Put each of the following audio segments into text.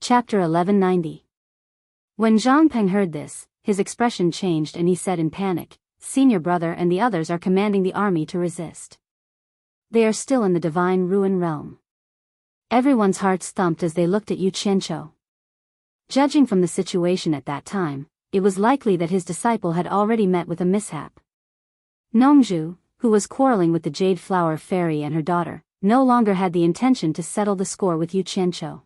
Chapter 1190. When Zhang Peng heard this, his expression changed and he said in panic, "Senior brother and the others are commanding the army to resist. They are still in the divine ruin realm." Everyone's hearts thumped as they looked at Yu Qianqiu. Judging from the situation at that time, it was likely that his disciple had already met with a mishap. Nongzhu, who was quarreling with the Jade Flower Fairy and her daughter, no longer had the intention to settle the score with Yu Qianqiu.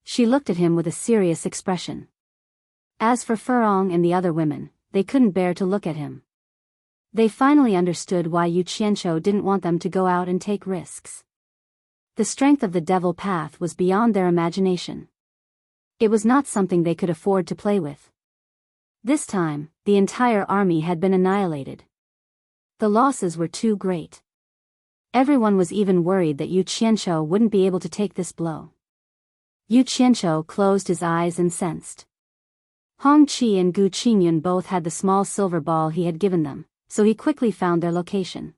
She looked at him with a serious expression. As for Furong and the other women, they couldn't bear to look at him. They finally understood why Yu Qianqiu didn't want them to go out and take risks. The strength of the devil path was beyond their imagination. It was not something they could afford to play with. This time, the entire army had been annihilated. The losses were too great. Everyone was even worried that Yu Qianqiu wouldn't be able to take this blow. Yu Qianqiu closed his eyes and sensed. Hong Qi and Gu Qingyun both had the small silver ball he had given them, so he quickly found their location.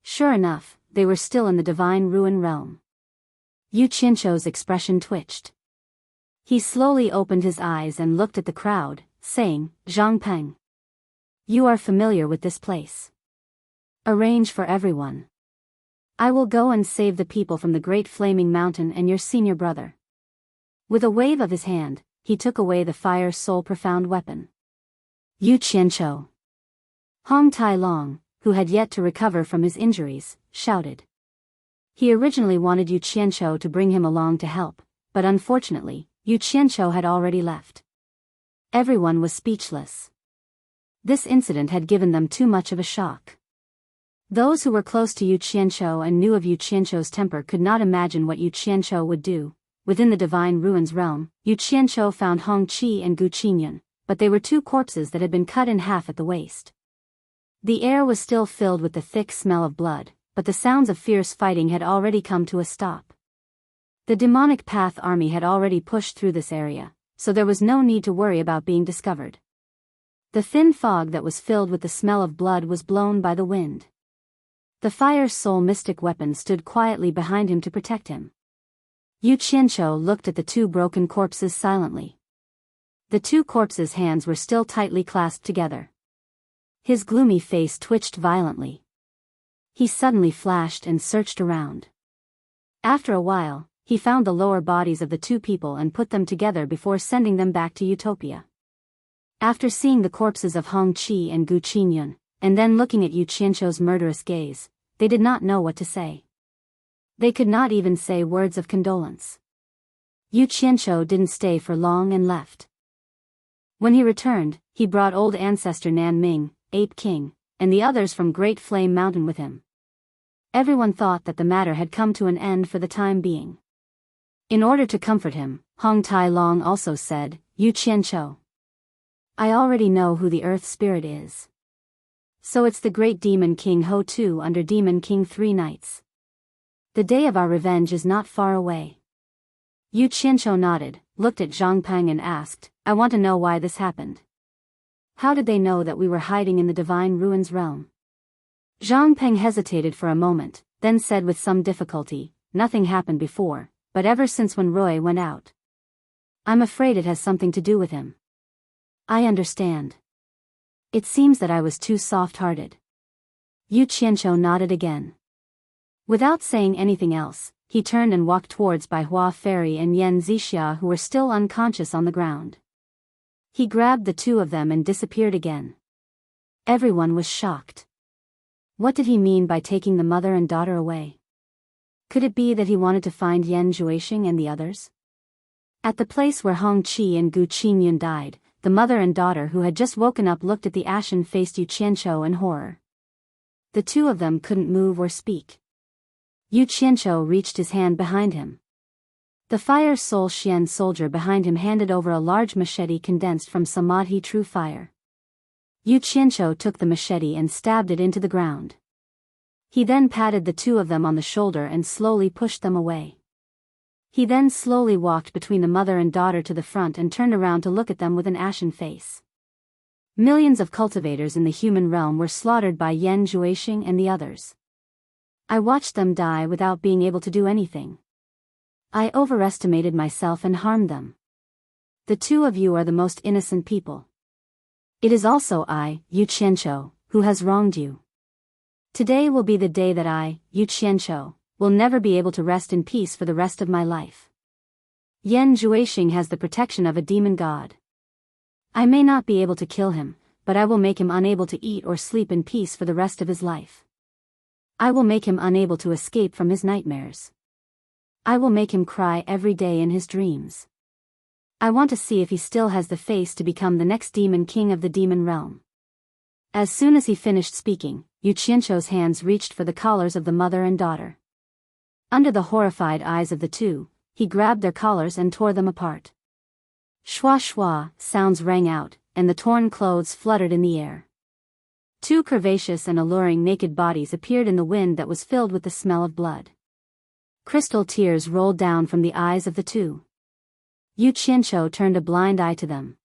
Sure enough, they were still in the divine ruin realm. Yu Qianqiu's expression twitched. He slowly opened his eyes and looked at the crowd, saying, "Zhang Peng. You are familiar with this place. Arrange for everyone. I will go and save the people from the great flaming mountain and your senior brother." With a wave of his hand, he took away the fire soul profound weapon. Yu Qianqiu. Hong Tai Long, who had yet to recover from his injuries, shouted. He originally wanted Yu Qianqiu to bring him along to help, but unfortunately, Yu Qianqiu had already left. Everyone was speechless. This incident had given them too much of a shock. Those who were close to Yu Qianqiu and knew of Yu Qianqiu's temper could not imagine what Yu Qianqiu would do. Within the divine ruins realm, Yu Qianqiu found Hong Qi and Gu Qingyun, but they were two corpses that had been cut in half at the waist. The air was still filled with the thick smell of blood, but the sounds of fierce fighting had already come to a stop. The demonic path army had already pushed through this area, so there was no need to worry about being discovered. The thin fog that was filled with the smell of blood was blown by the wind. The fire soul mystic weapon stood quietly behind him to protect him. Yu Qianqiu looked at the two broken corpses silently. The two corpses' hands were still tightly clasped together. His gloomy face twitched violently. He suddenly flashed and searched around. After a while, he found the lower bodies of the two people and put them together before sending them back to Utopia. After seeing the corpses of Hong Qi and Gu Qingyun, and then looking at Yu Qianqiu's murderous gaze, they did not know what to say. They could not even say words of condolence. Yu Qianqiu didn't stay for long and left. When he returned, he brought old ancestor Nan Ming, Ape King, and the others from Great Flame Mountain with him. Everyone thought that the matter had come to an end for the time being. In order to comfort him, Hong Tai Long also said, "Yu Qianqiu, I already know who the Earth Spirit is. So it's the great Demon King Ho Tu under Demon King 3 nights. The day of our revenge is not far away." Yu Qianqiu nodded, looked at Zhang Peng and asked, "I want to know why this happened. How did they know that we were hiding in the divine ruins realm?" Zhang Peng hesitated for a moment, then said with some difficulty, "Nothing happened before, but ever since when Roy went out. I'm afraid it has something to do with him." "I understand. It seems that I was too soft-hearted." Yu Qianqiu nodded again. Without saying anything else, he turned and walked towards Bai Hua Fairy and Yan Zixia, who were still unconscious on the ground. He grabbed the two of them and disappeared again. Everyone was shocked. What did he mean by taking the mother and daughter away? Could it be that he wanted to find Yan Zhuixing and the others? At the place where Hong Qi and Gu Qingyun died, the mother and daughter who had just woken up looked at the ashen-faced Yu Qianqiu in horror. The two of them couldn't move or speak. Yu Qianqiu reached his hand behind him. The fire soul Xian soldier behind him handed over a large machete condensed from Samadhi true fire. Yu Qianqiu took the machete and stabbed it into the ground. He then patted the two of them on the shoulder and slowly pushed them away. He then slowly walked between the mother and daughter to the front and turned around to look at them with an ashen face. Millions of cultivators in the human realm were slaughtered by Yan Zhuixing and the others. I watched them die without being able to do anything. I overestimated myself and harmed them. The two of you are the most innocent people. It is also I, Yu Qianqiu, who has wronged you. Today will be the day that I, Yu Qianqiu, will never be able to rest in peace for the rest of my life. Yan Juixing has the protection of a demon god. I may not be able to kill him, but I will make him unable to eat or sleep in peace for the rest of his life. I will make him unable to escape from his nightmares. I will make him cry every day in his dreams. I want to see if he still has the face to become the next demon king of the demon realm. As soon as he finished speaking, Yu Qianqiu's hands reached for the collars of the mother and daughter. Under the horrified eyes of the two, he grabbed their collars and tore them apart. Shwa shwa sounds rang out, and the torn clothes fluttered in the air. Two curvaceous and alluring naked bodies appeared in the wind that was filled with the smell of blood. Crystal tears rolled down from the eyes of the two. Yu Qianqiu turned a blind eye to them.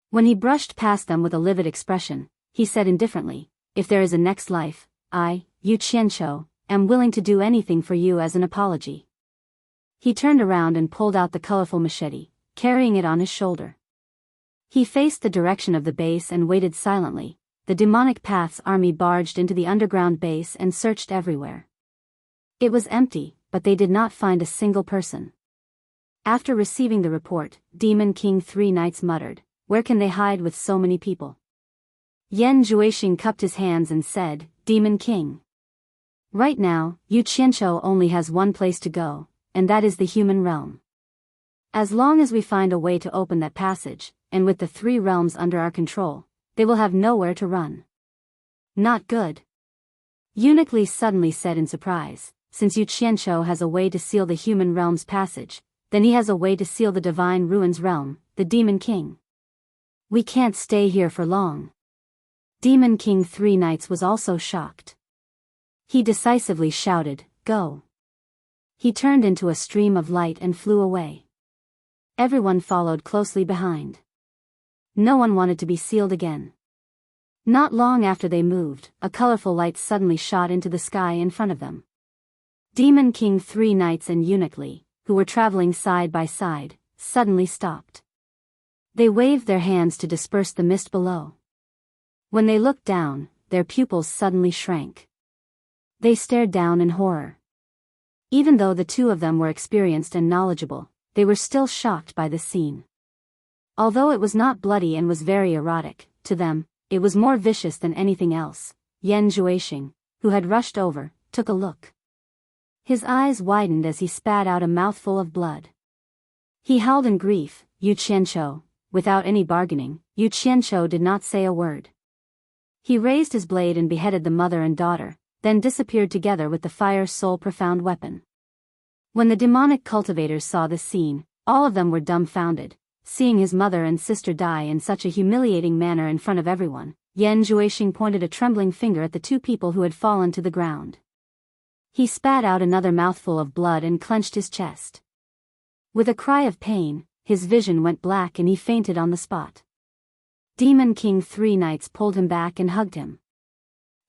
When he brushed past them with a livid expression, he said indifferently, "If there is a next life, I, Yu Qianqiu, am willing to do anything for you as an apology." He turned around and pulled out the colorful machete, carrying it on his shoulder. He faced the direction of the base and waited silently. The demonic path's army barged into the underground base and searched everywhere. It was empty, but they did not find a single person. After receiving the report, Demon King 3 Knights muttered, "Where can they hide with so many people?" Yan Juixing cupped his hands and said, "Demon King. Right now, Yu Qianqiu only has one place to go, and that is the human realm. As long as we find a way to open that passage, and with the 3 realms under our control, they will have nowhere to run." "Not good," Eunuch Li suddenly said in surprise. "Since Yu Qianqiu has a way to seal the human realm's passage, then he has a way to seal the divine ruins realm, the Demon King. We can't stay here for long." Demon King 3 Knights was also shocked. He decisively shouted, "Go." He turned into a stream of light and flew away. Everyone followed closely behind. No one wanted to be sealed again. Not long after they moved, a colorful light suddenly shot into the sky in front of them. Demon King 3 Knights and Eunuch Li, who were traveling side by side, suddenly stopped. They waved their hands to disperse the mist below. When they looked down, their pupils suddenly shrank. They stared down in horror. Even though the two of them were experienced and knowledgeable, they were still shocked by this scene. Although it was not bloody and was very erotic, to them, it was more vicious than anything else. Yan Juixing, who had rushed over, took a look. His eyes widened as he spat out a mouthful of blood. He howled in grief. Yu Qianqiu. Without any bargaining, Yu Qianqiu did not say a word. He raised his blade and beheaded the mother and daughter, then disappeared together with the fire soul profound weapon. When the demonic cultivators saw this scene, all of them were dumbfounded. Seeing his mother and sister die in such a humiliating manner in front of everyone, Yan Juixing pointed a trembling finger at the two people who had fallen to the ground. He spat out another mouthful of blood and clenched his chest. With a cry of pain, his vision went black and he fainted on the spot. Demon King 3 Knights pulled him back and hugged him.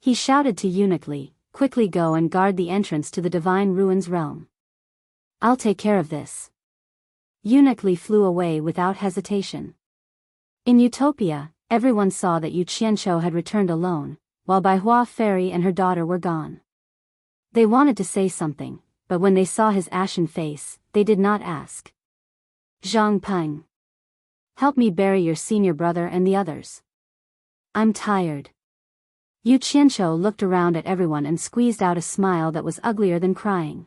He shouted to Eunuch Li, "Quickly go and guard the entrance to the Divine Ruins realm. I'll take care of this." Eunuch Li flew away without hesitation. In Utopia, everyone saw that Yu Qianqiu had returned alone, while Bai Hua Fairy and her daughter were gone. They wanted to say something, but when they saw his ashen face, they did not ask. "Zhang Peng. Help me bury your senior brother and the others. I'm tired." Yu Qianqiu looked around at everyone and squeezed out a smile that was uglier than crying.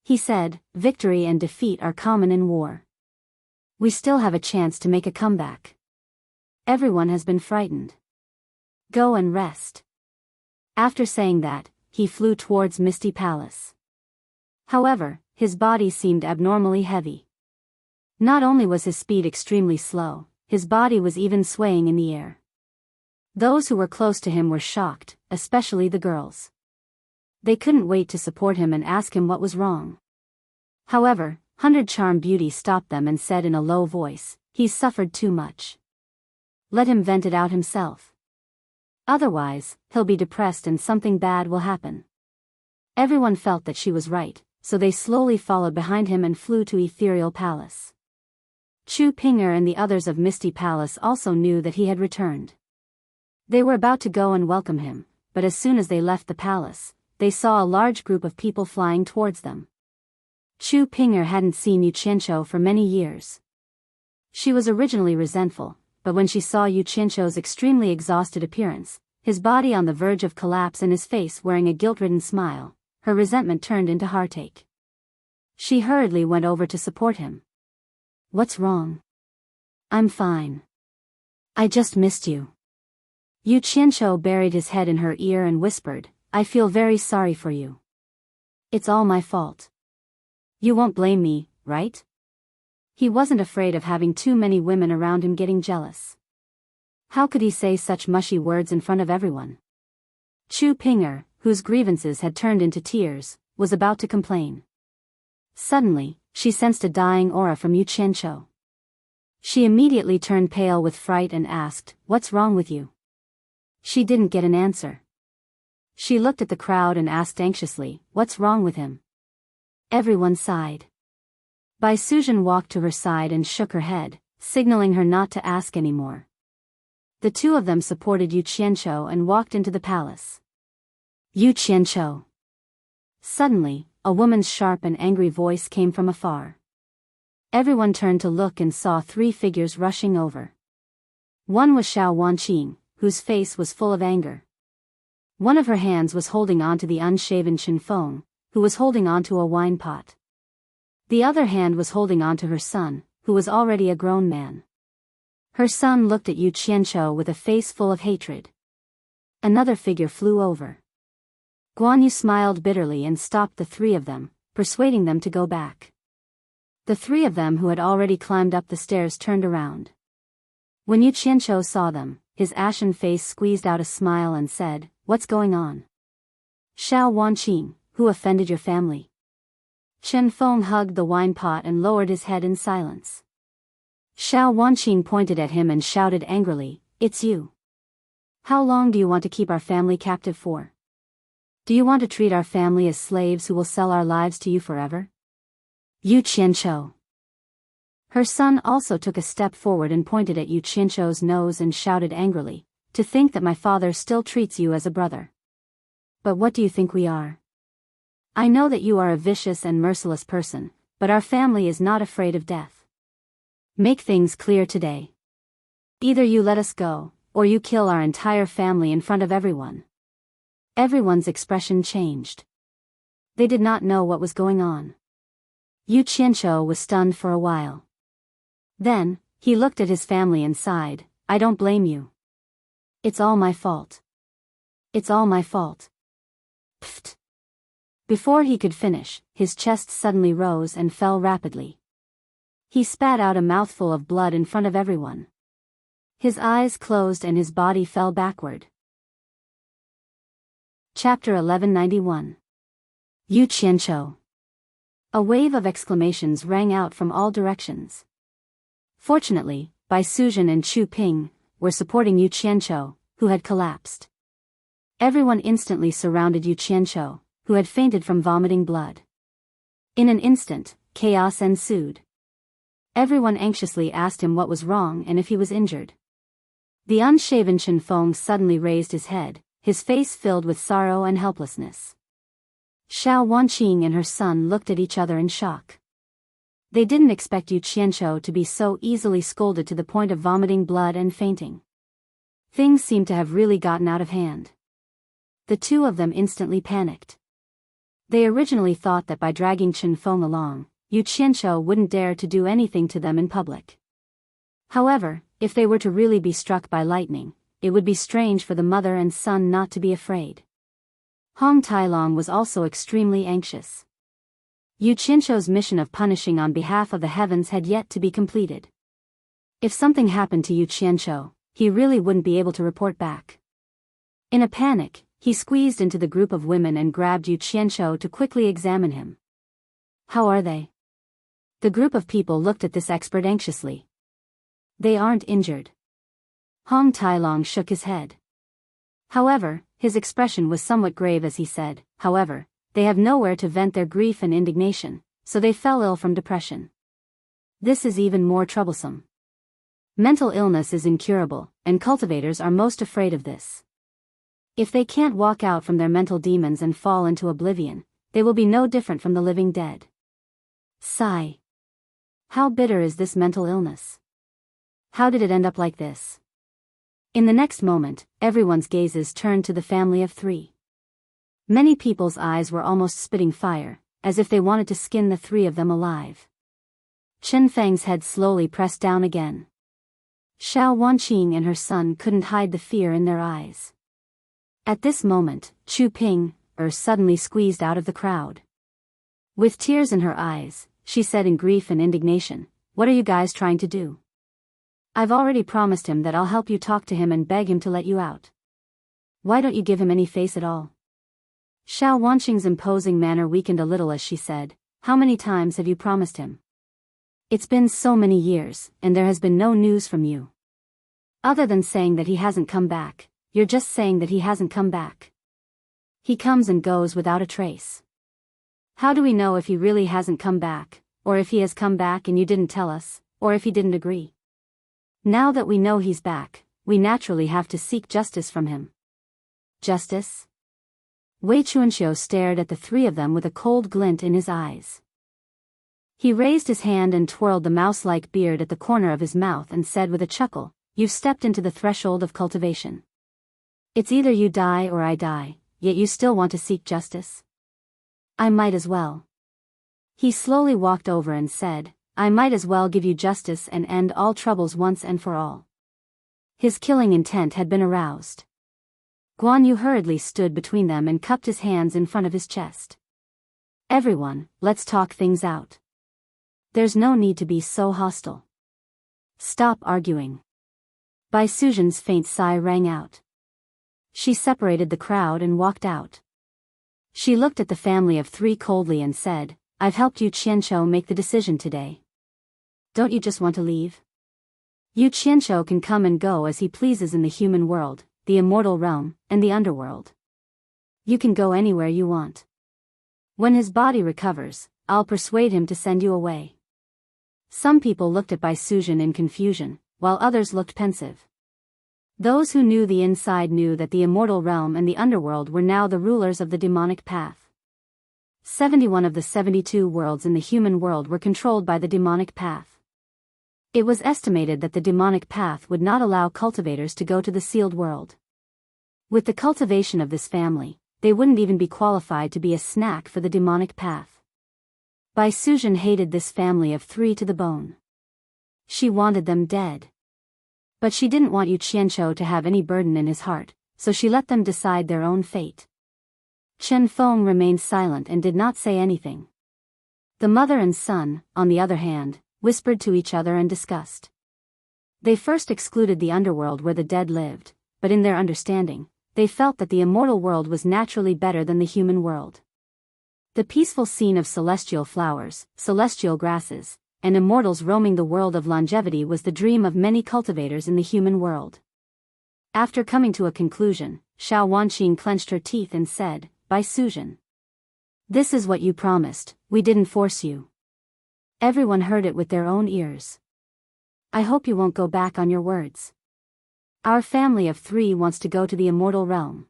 He said, "Victory and defeat are common in war. We still have a chance to make a comeback. Everyone has been frightened. Go and rest." After saying that, he flew towards Misty Palace. However, his body seemed abnormally heavy. Not only was his speed extremely slow, his body was even swaying in the air. Those who were close to him were shocked, especially the girls. They couldn't wait to support him and ask him what was wrong. However, 100 Charm Beauty stopped them and said in a low voice, "He's suffered too much. Let him vent it out himself. Otherwise, he'll be depressed and something bad will happen." Everyone felt that she was right, so they slowly followed behind him and flew to Ethereal Palace. Chu Pinger and the others of Misty Palace also knew that he had returned. They were about to go and welcome him, but as soon as they left the palace, they saw a large group of people flying towards them. Chu Pinger hadn't seen Yu Qianqiu for many years. She was originally resentful, but when she saw Yu Qianqiu's extremely exhausted appearance, his body on the verge of collapse and his face wearing a guilt-ridden smile, her resentment turned into heartache. She hurriedly went over to support him. "What's wrong?" "I'm fine. I just missed you." Yu Qianqiu buried his head in her ear and whispered, "I feel very sorry for you. It's all my fault. You won't blame me, right?" He wasn't afraid of having too many women around him getting jealous. How could he say such mushy words in front of everyone? Chu Pinger, whose grievances had turned into tears, was about to complain. Suddenly, she sensed a dying aura from Yu Qianqiu. She immediately turned pale with fright and asked, "What's wrong with you?" She didn't get an answer. She looked at the crowd and asked anxiously, "What's wrong with him?" Everyone sighed. Bai Suzhen walked to her side and shook her head, signaling her not to ask anymore. The two of them supported Yu Qianqiu and walked into the palace. Yu Qianqiu. Suddenly, a woman's sharp and angry voice came from afar. Everyone turned to look and saw three figures rushing over. One was Xiao Wanqing, whose face was full of anger. One of her hands was holding onto the unshaven Chen Feng, who was holding onto a wine pot. The other hand was holding onto her son, who was already a grown man. Her son looked at Yu Qianqiu with a face full of hatred. Another figure flew over. Guan Yu smiled bitterly and stopped the three of them, persuading them to go back. The three of them who had already climbed up the stairs turned around. When Yu Qianqiu saw them, his ashen face squeezed out a smile and said, "What's going on?" "Xiao Wanqing, who offended your family?" Chen Feng hugged the wine pot and lowered his head in silence. Xiao Wanqing pointed at him and shouted angrily, "It's you. How long do you want to keep our family captive for? Do you want to treat our family as slaves who will sell our lives to you forever?" Yu Qianqiu. Her son also took a step forward and pointed at Yu Qianqiu's nose and shouted angrily, "To think that my father still treats you as a brother. But what do you think we are? I know that you are a vicious and merciless person, but our family is not afraid of death. Make things clear today. Either you let us go, or you kill our entire family in front of everyone." Everyone's expression changed. They did not know what was going on. Yu Qianqiu was stunned for a while. Then, he looked at his family and sighed, "I don't blame you. It's all my fault. It's all my fault." Pfft. Before he could finish, his chest suddenly rose and fell rapidly. He spat out a mouthful of blood in front of everyone. His eyes closed and his body fell backward. Chapter 1191. Yu Qianqiu. A wave of exclamations rang out from all directions. Fortunately, Bai Suzhen and Chu Ping were supporting Yu Qianqiu, who had collapsed. Everyone instantly surrounded Yu Qianqiu, who had fainted from vomiting blood. In an instant, chaos ensued. Everyone anxiously asked him what was wrong and if he was injured. The unshaven Chen Feng suddenly raised his head, his face filled with sorrow and helplessness. Xiao Wanqing and her son looked at each other in shock. They didn't expect Yu Qianqiu to be so easily scolded to the point of vomiting blood and fainting. Things seemed to have really gotten out of hand. The two of them instantly panicked. They originally thought that by dragging Chen Feng along, Yu Qianqiu wouldn't dare to do anything to them in public. However, if they were to really be struck by lightning, it would be strange for the mother and son not to be afraid. Hong Tailong was also extremely anxious. Yu Qianqiu's mission of punishing on behalf of the heavens had yet to be completed. If something happened to Yu Qianqiu, he really wouldn't be able to report back. In a panic, he squeezed into the group of women and grabbed Yu Qianqiu to quickly examine him. "How are they?" The group of people looked at this expert anxiously. "They aren't injured." Hong Tailong shook his head. However, his expression was somewhat grave as he said, "However, they have nowhere to vent their grief and indignation, so they fell ill from depression. This is even more troublesome. Mental illness is incurable, and cultivators are most afraid of this. If they can't walk out from their mental demons and fall into oblivion, they will be no different from the living dead. Sigh. How bitter is this mental illness? How did it end up like this? In the next moment, everyone's gazes turned to the family of 3. Many people's eyes were almost spitting fire, as if they wanted to skin the 3 of them alive. Chen Feng's head slowly pressed down again. Xiao Wanqing and her son couldn't hide the fear in their eyes. At this moment, Chu Ping suddenly squeezed out of the crowd. With tears in her eyes, she said in grief and indignation, "What are you guys trying to do? I've already promised him that I'll help you talk to him and beg him to let you out. Why don't you give him any face at all?" Xiao Wanqing's imposing manner weakened a little as she said, "How many times have you promised him? It's been so many years, and there has been no news from you. Other than saying that he hasn't come back, you're just saying that he hasn't come back. He comes and goes without a trace. How do we know if he really hasn't come back, or if he has come back and you didn't tell us, or if he didn't agree? Now that we know he's back, we naturally have to seek justice from him." Justice? Wei Chuanxiu stared at the 3 of them with a cold glint in his eyes. He raised his hand and twirled the mouse-like beard at the corner of his mouth and said with a chuckle, "You've stepped into the threshold of cultivation. It's either you die or I die, yet you still want to seek justice? I might as well." He slowly walked over and said, "I might as well give you justice and end all troubles once and for all." His killing intent had been aroused. Guan Yu hurriedly stood between them and cupped his hands in front of his chest. "Everyone, let's talk things out. There's no need to be so hostile. Stop arguing." Bai Suzhen's faint sigh rang out. She separated the crowd and walked out. She looked at the family of 3 coldly and said, "I've helped Yu Qianqiu make the decision today. Don't you just want to leave? Yu Qianqiu can come and go as he pleases in the human world, the immortal realm, and the underworld. You can go anywhere you want. When his body recovers, I'll persuade him to send you away." Some people looked at Bai Suzhen in confusion, while others looked pensive. Those who knew the inside knew that the immortal realm and the underworld were now the rulers of the demonic path. 71 of the 72 worlds in the human world were controlled by the demonic path. It was estimated that the demonic path would not allow cultivators to go to the sealed world. With the cultivation of this family, they wouldn't even be qualified to be a snack for the demonic path. Bai Suzhen hated this family of 3 to the bone. She wanted them dead. But she didn't want Yu Qianqiu to have any burden in his heart, so she let them decide their own fate. Chen Feng remained silent and did not say anything. The mother and son, on the other hand, whispered to each other and discussed. They first excluded the underworld where the dead lived, but in their understanding, they felt that the immortal world was naturally better than the human world. The peaceful scene of celestial flowers, celestial grasses, and immortals roaming the world of longevity was the dream of many cultivators in the human world. After coming to a conclusion, Xiao Wanqing clenched her teeth and said, "Bai Suzhen, this is what you promised, we didn't force you." Everyone heard it with their own ears. "I hope you won't go back on your words. Our family of 3 wants to go to the immortal realm."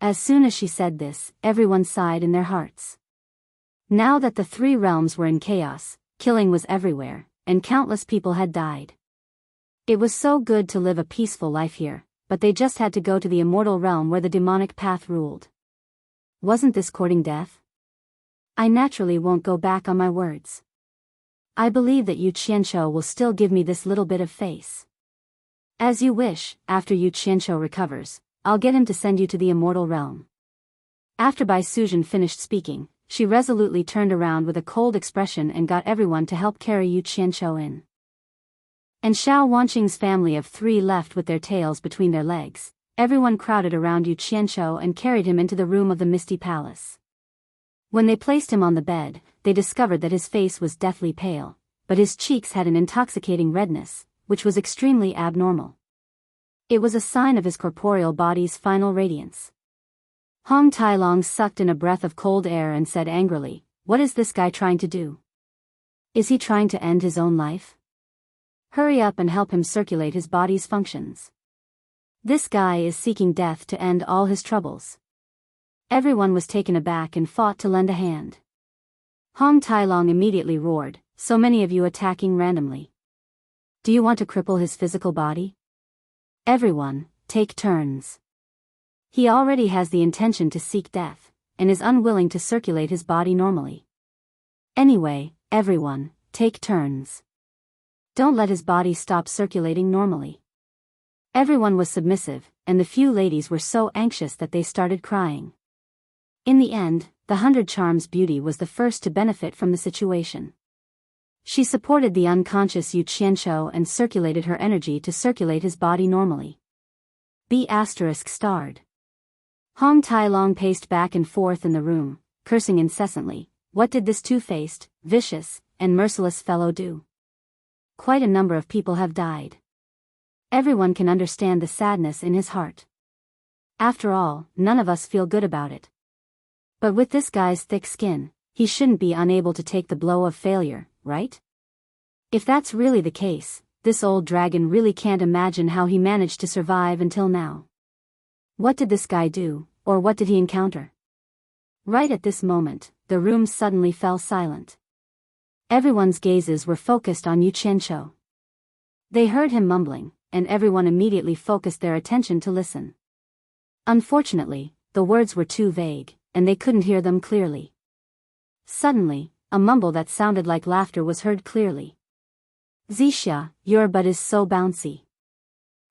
As soon as she said this, everyone sighed in their hearts. Now that the 3 realms were in chaos, killing was everywhere, and countless people had died. It was so good to live a peaceful life here, but they just had to go to the immortal realm where the demonic path ruled. Wasn't this courting death? I naturally won't go back on my words. I believe that Yu Qianqiu will still give me this little bit of face. As you wish, after Yu Qianqiu recovers, I'll get him to send you to the immortal realm. After Bai Suzhen finished speaking, she resolutely turned around with a cold expression and got everyone to help carry Yu Qianqiu in. And Xiao Wanqing's family of 3 left with their tails between their legs. Everyone crowded around Yu Qianqiu and carried him into the room of the Misty Palace. When they placed him on the bed, they discovered that his face was deathly pale, but his cheeks had an intoxicating redness, which was extremely abnormal. It was a sign of his corporeal body's final radiance. Hong Tailong sucked in a breath of cold air and said angrily, "What is this guy trying to do? Is he trying to end his own life? Hurry up and help him circulate his body's functions. This guy is seeking death to end all his troubles." Everyone was taken aback and fought to lend a hand. Hong Tailong immediately roared, "So many of you attacking randomly. Do you want to cripple his physical body? Everyone, take turns. He already has the intention to seek death, and is unwilling to circulate his body normally. Anyway, everyone, take turns. Don't let his body stop circulating normally." Everyone was submissive, and the few ladies were so anxious that they started crying. In the end, the 100 Charms beauty was the first to benefit from the situation. She supported the unconscious Yu Qianqiu and circulated her energy to circulate his body normally. B** starred. Hong Tailong paced back and forth in the room, cursing incessantly. What did this two-faced, vicious, and merciless fellow do? Quite a number of people have died. Everyone can understand the sadness in his heart. After all, none of us feel good about it. But with this guy's thick skin, he shouldn't be unable to take the blow of failure, right? If that's really the case, this old dragon really can't imagine how he managed to survive until now. What did this guy do, or what did he encounter? Right at this moment, the room suddenly fell silent. Everyone's gazes were focused on Yu Qianqiu. They heard him mumbling, and everyone immediately focused their attention to listen. Unfortunately, the words were too vague, and they couldn't hear them clearly. Suddenly, a mumble that sounded like laughter was heard clearly. "Zixia, your butt is so bouncy.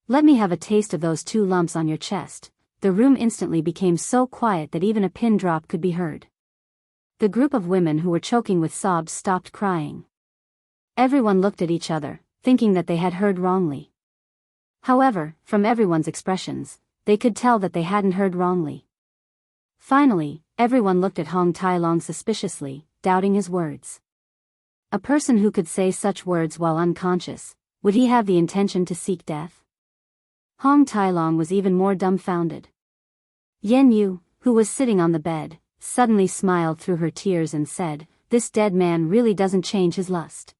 Let me have a taste of those 2 lumps on your chest." The room instantly became so quiet that even a pin drop could be heard. The group of women who were choking with sobs stopped crying. Everyone looked at each other, thinking that they had heard wrongly. However, from everyone's expressions, they could tell that they hadn't heard wrongly. Finally, everyone looked at Hong Tailong suspiciously, doubting his words. A person who could say such words while unconscious, would he have the intention to seek death? Hong Tailong was even more dumbfounded. Yen Yu, who was sitting on the bed, suddenly smiled through her tears and said, "This dead man really doesn't change his lust.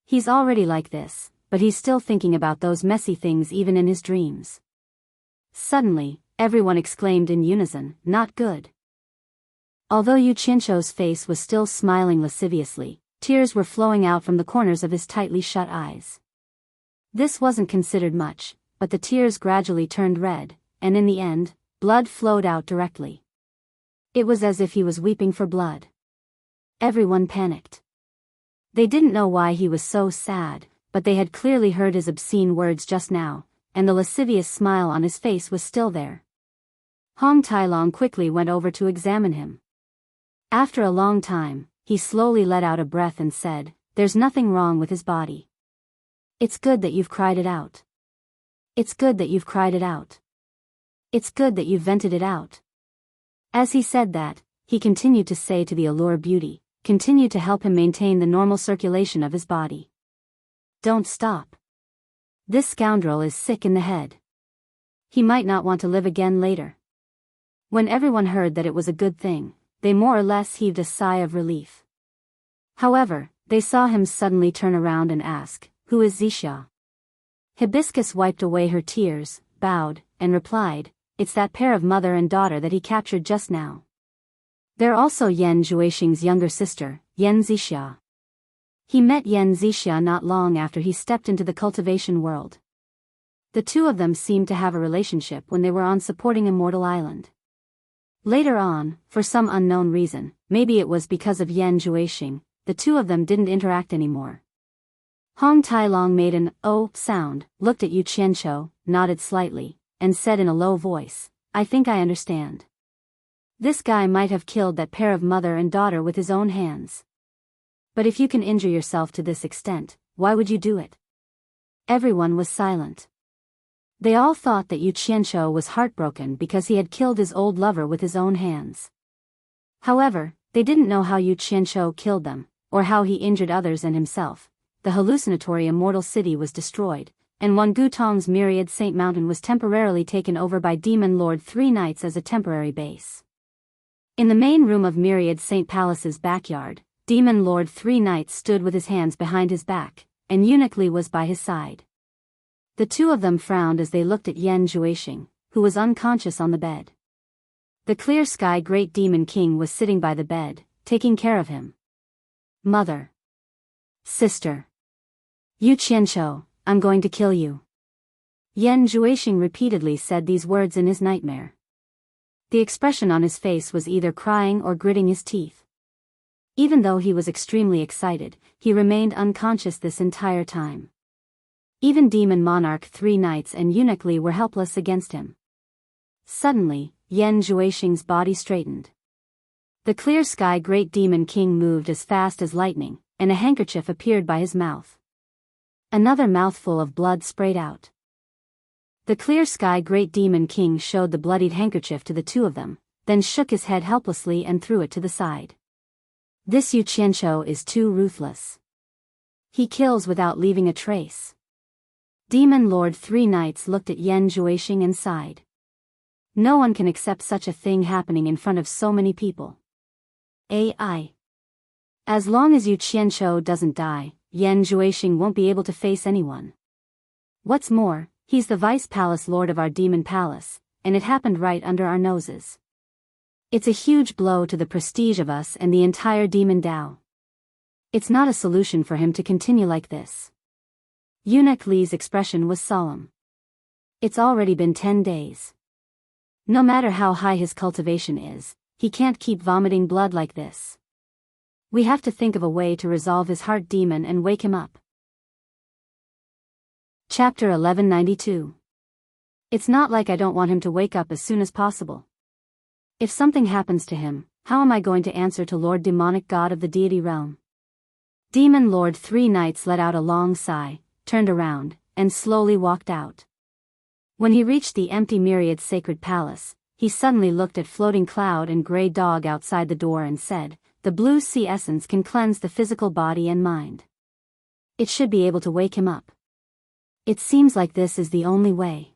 He's already like this, but he's still thinking about those messy things even in his dreams." Suddenly, everyone exclaimed in unison, "Not good." Although Yu Qianqiu's face was still smiling lasciviously, tears were flowing out from the corners of his tightly shut eyes. This wasn't considered much, but the tears gradually turned red, and in the end, blood flowed out directly. It was as if he was weeping for blood. Everyone panicked. They didn't know why he was so sad, but they had clearly heard his obscene words just now, and the lascivious smile on his face was still there. Hong Tailong quickly went over to examine him. After a long time, he slowly let out a breath and said, "There's nothing wrong with his body. It's good that you've cried it out. It's good that you've cried it out. It's good that you've vented it out." As he said that, he continued to say to the Allure Beauty, "Continue to help him maintain the normal circulation of his body. Don't stop. This scoundrel is sick in the head. He might not want to live again later." When everyone heard that it was a good thing, they more or less heaved a sigh of relief. However, they saw him suddenly turn around and ask, "Who is Zixia?" Hibiscus wiped away her tears, bowed, and replied, "It's that pair of mother and daughter that he captured just now. They're also Yan Zhuixing's younger sister, Yan Zixia. He met Yan Zixia not long after he stepped into the cultivation world. The two of them seemed to have a relationship when they were on supporting Immortal Island. Later on, for some unknown reason, maybe it was because of Yan Zhuixing, the two of them didn't interact anymore." Hong Tailong made an "oh" sound, looked at Yu Qianqiu, nodded slightly, and said in a low voice, "I think I understand. This guy might have killed that pair of mother and daughter with his own hands. But if you can injure yourself to this extent, why would you do it?" Everyone was silent. They all thought that Yu Qianqiu was heartbroken because he had killed his old lover with his own hands. However, they didn't know how Yu Qianqiu killed them, or how he injured others and himself. The hallucinatory Immortal City was destroyed, and Wan Gutong's myriad Saint Mountain was temporarily taken over by Demon Lord 3 Knights as a temporary base. In the main room of Myriad Saint Palace's backyard, Demon Lord 3 Knights stood with his hands behind his back, and Eunuch Li was by his side. The two of them frowned as they looked at Yan Juexing, who was unconscious on the bed. The Clear Sky Great Demon King was sitting by the bed, taking care of him. Mother. Sister. Yu Qianqiu, I'm going to kill you. Yan Juexing repeatedly said these words in his nightmare. The expression on his face was either crying or gritting his teeth. Even though he was extremely excited, he remained unconscious this entire time. Even Demon Monarch 3 Knights and Eunuch Li were helpless against him. Suddenly, Yan Juexing's body straightened. The Clear Sky Great Demon King moved as fast as lightning, and a handkerchief appeared by his mouth. Another mouthful of blood sprayed out. The Clear Sky Great Demon King showed the bloodied handkerchief to the two of them, then shook his head helplessly and threw it to the side. This Yu Qianqiu is too ruthless. He kills without leaving a trace. Demon Lord 3 Knights looked at Yan Juexing and sighed. No one can accept such a thing happening in front of so many people. AI. As long as Yu Qianqiu doesn't die, Yan Juexing won't be able to face anyone. What's more, he's the Vice Palace Lord of our Demon Palace, and it happened right under our noses. It's a huge blow to the prestige of us and the entire Demon Dao. It's not a solution for him to continue like this. Eunuch Li's expression was solemn. It's already been 10 days. No matter how high his cultivation is, he can't keep vomiting blood like this. We have to think of a way to resolve his heart demon and wake him up. Chapter 1192. It's not like I don't want him to wake up as soon as possible. If something happens to him, how am I going to answer to Lord Demonic God of the deity realm? Demon Lord 3 Knights let out a long sigh, turned around, and slowly walked out. When he reached the empty Myriad Sacred Palace, he suddenly looked at Floating Cloud and Grey Dog outside the door and said, "The blue sea essence can cleanse the physical body and mind. It should be able to wake him up. It seems like this is the only way."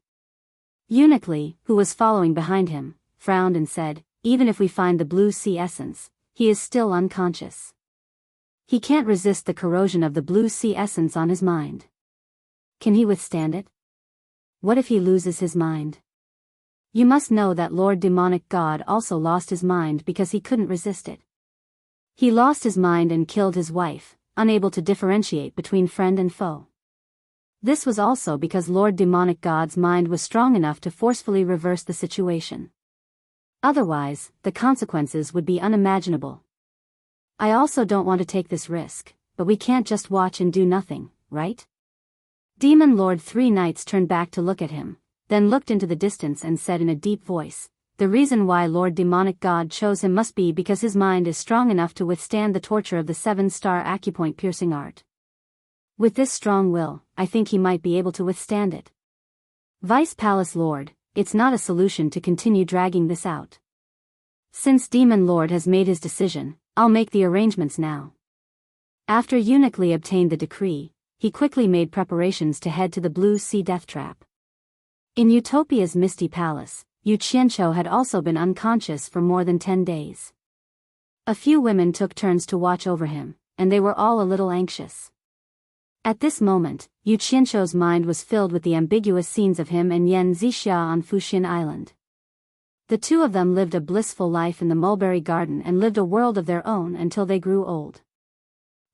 Eunuch Li, who was following behind him, frowned and said, "Even if we find the blue sea essence, he is still unconscious. He can't resist the corrosion of the blue sea essence on his mind. Can he withstand it? What if he loses his mind? You must know that Lord Demonic God also lost his mind because he couldn't resist it. He lost his mind and killed his wife, unable to differentiate between friend and foe. This was also because Lord Demonic God's mind was strong enough to forcefully reverse the situation. Otherwise, the consequences would be unimaginable. I also don't want to take this risk, but we can't just watch and do nothing, right?" Demon Lord 3 Knights turned back to look at him, then looked into the distance and said in a deep voice, "The reason why Lord Demonic God chose him must be because his mind is strong enough to withstand the torture of the 7-star acupoint piercing art. With this strong will, I think he might be able to withstand it. Vice Palace Lord, it's not a solution to continue dragging this out. Since Demon Lord has made his decision, I'll make the arrangements now." After Eunuch Li obtained the decree, he quickly made preparations to head to the Blue Sea Death Trap. In Utopia's Misty Palace, Yu Qianqiu had also been unconscious for more than 10 days. A few women took turns to watch over him, and they were all a little anxious. At this moment, Yu Qianqiu's mind was filled with the ambiguous scenes of him and Yan Zixia on Fuxian Island. The two of them lived a blissful life in the mulberry garden and lived a world of their own until they grew old.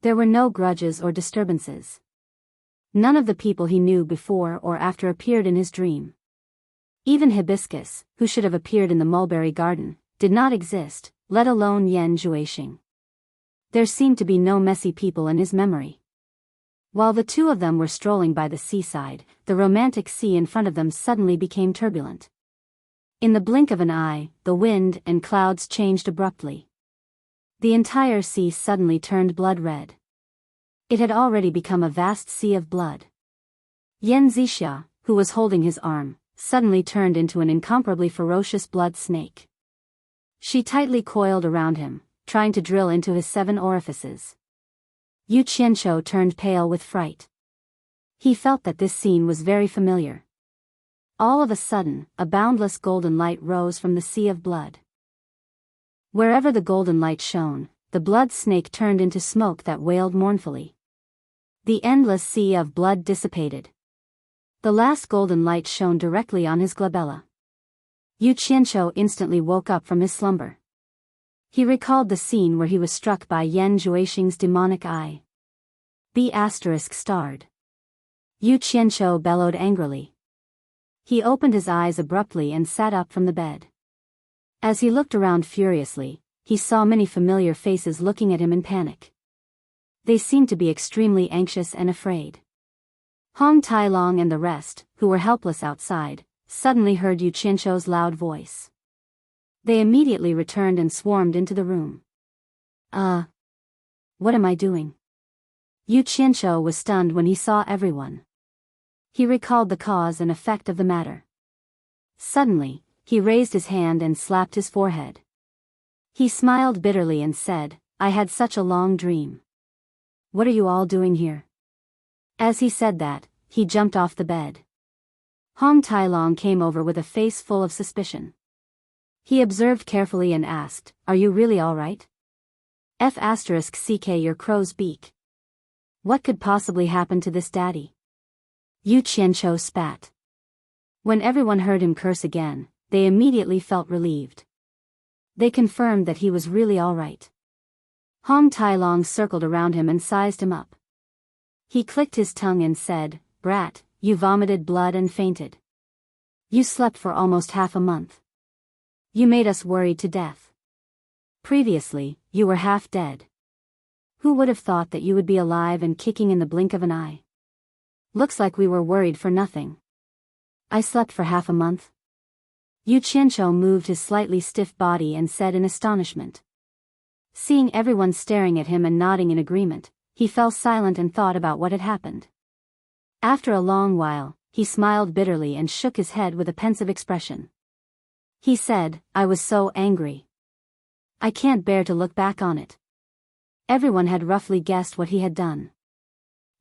There were no grudges or disturbances. None of the people he knew before or after appeared in his dream. Even Hibiscus, who should have appeared in the mulberry garden, did not exist, let alone Yan Juexing. There seemed to be no messy people in his memory. While the two of them were strolling by the seaside, the romantic sea in front of them suddenly became turbulent. In the blink of an eye, the wind and clouds changed abruptly. The entire sea suddenly turned blood red. It had already become a vast sea of blood. Yan Zixia, who was holding his arm, suddenly turned into an incomparably ferocious blood snake. She tightly coiled around him, trying to drill into his 7 orifices. Yu Qianqiu turned pale with fright. He felt that this scene was very familiar. All of a sudden, a boundless golden light rose from the sea of blood. Wherever the golden light shone, the blood snake turned into smoke that wailed mournfully. The endless sea of blood dissipated. The last golden light shone directly on his glabella. Yu Qianqiu instantly woke up from his slumber. He recalled the scene where he was struck by Yan Zhuixing's demonic eye. B*****. Yu Qianqiu bellowed angrily. He opened his eyes abruptly and sat up from the bed. As he looked around furiously, he saw many familiar faces looking at him in panic. They seemed to be extremely anxious and afraid. Hong Tailong and the rest, who were helpless outside, suddenly heard Yu Qianqiu's loud voice. They immediately returned and swarmed into the room. What am I doing? Yu Qianqiu was stunned when he saw everyone. He recalled the cause and effect of the matter. Suddenly, he raised his hand and slapped his forehead. He smiled bitterly and said, I had such a long dream. What are you all doing here? As he said that, he jumped off the bed. Hong Tailong came over with a face full of suspicion. He observed carefully and asked, Are you really all right? F***ck your crow's beak. What could possibly happen to this daddy? Yu Qianqiu spat. When everyone heard him curse again, they immediately felt relieved. They confirmed that he was really all right. Hong Tailong circled around him and sized him up. He clicked his tongue and said, Brat, you vomited blood and fainted. You slept for almost half a month. You made us worried to death. Previously, you were half dead. Who would have thought that you would be alive and kicking in the blink of an eye? Looks like we were worried for nothing. I slept for half a month? Yu Qianqiu moved his slightly stiff body and said in astonishment. Seeing everyone staring at him and nodding in agreement, he fell silent and thought about what had happened. After a long while, he smiled bitterly and shook his head with a pensive expression. He said, I was so angry. I can't bear to look back on it. Everyone had roughly guessed what he had done.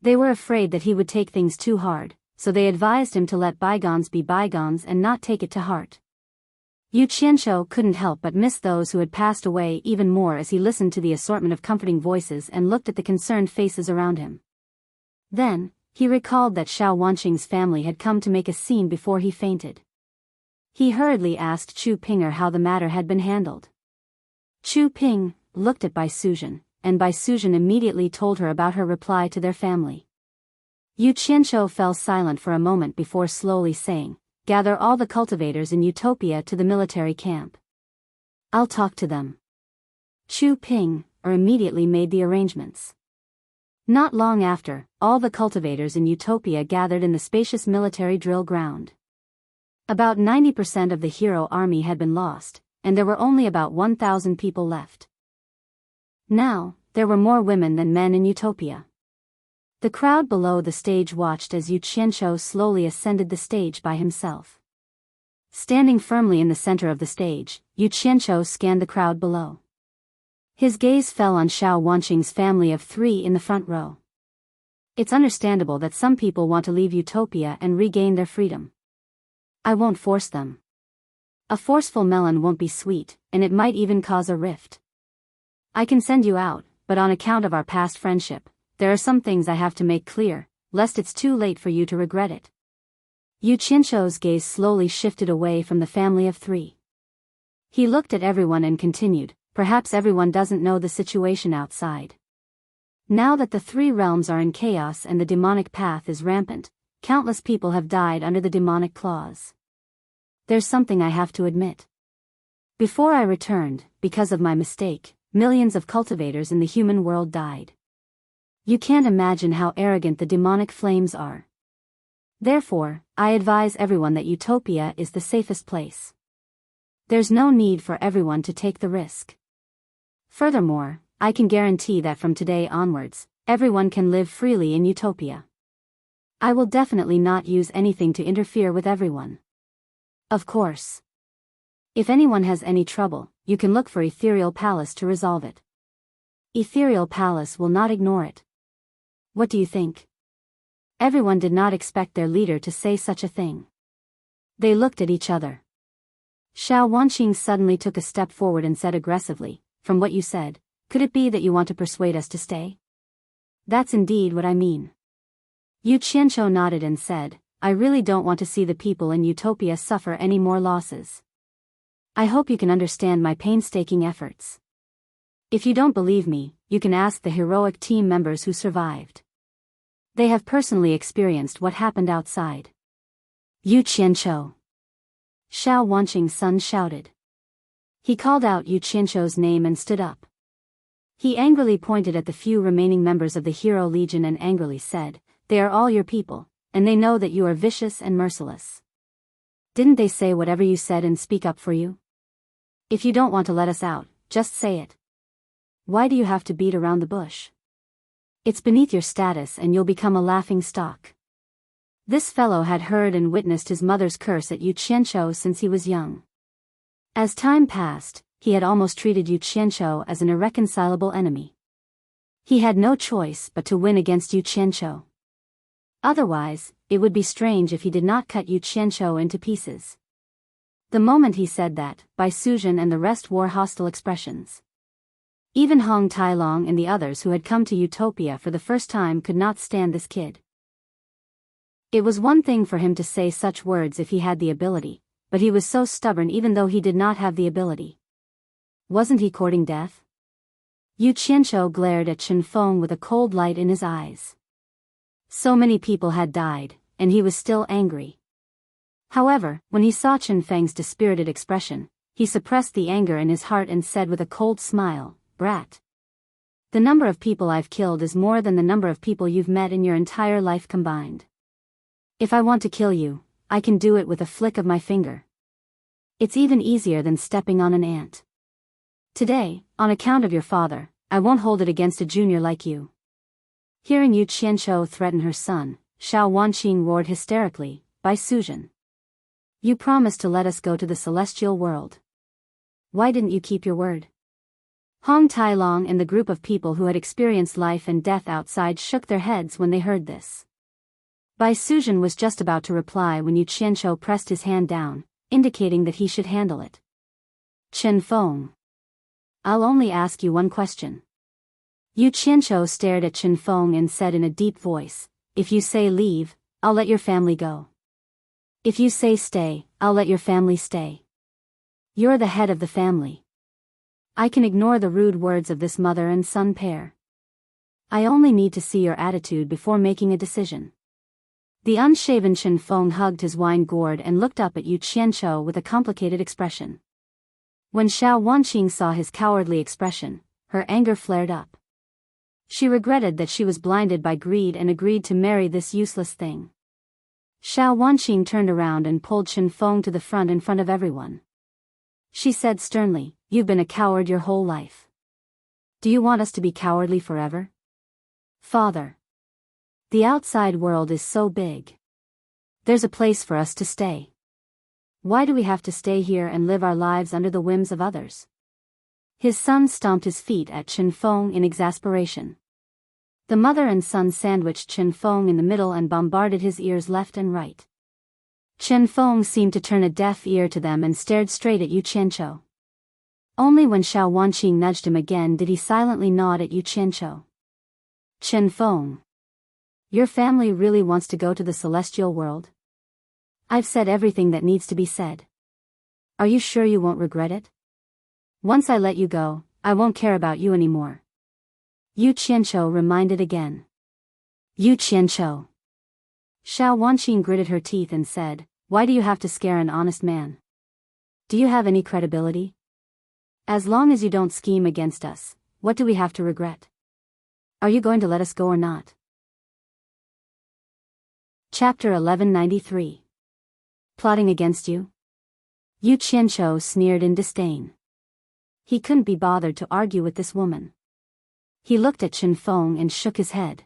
They were afraid that he would take things too hard, so they advised him to let bygones be bygones and not take it to heart. Yu Qianqiu couldn't help but miss those who had passed away even more as he listened to the assortment of comforting voices and looked at the concerned faces around him. Then, he recalled that Xiao Wanqing's family had come to make a scene before he fainted. He hurriedly asked Chu Pinger how the matter had been handled. Chu Ping looked at Bai Suzhen, and Bai Suzhen immediately told her about her reply to their family. Yu Qianqiu fell silent for a moment before slowly saying, Gather all the cultivators in Utopia to the military camp. I'll talk to them. Chu Ping immediately made the arrangements. Not long after, all the cultivators in Utopia gathered in the spacious military drill ground. About 90% of the hero army had been lost, and there were only about 1,000 people left. Now, there were more women than men in Utopia. The crowd below the stage watched as Yu Qianqiu slowly ascended the stage by himself. Standing firmly in the center of the stage, Yu Qianqiu scanned the crowd below. His gaze fell on Xiao Wanqing's family of 3 in the front row. It's understandable that some people want to leave Utopia and regain their freedom. I won't force them. A forceful melon won't be sweet, and it might even cause a rift. I can send you out, but on account of our past friendship, there are some things I have to make clear, lest it's too late for you to regret it. Yu Qianqiu's gaze slowly shifted away from the family of 3. He looked at everyone and continued, perhaps everyone doesn't know the situation outside. Now that the 3 realms are in chaos and the demonic path is rampant, countless people have died under the demonic claws. There's something I have to admit. Before I returned, because of my mistake, millions of cultivators in the human world died. You can't imagine how arrogant the demonic flames are. Therefore, I advise everyone that Utopia is the safest place. There's no need for everyone to take the risk. Furthermore, I can guarantee that from today onwards, everyone can live freely in Utopia. I will definitely not use anything to interfere with everyone. Of course. If anyone has any trouble, you can look for Ethereal Palace to resolve it. Ethereal Palace will not ignore it. What do you think? Everyone did not expect their leader to say such a thing. They looked at each other. Xiao Wanqing suddenly took a step forward and said aggressively, "From what you said, could it be that you want to persuade us to stay?" "That's indeed what I mean." Yu Qianqiu nodded and said, "I really don't want to see the people in Utopia suffer any more losses. I hope you can understand my painstaking efforts. If you don't believe me, you can ask the heroic team members who survived. They have personally experienced what happened outside." "Yu Qianqiu!" Xiao Wanqing's son shouted. He called out Yu Qianqiu's name and stood up. He angrily pointed at the few remaining members of the Hero Legion and angrily said, "They are all your people, and they know that you are vicious and merciless. Didn't they say whatever you said and speak up for you? If you don't want to let us out, just say it. Why do you have to beat around the bush? It's beneath your status and you'll become a laughing stock." This fellow had heard and witnessed his mother's curse at Yu Qianqiu since he was young. As time passed, he had almost treated Yu Qianqiu as an irreconcilable enemy. He had no choice but to win against Yu Qianqiu. Otherwise, it would be strange if he did not cut Yu Qianqiu into pieces. The moment he said that, Bai Suzhen and the rest wore hostile expressions. Even Hong Tailong and the others who had come to Utopia for the first time could not stand this kid. It was one thing for him to say such words if he had the ability, but he was so stubborn even though he did not have the ability. Wasn't he courting death? Yu Qianqiu glared at Chen Feng with a cold light in his eyes. So many people had died, and he was still angry. However, when he saw Chen Feng's dispirited expression, he suppressed the anger in his heart and said with a cold smile, "Brat. The number of people I've killed is more than the number of people you've met in your entire life combined. If I want to kill you, I can do it with a flick of my finger. It's even easier than stepping on an ant. Today, on account of your father, I won't hold it against a junior like you." Hearing Yu Qianqiu threaten her son, Xiao Wanqing roared hysterically, "Bai Suzhen! You promised to let us go to the celestial world. Why didn't you keep your word?" Hong Tailong and the group of people who had experienced life and death outside shook their heads when they heard this. Bai Suzhen was just about to reply when Yu Qianqiu pressed his hand down, indicating that he should handle it. "Chen Feng. I'll only ask you one question." Yu Qianqiu stared at Chen Feng and said in a deep voice, "If you say leave, I'll let your family go. If you say stay, I'll let your family stay. You're the head of the family. I can ignore the rude words of this mother and son pair. I only need to see your attitude before making a decision." The unshaven Chen Feng hugged his wine gourd and looked up at Yu Qianqiu with a complicated expression. When Xiao Wanqing saw his cowardly expression, her anger flared up. She regretted that she was blinded by greed and agreed to marry this useless thing. Xiao Wanqing turned around and pulled Chen Feng to the front in front of everyone. She said sternly, "You've been a coward your whole life. Do you want us to be cowardly forever? Father. The outside world is so big. There's a place for us to stay. Why do we have to stay here and live our lives under the whims of others?" His son stomped his feet at Chen Feng in exasperation. The mother and son sandwiched Chen Feng in the middle and bombarded his ears left and right. Chen Feng seemed to turn a deaf ear to them and stared straight at Yu Qianqiu. Only when Xiao Wanqing nudged him again did he silently nod at Yu Qianqiu. "Chen Feng. Your family really wants to go to the celestial world? I've said everything that needs to be said. Are you sure you won't regret it? Once I let you go, I won't care about you anymore." Yu Qianqiu reminded again. "Yu Qianqiu." Xiao Wanqing gritted her teeth and said, "Why do you have to scare an honest man? Do you have any credibility? As long as you don't scheme against us, what do we have to regret? Are you going to let us go or not?" Chapter 1193. Plotting against you? Yu Qianqiu sneered in disdain. He couldn't be bothered to argue with this woman. He looked at Chen Feng and shook his head.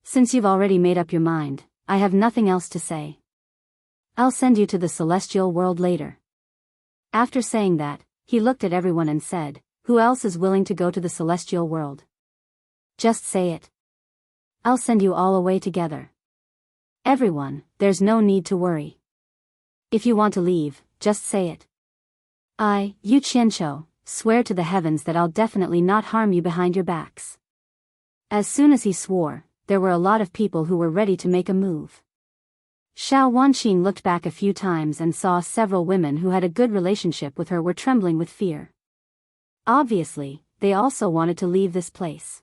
"Since you've already made up your mind, I have nothing else to say. I'll send you to the celestial world later." After saying that, he looked at everyone and said, "Who else is willing to go to the celestial world? Just say it. I'll send you all away together." Everyone, there's no need to worry. If you want to leave, just say it. I, Yu Qianqiu, swear to the heavens that I'll definitely not harm you behind your backs. As soon as he swore, there were a lot of people who were ready to make a move. Xiao Wanqing looked back a few times and saw several women who had a good relationship with her were trembling with fear. Obviously, they also wanted to leave this place.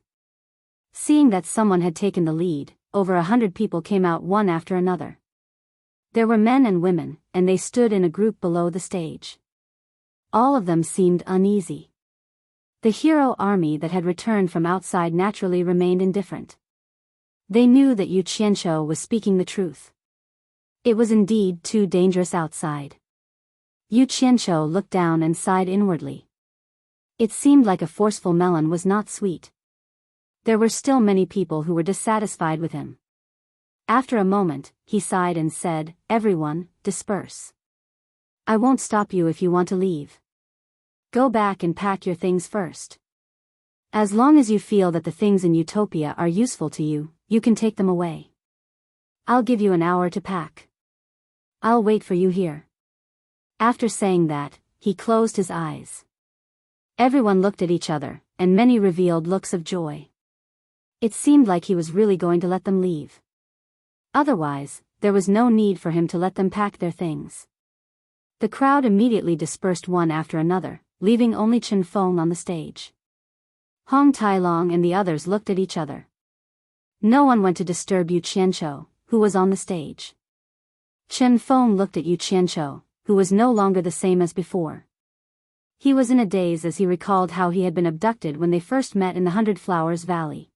Seeing that someone had taken the lead, over 100 people came out one after another. There were men and women, and they stood in a group below the stage. All of them seemed uneasy. The hero army that had returned from outside naturally remained indifferent. They knew that Yu Qianqiu was speaking the truth. It was indeed too dangerous outside. Yu Qianqiu looked down and sighed inwardly. It seemed like a forceful melon was not sweet. There were still many people who were dissatisfied with him. After a moment, he sighed and said, "Everyone, disperse. I won't stop you if you want to leave. Go back and pack your things first. As long as you feel that the things in Utopia are useful to you, you can take them away. I'll give you an hour to pack. I'll wait for you here." After saying that, he closed his eyes. Everyone looked at each other, and many revealed looks of joy. It seemed like he was really going to let them leave. Otherwise, there was no need for him to let them pack their things. The crowd immediately dispersed one after another, leaving only Chen Feng on the stage. Hong Tailong and the others looked at each other. No one went to disturb Yu Qianqiu, who was on the stage. Chen Feng looked at Yu Qianqiu, who was no longer the same as before. He was in a daze as he recalled how he had been abducted when they first met in the 100 Flowers Valley.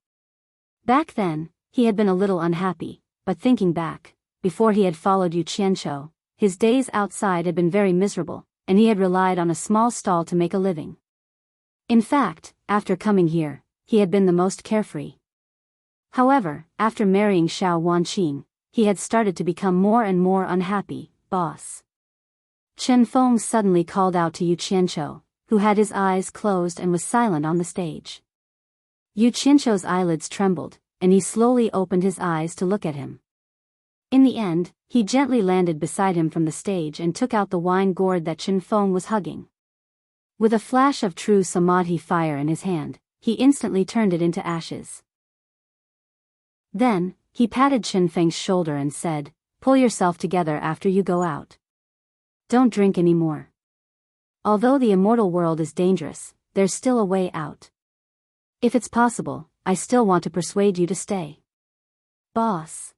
Back then, he had been a little unhappy, but thinking back, before he had followed Yu Qianqiu, his days outside had been very miserable, and he had relied on a small stall to make a living. In fact, after coming here, he had been the most carefree. However, after marrying Xiao Wanqing, he had started to become more and more unhappy. "Boss." Chen Feng suddenly called out to Yu Qianqiu, who had his eyes closed and was silent on the stage. Yu Qianqiu's eyelids trembled, and he slowly opened his eyes to look at him. In the end, he gently landed beside him from the stage and took out the wine gourd that Chen Feng was hugging. With a flash of true samadhi fire in his hand, he instantly turned it into ashes. Then, he patted Chen Feng's shoulder and said, "Pull yourself together after you go out. Don't drink anymore. Although the immortal world is dangerous, there's still a way out. If it's possible, I still want to persuade you to stay." "Boss."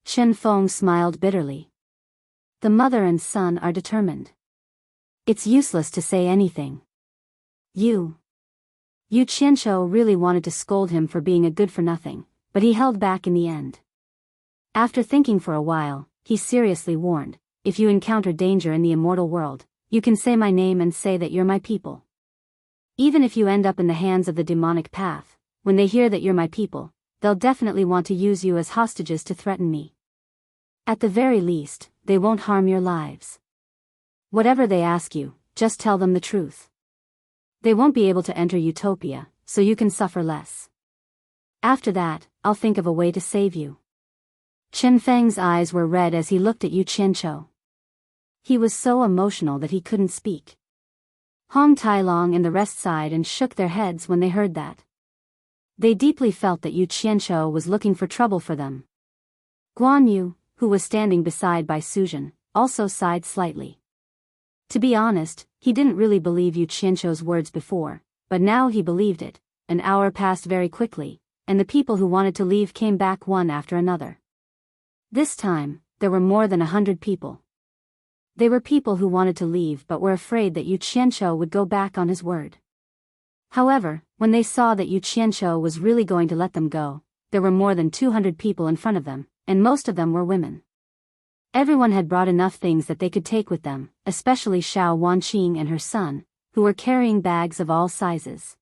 Chen Feng smiled bitterly. The mother and son are determined. It's useless to say anything. Yu Qianqiu really wanted to scold him for being a good-for-nothing, but he held back in the end. After thinking for a while, he seriously warned, "If you encounter danger in the immortal world, you can say my name and say that you're my people. Even if you end up in the hands of the demonic path, when they hear that you're my people, they'll definitely want to use you as hostages to threaten me. At the very least, they won't harm your lives. Whatever they ask you, just tell them the truth. They won't be able to enter Utopia, so you can suffer less. After that, I'll think of a way to save you." Chen Feng's eyes were red as he looked at Yu Qianqiu. He was so emotional that he couldn't speak. Hong Tailong and the rest sighed and shook their heads when they heard that. They deeply felt that Yu Qianqiu was looking for trouble for them. Guan Yu, who was standing beside Bai Suzhen, also sighed slightly. To be honest, he didn't really believe Yu Qianqiu's words before, but now he believed it. An hour passed very quickly, and the people who wanted to leave came back one after another. This time, there were more than 100 people. They were people who wanted to leave but were afraid that Yu Qianqiu would go back on his word. However, when they saw that Yu Qianqiu was really going to let them go, there were more than 200 people in front of them, and most of them were women. Everyone had brought enough things that they could take with them, especially Xiao Wanqing and her son, who were carrying bags of all sizes.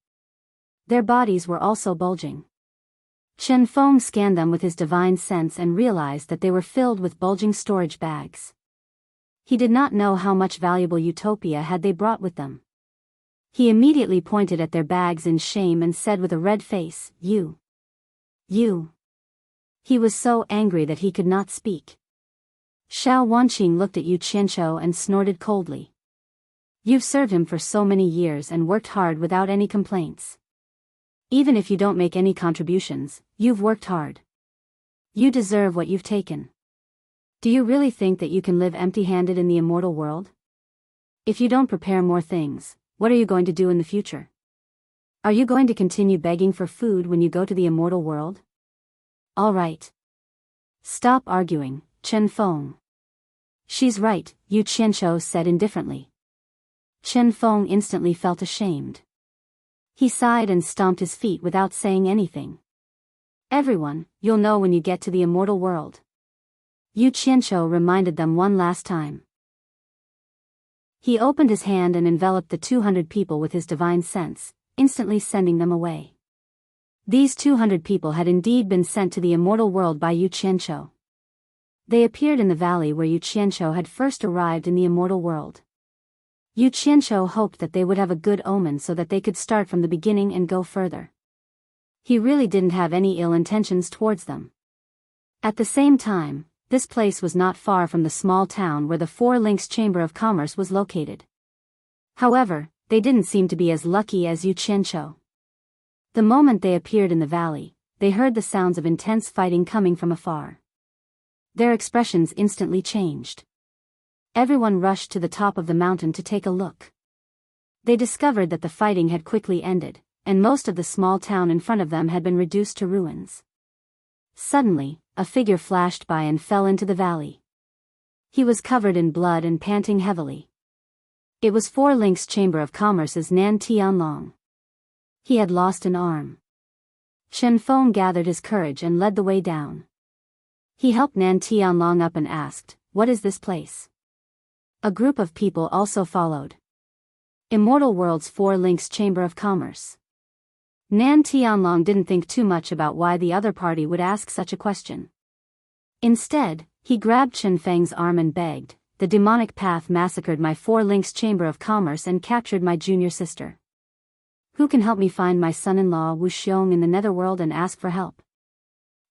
Their bodies were also bulging. Chen Feng scanned them with his divine sense and realized that they were filled with bulging storage bags. He did not know how much valuable Utopia had they brought with them. He immediately pointed at their bags in shame and said with a red face, You He was so angry that he could not speak. Xiao Wanqing looked at Yu Qianqiu and snorted coldly. You've served him for so many years and worked hard without any complaints. Even if you don't make any contributions, you've worked hard. You deserve what you've taken. Do you really think that you can live empty-handed in the immortal world? If you don't prepare more things, what are you going to do in the future? Are you going to continue begging for food when you go to the immortal world? All right. Stop arguing, Chen Feng. She's right, Yu Qianqiu said indifferently. Chen Feng instantly felt ashamed. He sighed and stomped his feet without saying anything. Everyone, you'll know when you get to the immortal world. Yu Qianqiu reminded them one last time. He opened his hand and enveloped the 200 people with his divine sense, instantly sending them away. These 200 people had indeed been sent to the immortal world by Yu Qianqiu. They appeared in the valley where Yu Qianqiu had first arrived in the immortal world. Yu Qianqiu hoped that they would have a good omen so that they could start from the beginning and go further. He really didn't have any ill intentions towards them. At the same time, this place was not far from the small town where the Four Links Chamber of Commerce was located. However, they didn't seem to be as lucky as Yu Qianqiu. The moment they appeared in the valley, they heard the sounds of intense fighting coming from afar. Their expressions instantly changed. Everyone rushed to the top of the mountain to take a look. They discovered that the fighting had quickly ended, and most of the small town in front of them had been reduced to ruins. Suddenly, a figure flashed by and fell into the valley. He was covered in blood and panting heavily. It was Four Links Chamber of Commerce's Nan Tianlong. He had lost an arm. Chen Feng gathered his courage and led the way down. He helped Nan Tianlong up and asked, "What is this place?" A group of people also followed. Immortal World's Four Links Chamber of Commerce. Nan Tianlong didn't think too much about why the other party would ask such a question. Instead, he grabbed Chen Feng's arm and begged, "The demonic path massacred my Four Links Chamber of Commerce and captured my junior sister. Who can help me find my son-in-law Wu Xiong in the netherworld and ask for help?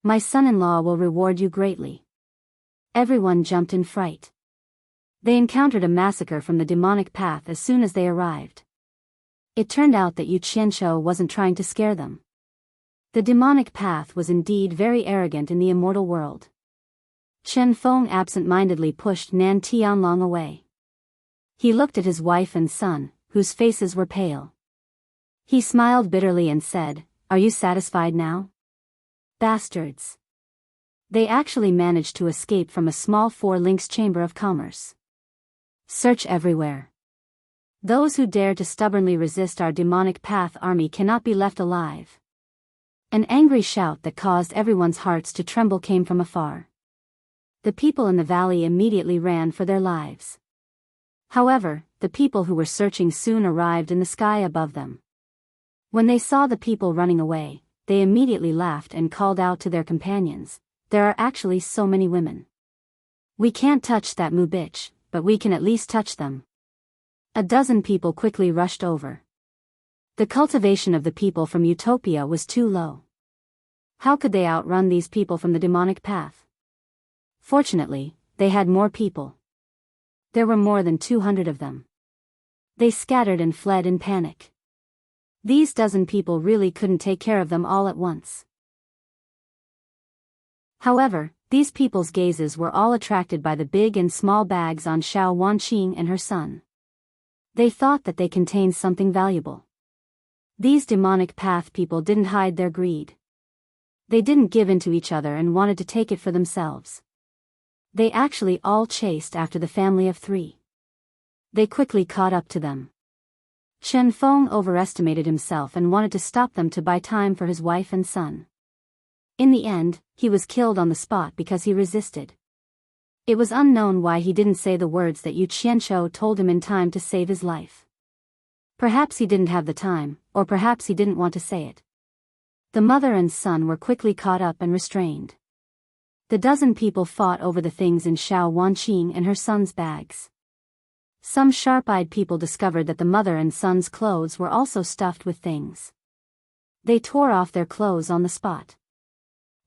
My son-in-law will reward you greatly." Everyone jumped in fright. They encountered a massacre from the demonic path as soon as they arrived. It turned out that Yu Qianqiu wasn't trying to scare them. The demonic path was indeed very arrogant in the immortal world. Chen Feng absent-mindedly pushed Nan Tianlong away. He looked at his wife and son, whose faces were pale. He smiled bitterly and said, "Are you satisfied now? Bastards." They actually managed to escape from a small Four Links Chamber of Commerce. Search everywhere. Those who dare to stubbornly resist our demonic path army cannot be left alive. An angry shout that caused everyone's hearts to tremble came from afar. The people in the valley immediately ran for their lives. However, the people who were searching soon arrived in the sky above them. When they saw the people running away, they immediately laughed and called out to their companions, "There are actually so many women. We can't touch that moo bitch, but we can at least touch them." A dozen people quickly rushed over. The cultivation of the people from Utopia was too low. How could they outrun these people from the demonic path? Fortunately, they had more people. There were more than 200 of them. They scattered and fled in panic. These dozen people really couldn't take care of them all at once. However, these people's gazes were all attracted by the big and small bags on Xiao Wanqing and her son. They thought that they contained something valuable. These demonic path people didn't hide their greed. They didn't give in to each other and wanted to take it for themselves. They actually all chased after the family of three. They quickly caught up to them. Chen Feng overestimated himself and wanted to stop them to buy time for his wife and son. In the end, he was killed on the spot because he resisted. It was unknown why he didn't say the words that Yu Qianqiu told him in time to save his life. Perhaps he didn't have the time, or perhaps he didn't want to say it. The mother and son were quickly caught up and restrained. The dozen people fought over the things in Xiao Wanqing and her son's bags. Some sharp-eyed people discovered that the mother and son's clothes were also stuffed with things. They tore off their clothes on the spot.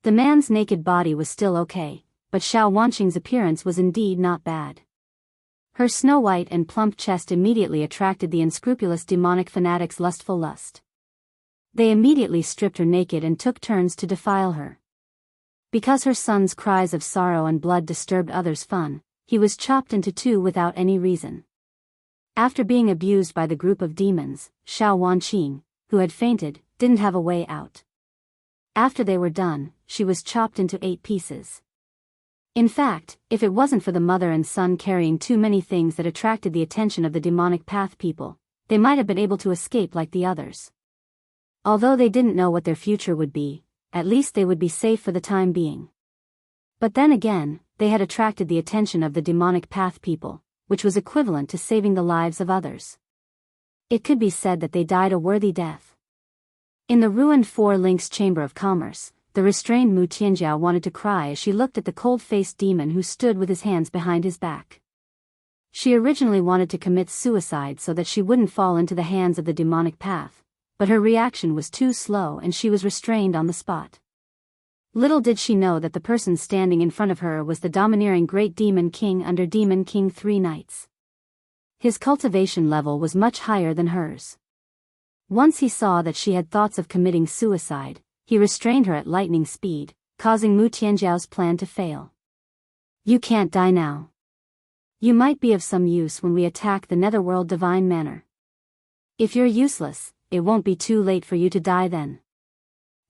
The man's naked body was still okay, but Xiao Wanqing's appearance was indeed not bad. Her snow-white and plump chest immediately attracted the unscrupulous demonic fanatic's lustful lust. They immediately stripped her naked and took turns to defile her. Because her son's cries of sorrow and blood disturbed others' fun, he was chopped into two without any reason. After being abused by the group of demons, Xiao Wanqing, who had fainted, didn't have a way out. After they were done, she was chopped into 8 pieces. In fact, if it wasn't for the mother and son carrying too many things that attracted the attention of the demonic path people, they might have been able to escape like the others. Although they didn't know what their future would be, at least they would be safe for the time being. But then again, they had attracted the attention of the demonic path people, which was equivalent to saving the lives of others. It could be said that they died a worthy death. In the ruined Four Links Chamber of Commerce, the restrained Mu Tianjiao wanted to cry as she looked at the cold-faced demon who stood with his hands behind his back. She originally wanted to commit suicide so that she wouldn't fall into the hands of the demonic path, but her reaction was too slow and she was restrained on the spot. Little did she know that the person standing in front of her was the domineering Great Demon King under Demon King 3 Nights. His cultivation level was much higher than hers. Once he saw that she had thoughts of committing suicide, he restrained her at lightning speed, causing Mu Tianjiao's plan to fail. You can't die now. You might be of some use when we attack the Netherworld Divine Manor. If you're useless, it won't be too late for you to die then.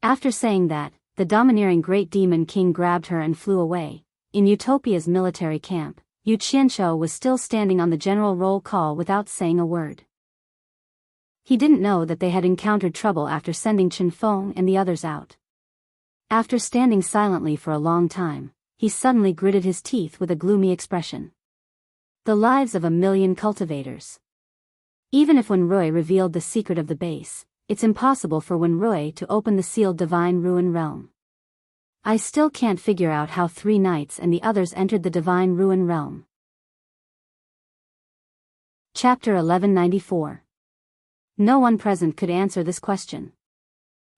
After saying that, the domineering Great Demon King grabbed her and flew away. In Utopia's military camp, Yu Qianshou was still standing on the general roll call without saying a word. He didn't know that they had encountered trouble after sending Chen Feng and the others out. After standing silently for a long time, he suddenly gritted his teeth with a gloomy expression. The lives of 1,000,000 cultivators. Even if Wenrui revealed the secret of the base, it's impossible for Wenrui to open the sealed Divine Ruin Realm. I still can't figure out how 3 knights and the others entered the Divine Ruin Realm. Chapter 1194. No one present could answer this question.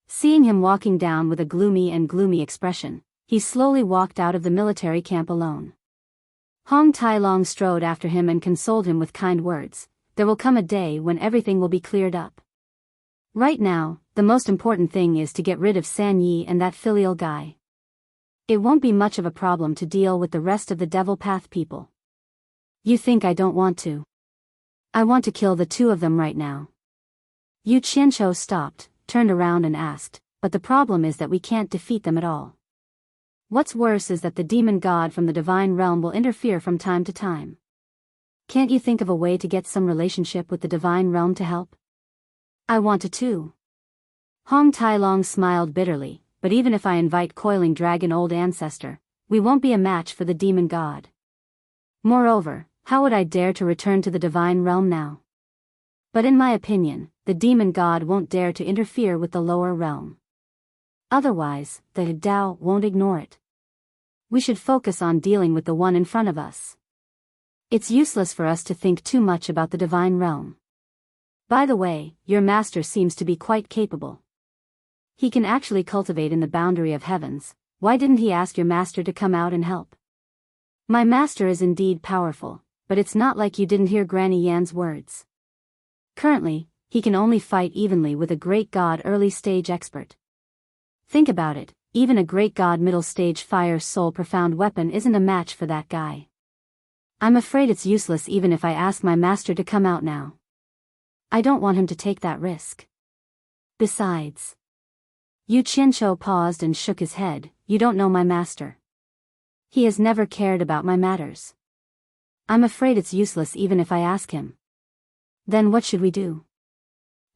Seeing him walking down with a gloomy expression, he slowly walked out of the military camp alone. Hong Tai-long strode after him and consoled him with kind words. There will come a day when everything will be cleared up. Right now, the most important thing is to get rid of San Yi and that filial guy. It won't be much of a problem to deal with the rest of the Devil Path people. You think I don't want to? I want to kill the 2 of them right now. Yu Qianshou stopped, turned around and asked, but the problem is that we can't defeat them at all. What's worse is that the demon god from the divine realm will interfere from time to time. Can't you think of a way to get some relationship with the divine realm to help? I want to too. Hong Tai-long smiled bitterly, but even if I invite Coiling Dragon Old Ancestor, we won't be a match for the demon god. Moreover, how would I dare to return to the divine realm now? But in my opinion, the demon god won't dare to interfere with the lower realm. Otherwise, the Dao won't ignore it. We should focus on dealing with the one in front of us. It's useless for us to think too much about the divine realm. By the way, your master seems to be quite capable. He can actually cultivate in the boundary of heavens. Why didn't he ask your master to come out and help? My master is indeed powerful, but it's not like you didn't hear Granny Yan's words. Currently, he can only fight evenly with a great god early stage expert. Think about it, even a great god middle stage fire soul profound weapon isn't a match for that guy. I'm afraid it's useless even if I ask my master to come out now. I don't want him to take that risk. Besides. Yu Qianshou paused and shook his head. You don't know my master. He has never cared about my matters. I'm afraid it's useless even if I ask him. Then what should we do?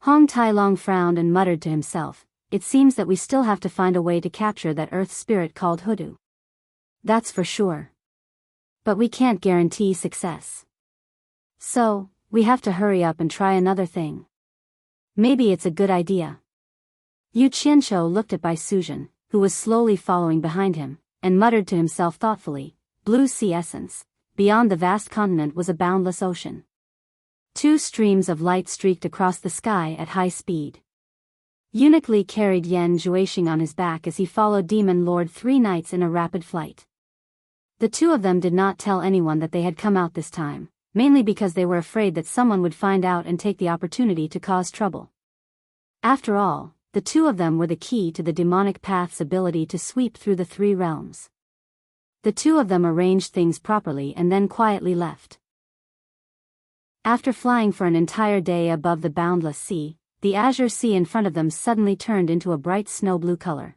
Hong Tai-long frowned and muttered to himself. It seems that we still have to find a way to capture that earth spirit called Hoodoo. That's for sure. But we can't guarantee success. So, we have to hurry up and try another thing. Maybe it's a good idea. Yu Qianshou looked at Bai Suzhen, who was slowly following behind him, and muttered to himself thoughtfully, blue sea essence. Beyond the vast continent was a boundless ocean. 2 streams of light streaked across the sky at high speed. Eunuch Li carried Yan Zhuixing on his back as he followed Demon Lord 3 Knights in a rapid flight. The two of them did not tell anyone that they had come out this time, mainly because they were afraid that someone would find out and take the opportunity to cause trouble. After all, the two of them were the key to the demonic path's ability to sweep through the 3 realms. The two of them arranged things properly and then quietly left. After flying for an entire day above the boundless sea, the azure sea in front of them suddenly turned into a bright snow blue color.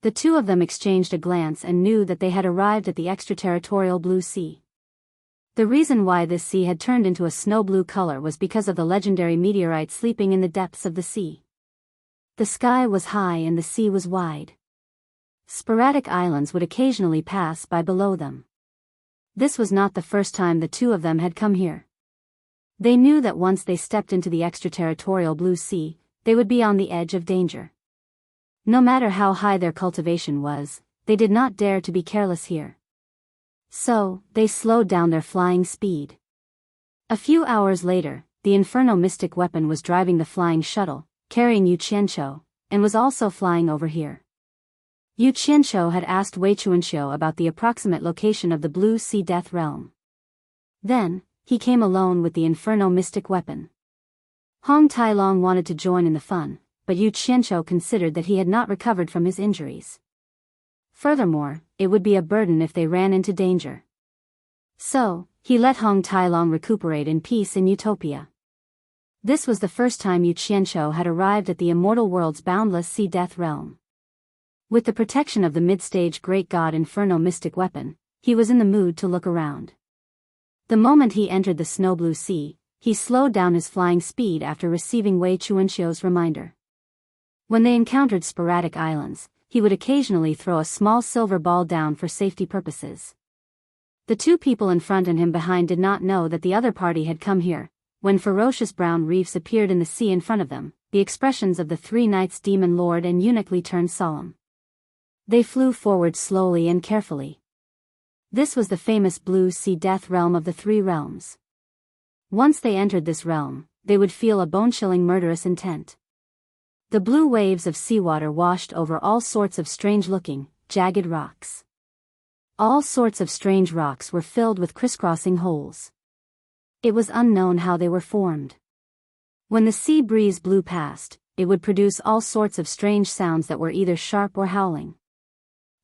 The two of them exchanged a glance and knew that they had arrived at the extraterritorial blue sea. The reason why this sea had turned into a snow blue color was because of the legendary meteorite sleeping in the depths of the sea. The sky was high and the sea was wide. Sporadic islands would occasionally pass by below them. This was not the first time the two of them had come here. They knew that once they stepped into the extraterritorial blue sea, they would be on the edge of danger. No matter how high their cultivation was, they did not dare to be careless here. So, they slowed down their flying speed. A few hours later, the Inferno Mystic Weapon was driving the flying shuttle, carrying Yu Qianqiu, and was also flying over here. Yu Qianqiu had asked Wei Chuanqiu about the approximate location of the Blue Sea Death Realm. Then, he came alone with the Inferno Mystic Weapon. Hong Tailong wanted to join in the fun, but Yu Qianqiu considered that he had not recovered from his injuries. Furthermore, it would be a burden if they ran into danger. So, he let Hong Tailong recuperate in peace in Utopia. This was the first time Yu Qianqiu had arrived at the immortal world's boundless sea death realm. With the protection of the mid-stage great god Inferno Mystic Weapon, he was in the mood to look around. The moment he entered the snow blue sea, he slowed down his flying speed after receiving Wei Chuanqiu's reminder. When they encountered sporadic islands, he would occasionally throw a small silver ball down for safety purposes. The two people in front and him behind did not know that the other party had come here. When ferocious brown reefs appeared in the sea in front of them, the expressions of the 3 Knights Demon Lord and Eunuch Li turned solemn. They flew forward slowly and carefully. This was the famous Blue Sea Death Realm of the 3 realms. Once they entered this realm, they would feel a bone-chilling murderous intent. The blue waves of seawater washed over all sorts of strange-looking, jagged rocks. All sorts of strange rocks were filled with crisscrossing holes. It was unknown how they were formed. When the sea breeze blew past, it would produce all sorts of strange sounds that were either sharp or howling.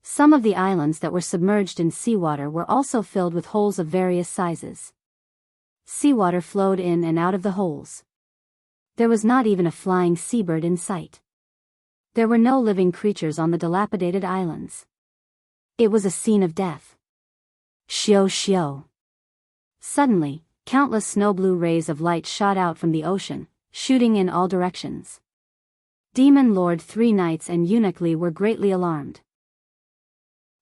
Some of the islands that were submerged in seawater were also filled with holes of various sizes. Seawater flowed in and out of the holes. There was not even a flying seabird in sight. There were no living creatures on the dilapidated islands. It was a scene of death. Xiao xiao. Suddenly, countless snow-blue rays of light shot out from the ocean, shooting in all directions. Demon Lord 3 Knights and Eunuch Li were greatly alarmed.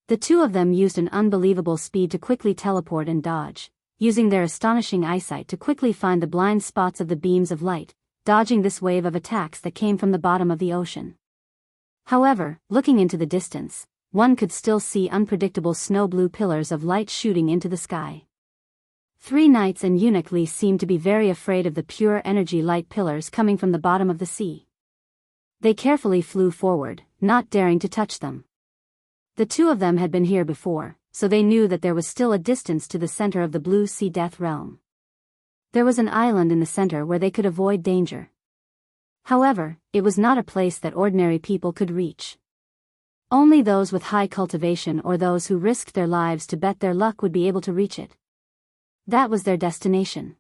The two of them used an unbelievable speed to quickly teleport and dodge, using their astonishing eyesight to quickly find the blind spots of the beams of light, dodging this wave of attacks that came from the bottom of the ocean. However, looking into the distance, one could still see unpredictable snow-blue pillars of light shooting into the sky. 3 Knights and Eunuch Li seemed to be very afraid of the pure energy light pillars coming from the bottom of the sea. They carefully flew forward, not daring to touch them. The two of them had been here before, so they knew that there was still a distance to the center of the Blue Sea Death Realm. There was an island in the center where they could avoid danger. However, it was not a place that ordinary people could reach. Only those with high cultivation or those who risked their lives to bet their luck would be able to reach it. That was their destination.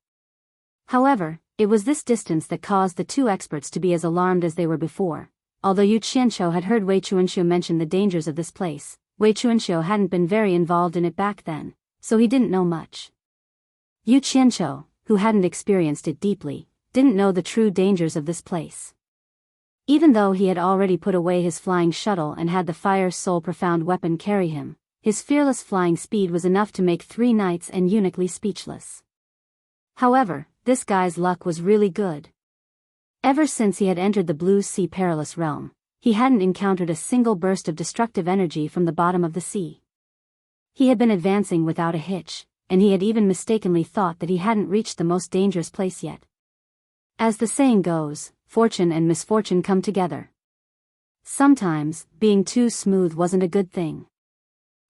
However, it was this distance that caused the two experts to be as alarmed as they were before. Although Yu Qianqiu had heard Wei Chuanqiu mention the dangers of this place, Wei Chuanqiu hadn't been very involved in it back then, so he didn't know much. Yu Qianqiu, who hadn't experienced it deeply, didn't know the true dangers of this place. Even though he had already put away his flying shuttle and had the Fire Soul Profound Weapon carry him, his fearless flying speed was enough to make 3 Knights and Eunuch Li speechless. However, this guy's luck was really good. Ever since he had entered the Blue Sea Perilous Realm, he hadn't encountered a single burst of destructive energy from the bottom of the sea. He had been advancing without a hitch, and he had even mistakenly thought that he hadn't reached the most dangerous place yet. As the saying goes, fortune and misfortune come together. Sometimes, being too smooth wasn't a good thing.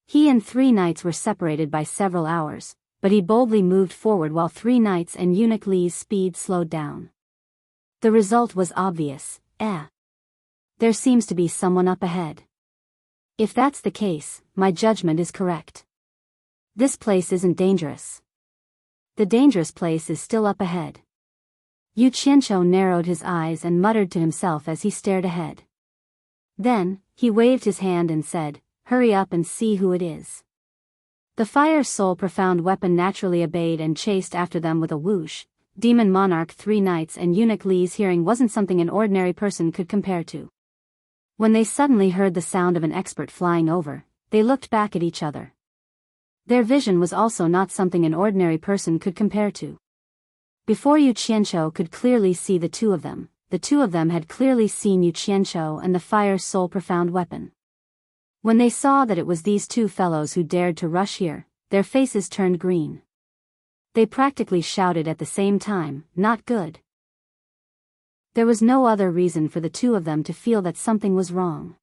He and 3 knights were separated by several hours, but he boldly moved forward while 3 knights and eunuch Li's speed slowed down. The result was obvious. There seems to be someone up ahead. If that's the case, my judgment is correct. This place isn't dangerous. The dangerous place is still up ahead. Yu Qianqiu narrowed his eyes and muttered to himself as he stared ahead. Then, he waved his hand and said, "Hurry up and see who it is." The Fire Soul Profound Weapon naturally obeyed and chased after them with a whoosh. Demon Monarch 3 knights and eunuch Li's hearing wasn't something an ordinary person could compare to. When they suddenly heard the sound of an expert flying over, they looked back at each other. Their vision was also not something an ordinary person could compare to. Before Yu Qianqiu could clearly see the two of them had clearly seen Yu Qianqiu and the Fire Soul Profound Weapon. When they saw that it was these two fellows who dared to rush here, their faces turned green. They practically shouted at the same time, "Not good." There was no other reason for the two of them to feel that something was wrong.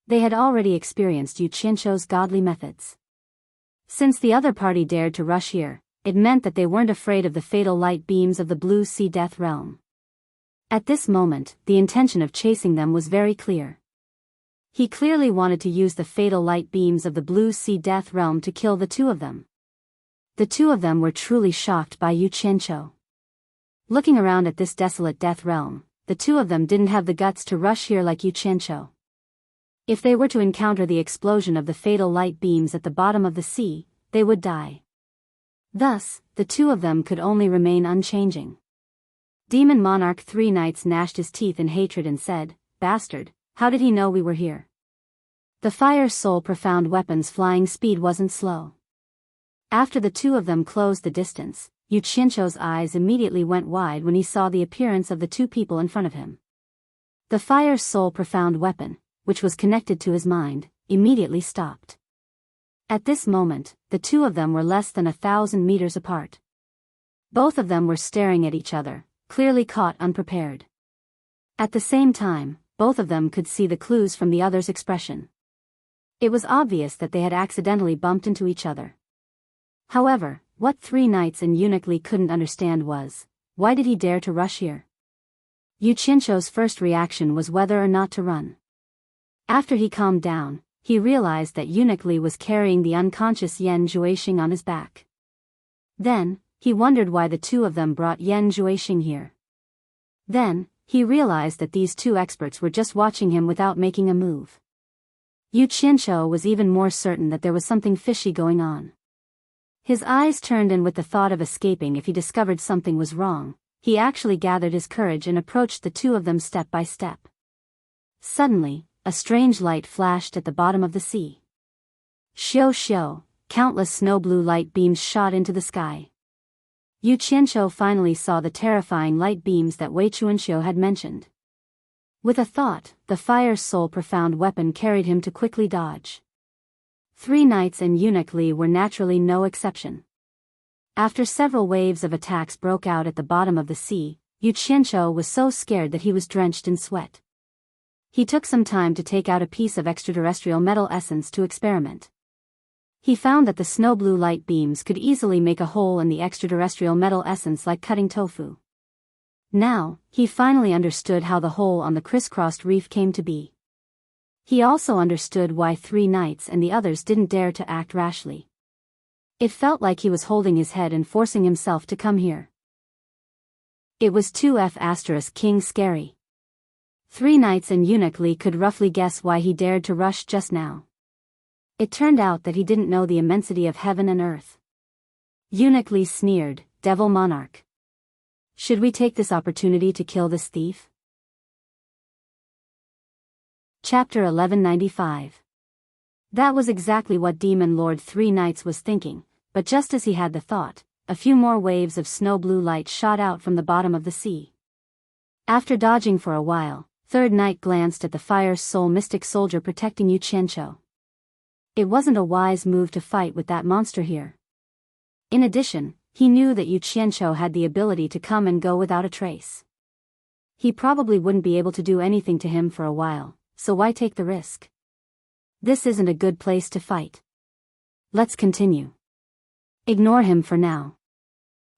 They had already experienced Yu Qianqiu's godly methods. Since the other party dared to rush here, it meant that they weren't afraid of the fatal light beams of the Blue Sea Death Realm. At this moment, the intention of chasing them was very clear. He clearly wanted to use the fatal light beams of the Blue Sea Death Realm to kill the two of them. The two of them were truly shocked by Yu Qianqiu. Looking around at this desolate death realm, the two of them didn't have the guts to rush here like Yu Qianqiu. If they were to encounter the explosion of the fatal light beams at the bottom of the sea, they would die. Thus, the two of them could only remain unchanging. Demon Monarch 3 knights gnashed his teeth in hatred and said, "Bastard, how did he know we were here?" The Fire Soul Profound Weapon's flying speed wasn't slow. After the two of them closed the distance, Yu Qianqiu's eyes immediately went wide when he saw the appearance of the two people in front of him. The Fire Soul Profound Weapon, which was connected to his mind, immediately stopped. At this moment, the two of them were less than 1,000 meters apart. Both of them were staring at each other, clearly caught unprepared. At the same time, both of them could see the clues from the other's expression. It was obvious that they had accidentally bumped into each other. However, what 3 knights and eunuch Li couldn't understand was, why did he dare to rush here? Yu Qianqiu's first reaction was whether or not to run. After he calmed down, he realized that eunuch Li was carrying the unconscious Yan Juexing on his back. Then, he wondered why the two of them brought Yan Juexing here. Then, he realized that these two experts were just watching him without making a move. Yu Qianqiu was even more certain that there was something fishy going on. His eyes turned, and with the thought of escaping if he discovered something was wrong, he actually gathered his courage and approached the two of them step by step. Suddenly, a strange light flashed at the bottom of the sea. Xiu xiu, countless snow-blue light beams shot into the sky. Yu Qianqiu finally saw the terrifying light beams that Wei Chuanxiu had mentioned. With a thought, the Fire Soul Profound Weapon carried him to quickly dodge. 3 knights and eunuch Li were naturally no exception. After several waves of attacks broke out at the bottom of the sea, Yu Qianqiu was so scared that he was drenched in sweat. He took some time to take out a piece of extraterrestrial metal essence to experiment. He found that the snow-blue light beams could easily make a hole in the extraterrestrial metal essence like cutting tofu. Now, he finally understood how the hole on the crisscrossed reef came to be. He also understood why 3 knights and the others didn't dare to act rashly. It felt like he was holding his head and forcing himself to come here. It was 2F** King scary. 3 knights and eunuch Li could roughly guess why he dared to rush just now. It turned out that he didn't know the immensity of heaven and earth. Eunuch Li sneered, "Devil Monarch. Should we take this opportunity to kill this thief?" Chapter 1195. That was exactly what Demon Lord 3 Knights was thinking, but just as he had the thought, a few more waves of snow-blue light shot out from the bottom of the sea. After dodging for a while, 3rd Knight glanced at the Fire Soul Mystic Soldier protecting Yu Qianqiu. It wasn't a wise move to fight with that monster here. In addition, he knew that Yu Qianqiu had the ability to come and go without a trace. He probably wouldn't be able to do anything to him for a while, so why take the risk? This isn't a good place to fight. Let's continue. Ignore him for now.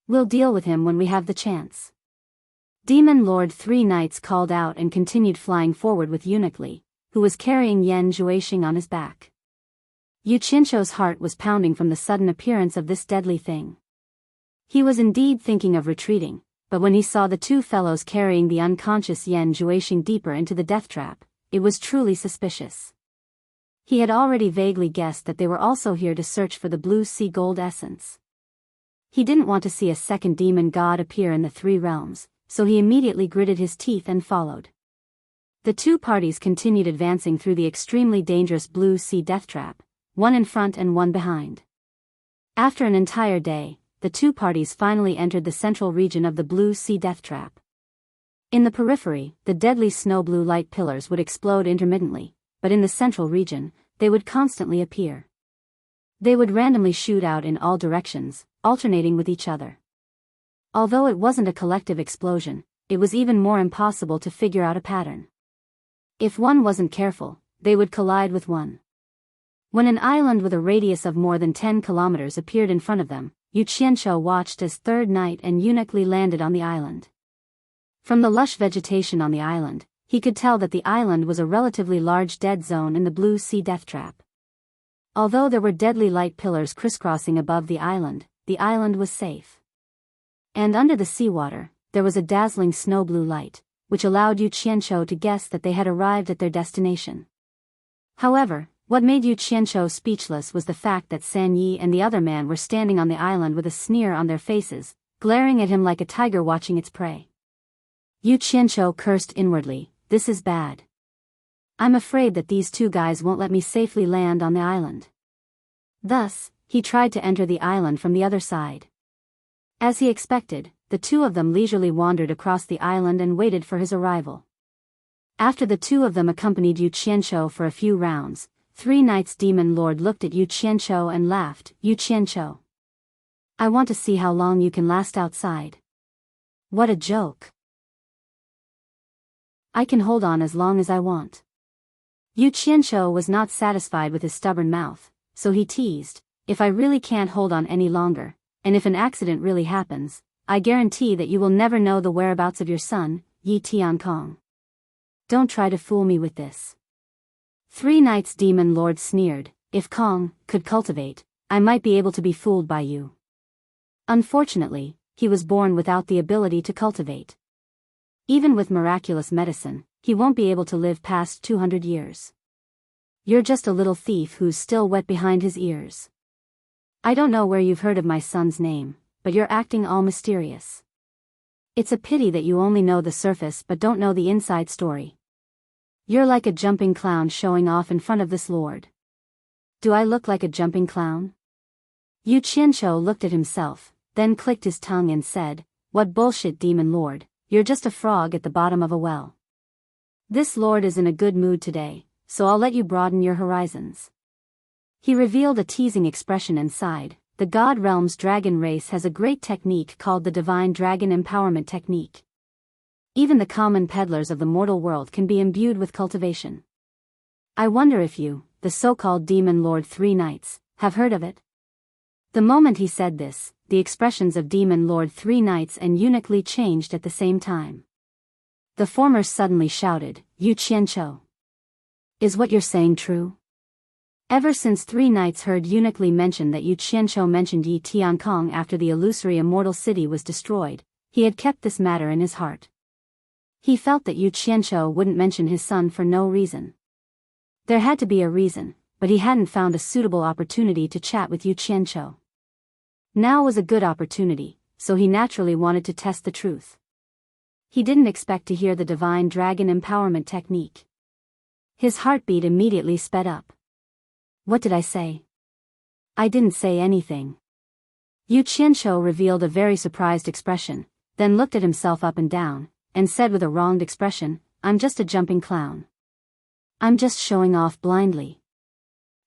We'll deal with him when we have the chance. Demon Lord 3 Knights called out and continued flying forward with Eunuch Li, who was carrying Yan Zhuoxing on his back. Yu Qianshou's heart was pounding from the sudden appearance of this deadly thing. He was indeed thinking of retreating, but when he saw the two fellows carrying the unconscious Yan Zhuoxing deeper into the death trap, it was truly suspicious. He had already vaguely guessed that they were also here to search for the blue sea gold essence. He didn't want to see a second demon god appear in the three realms, so he immediately gritted his teeth and followed. The two parties continued advancing through the extremely dangerous blue sea death trap, one in front and one behind. After an entire day, the two parties finally entered the central region of the blue sea death trap. In the periphery, the deadly snow blue light pillars would explode intermittently, but in the central region, they would constantly appear. They would randomly shoot out in all directions, alternating with each other. Although it wasn't a collective explosion, it was even more impossible to figure out a pattern. If one wasn't careful, they would collide with one. When an island with a radius of more than 10 kilometers appeared in front of them, Yu Qianshou watched as Third Knight and Eunuch Li landed on the island. From the lush vegetation on the island, he could tell that the island was a relatively large dead zone in the blue sea death trap. Although there were deadly light pillars crisscrossing above the island was safe. And under the seawater, there was a dazzling snow blue light, which allowed Yu Qianshou to guess that they had arrived at their destination. However, what made Yu Qianshou speechless was the fact that San Yi and the other man were standing on the island with a sneer on their faces, glaring at him like a tiger watching its prey. Yu Qianshou cursed inwardly, "This is bad. I'm afraid that these two guys won't let me safely land on the island." Thus, he tried to enter the island from the other side. As he expected, the two of them leisurely wandered across the island and waited for his arrival. After the two of them accompanied Yu Qianshou for a few rounds, 3 Knights Demon Lord looked at Yu Qianshou and laughed. "Yu Qianshou, I want to see how long you can last outside." "What a joke. I can hold on as long as I want." Yu Qianshou was not satisfied with his stubborn mouth, so he teased, "If I really can't hold on any longer, and if an accident really happens, I guarantee that you will never know the whereabouts of your son, Yi Tiankong. Don't try to fool me with this." 3 Knights Demon Lord sneered, "If Kong could cultivate, I might be able to be fooled by you. Unfortunately, he was born without the ability to cultivate. Even with miraculous medicine, he won't be able to live past 200 years. You're just a little thief who's still wet behind his ears. I don't know where you've heard of my son's name, but you're acting all mysterious. It's a pity that you only know the surface but don't know the inside story. You're like a jumping clown showing off in front of this lord." "Do I look like a jumping clown?" Yu Qianshou looked at himself, then clicked his tongue and said, "What bullshit, Demon Lord, you're just a frog at the bottom of a well. This lord is in a good mood today, so I'll let you broaden your horizons." He revealed a teasing expression and sighed. The God Realm's dragon race has a great technique called the Divine Dragon Empowerment Technique. Even the common peddlers of the mortal world can be imbued with cultivation. I wonder if you, the so-called Demon Lord 3 Knights, have heard of it? The moment he said this, the expressions of Demon Lord 3 Knights and Eunuch Li changed at the same time. The former suddenly shouted, "Yu Qianshou, is what you're saying true?" Ever since 3 Knights heard Eunuch Li mention that Yu Qianshou mentioned Yi Tiankong after the illusory Immortal City was destroyed, he had kept this matter in his heart. He felt that Yu Qianshou wouldn't mention his son for no reason. There had to be a reason, but he hadn't found a suitable opportunity to chat with Yu Qianshou. Now was a good opportunity, so he naturally wanted to test the truth. He didn't expect to hear the Divine Dragon Empowerment Technique. His heartbeat immediately sped up. "What did I say? I didn't say anything." Yu Qianshou revealed a very surprised expression, then looked at himself up and down, and said with a wronged expression, "I'm just a jumping clown. I'm just showing off blindly.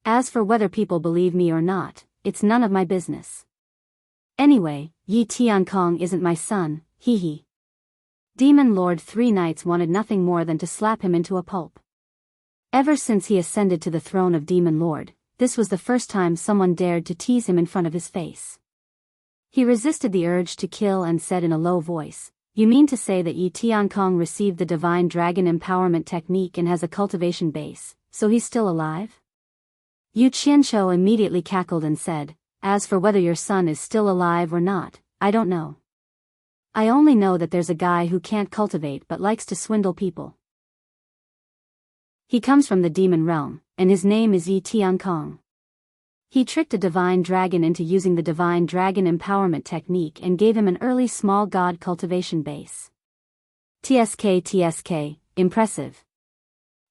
As for whether people believe me or not, it's none of my business. Anyway, Yi Tiankong isn't my son, hee hee. Demon Lord Three Knights wanted nothing more than to slap him into a pulp. Ever since he ascended to the throne of Demon Lord, this was the first time someone dared to tease him in front of his face. He resisted the urge to kill and said in a low voice, "You mean to say that Yi Tiankong received the Divine Dragon Empowerment Technique and has a cultivation base, so he's still alive?" Yu Qianqiu immediately cackled and said, "As for whether your son is still alive or not, I don't know. I only know that there's a guy who can't cultivate but likes to swindle people. He comes from the demon realm, and his name is Yi Tiankong. He tricked a divine dragon into using the Divine Dragon Empowerment Technique and gave him an early small god cultivation base. TSK, impressive."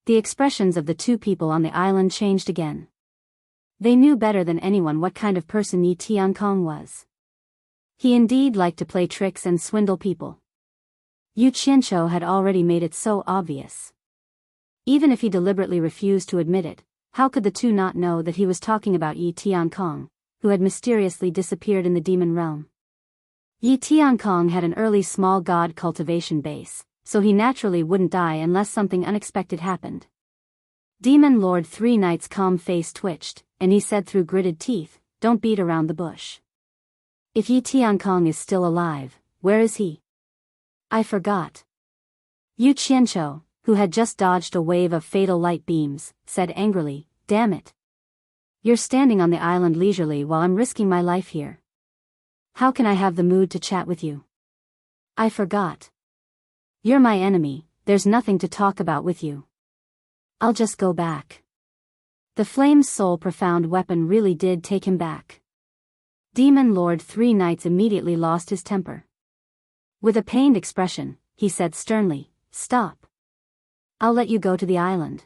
The expressions of the two people on the island changed again. They knew better than anyone what kind of person Yi Tiankong was. He indeed liked to play tricks and swindle people. Yu Qianqiu had already made it so obvious. Even if he deliberately refused to admit it, how could the two not know that he was talking about Yi Tiankong, who had mysteriously disappeared in the demon realm? Yi Tiankong had an early small god cultivation base, so he naturally wouldn't die unless something unexpected happened. Demon Lord Three Knights' calm face twitched, and he said through gritted teeth, "Don't beat around the bush. If Yi Tiankong is still alive, where is he?" "I forgot." Yu Qianqiu, who had just dodged a wave of fatal light beams, said angrily, "Damn it. You're standing on the island leisurely while I'm risking my life here. How can I have the mood to chat with you?" "I forgot. You're my enemy, there's nothing to talk about with you. I'll just go back." The Flame's soul profound weapon really did take him back. Demon Lord Three Knights immediately lost his temper. With a pained expression, he said sternly, "Stop. I'll let you go to the island."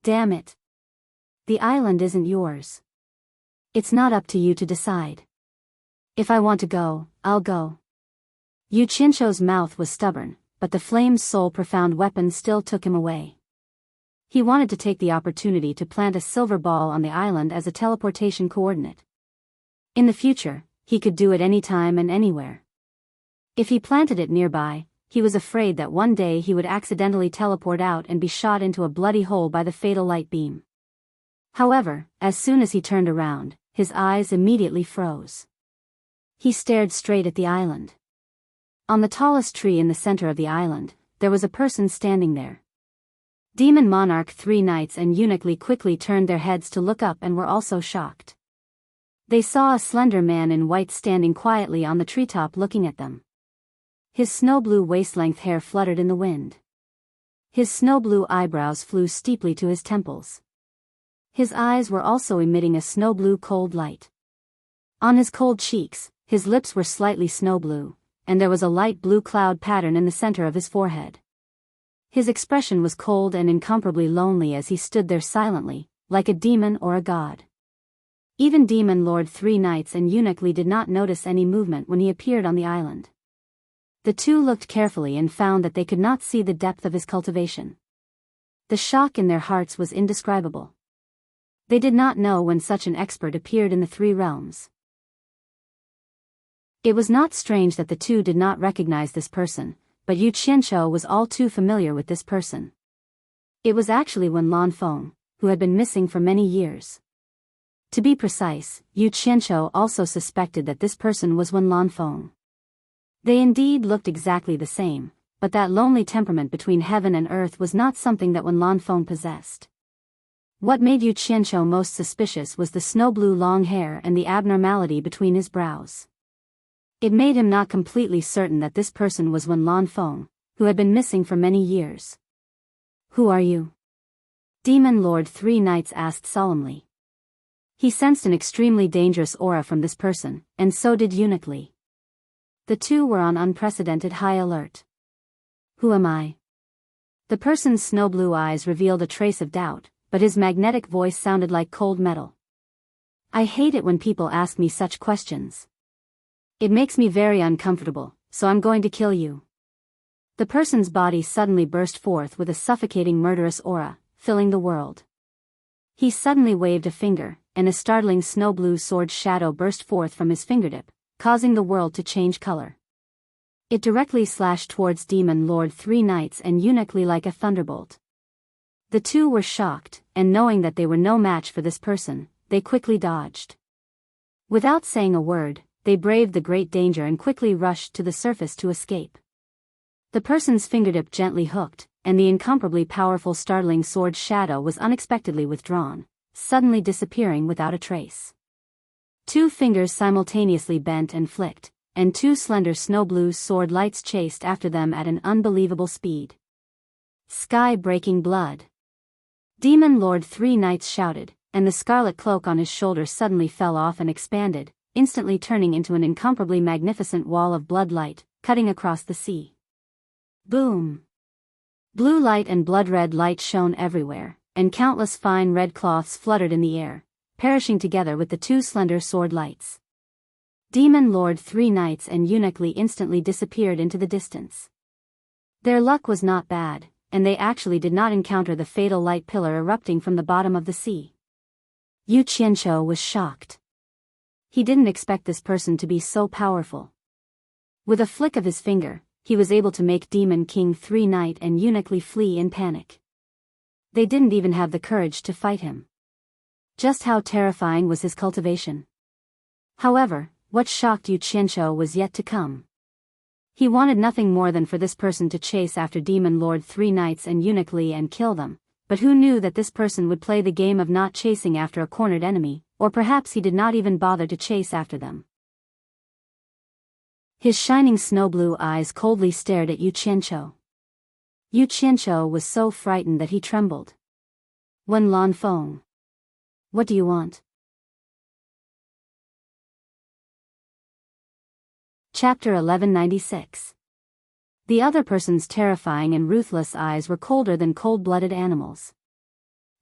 "Damn it. The island isn't yours. It's not up to you to decide. If I want to go, I'll go." Yu Qianqiu's mouth was stubborn, but the Flame's soul profound weapon still took him away. He wanted to take the opportunity to plant a silver ball on the island as a teleportation coordinate. In the future, he could do it anytime and anywhere. If he planted it nearby, he was afraid that one day he would accidentally teleport out and be shot into a bloody hole by the fatal light beam. However, as soon as he turned around, his eyes immediately froze. He stared straight at the island. On the tallest tree in the center of the island, there was a person standing there. Demon Monarch Three Knights and Eunuch Li quickly turned their heads to look up and were also shocked. They saw a slender man in white standing quietly on the treetop looking at them. His snow-blue waist-length hair fluttered in the wind. His snow-blue eyebrows flew steeply to his temples. His eyes were also emitting a snow-blue cold light. On his cold cheeks, his lips were slightly snow-blue, and there was a light blue cloud pattern in the center of his forehead. His expression was cold and incomparably lonely as he stood there silently, like a demon or a god. Even Demon Lord Three Knights and Eunuch Li did not notice any movement when he appeared on the island. The two looked carefully and found that they could not see the depth of his cultivation. The shock in their hearts was indescribable. They did not know when such an expert appeared in the three realms. It was not strange that the two did not recognize this person, but Yu Qianqiu was all too familiar with this person. It was actually Wen Lanfeng, who had been missing for many years. To be precise, Yu Qianqiu also suspected that this person was Wen Lanfeng. They indeed looked exactly the same, but that lonely temperament between heaven and earth was not something that Wen Lanfeng possessed. What made Yu Qianqiu most suspicious was the snow-blue long hair and the abnormality between his brows. It made him not completely certain that this person was Wen Lanfeng, who had been missing for many years. "Who are you?" Demon Lord Three Knights asked solemnly. He sensed an extremely dangerous aura from this person, and so did Eunuch Li. The two were on unprecedented high alert. "Who am I?" The person's snow-blue eyes revealed a trace of doubt, but his magnetic voice sounded like cold metal. "I hate it when people ask me such questions. It makes me very uncomfortable, so I'm going to kill you." The person's body suddenly burst forth with a suffocating murderous aura, filling the world. He suddenly waved a finger, and a startling snow-blue sword shadow burst forth from his fingertip, causing the world to change color. It directly slashed towards Demon Lord Three Knights and Eunuchly like a thunderbolt. The two were shocked, and knowing that they were no match for this person, they quickly dodged. Without saying a word, they braved the great danger and quickly rushed to the surface to escape. The person's fingertip gently hooked, and the incomparably powerful startling sword shadow was unexpectedly withdrawn, suddenly disappearing without a trace. Two fingers simultaneously bent and flicked, and two slender snow-blue sword lights chased after them at an unbelievable speed. Sky-breaking blood. Demon Lord Three Knights shouted, and the scarlet cloak on his shoulder suddenly fell off and expanded, instantly turning into an incomparably magnificent wall of blood light, cutting across the sea. Boom! Blue light and blood-red light shone everywhere, and countless fine red cloths fluttered in the air, perishing together with the two slender sword lights. Demon Lord Three Knights and Eunuchly instantly disappeared into the distance. Their luck was not bad, and they actually did not encounter the fatal light pillar erupting from the bottom of the sea. Yu Qianqiu was shocked. He didn't expect this person to be so powerful. With a flick of his finger, he was able to make Demon King Three Knight and Eunuchly flee in panic. They didn't even have the courage to fight him. Just how terrifying was his cultivation. However, what shocked Yu Qianqiu was yet to come. He wanted nothing more than for this person to chase after Demon Lord Three Knights and Eunuchly and kill them, but who knew that this person would play the game of not chasing after a cornered enemy, or perhaps he did not even bother to chase after them. His shining snow-blue eyes coldly stared at Yu Qianqiu. Yu Qianqiu was so frightened that he trembled. Wen Lanfeng. What do you want? Chapter 1196. The other person's terrifying and ruthless eyes were colder than cold-blooded animals.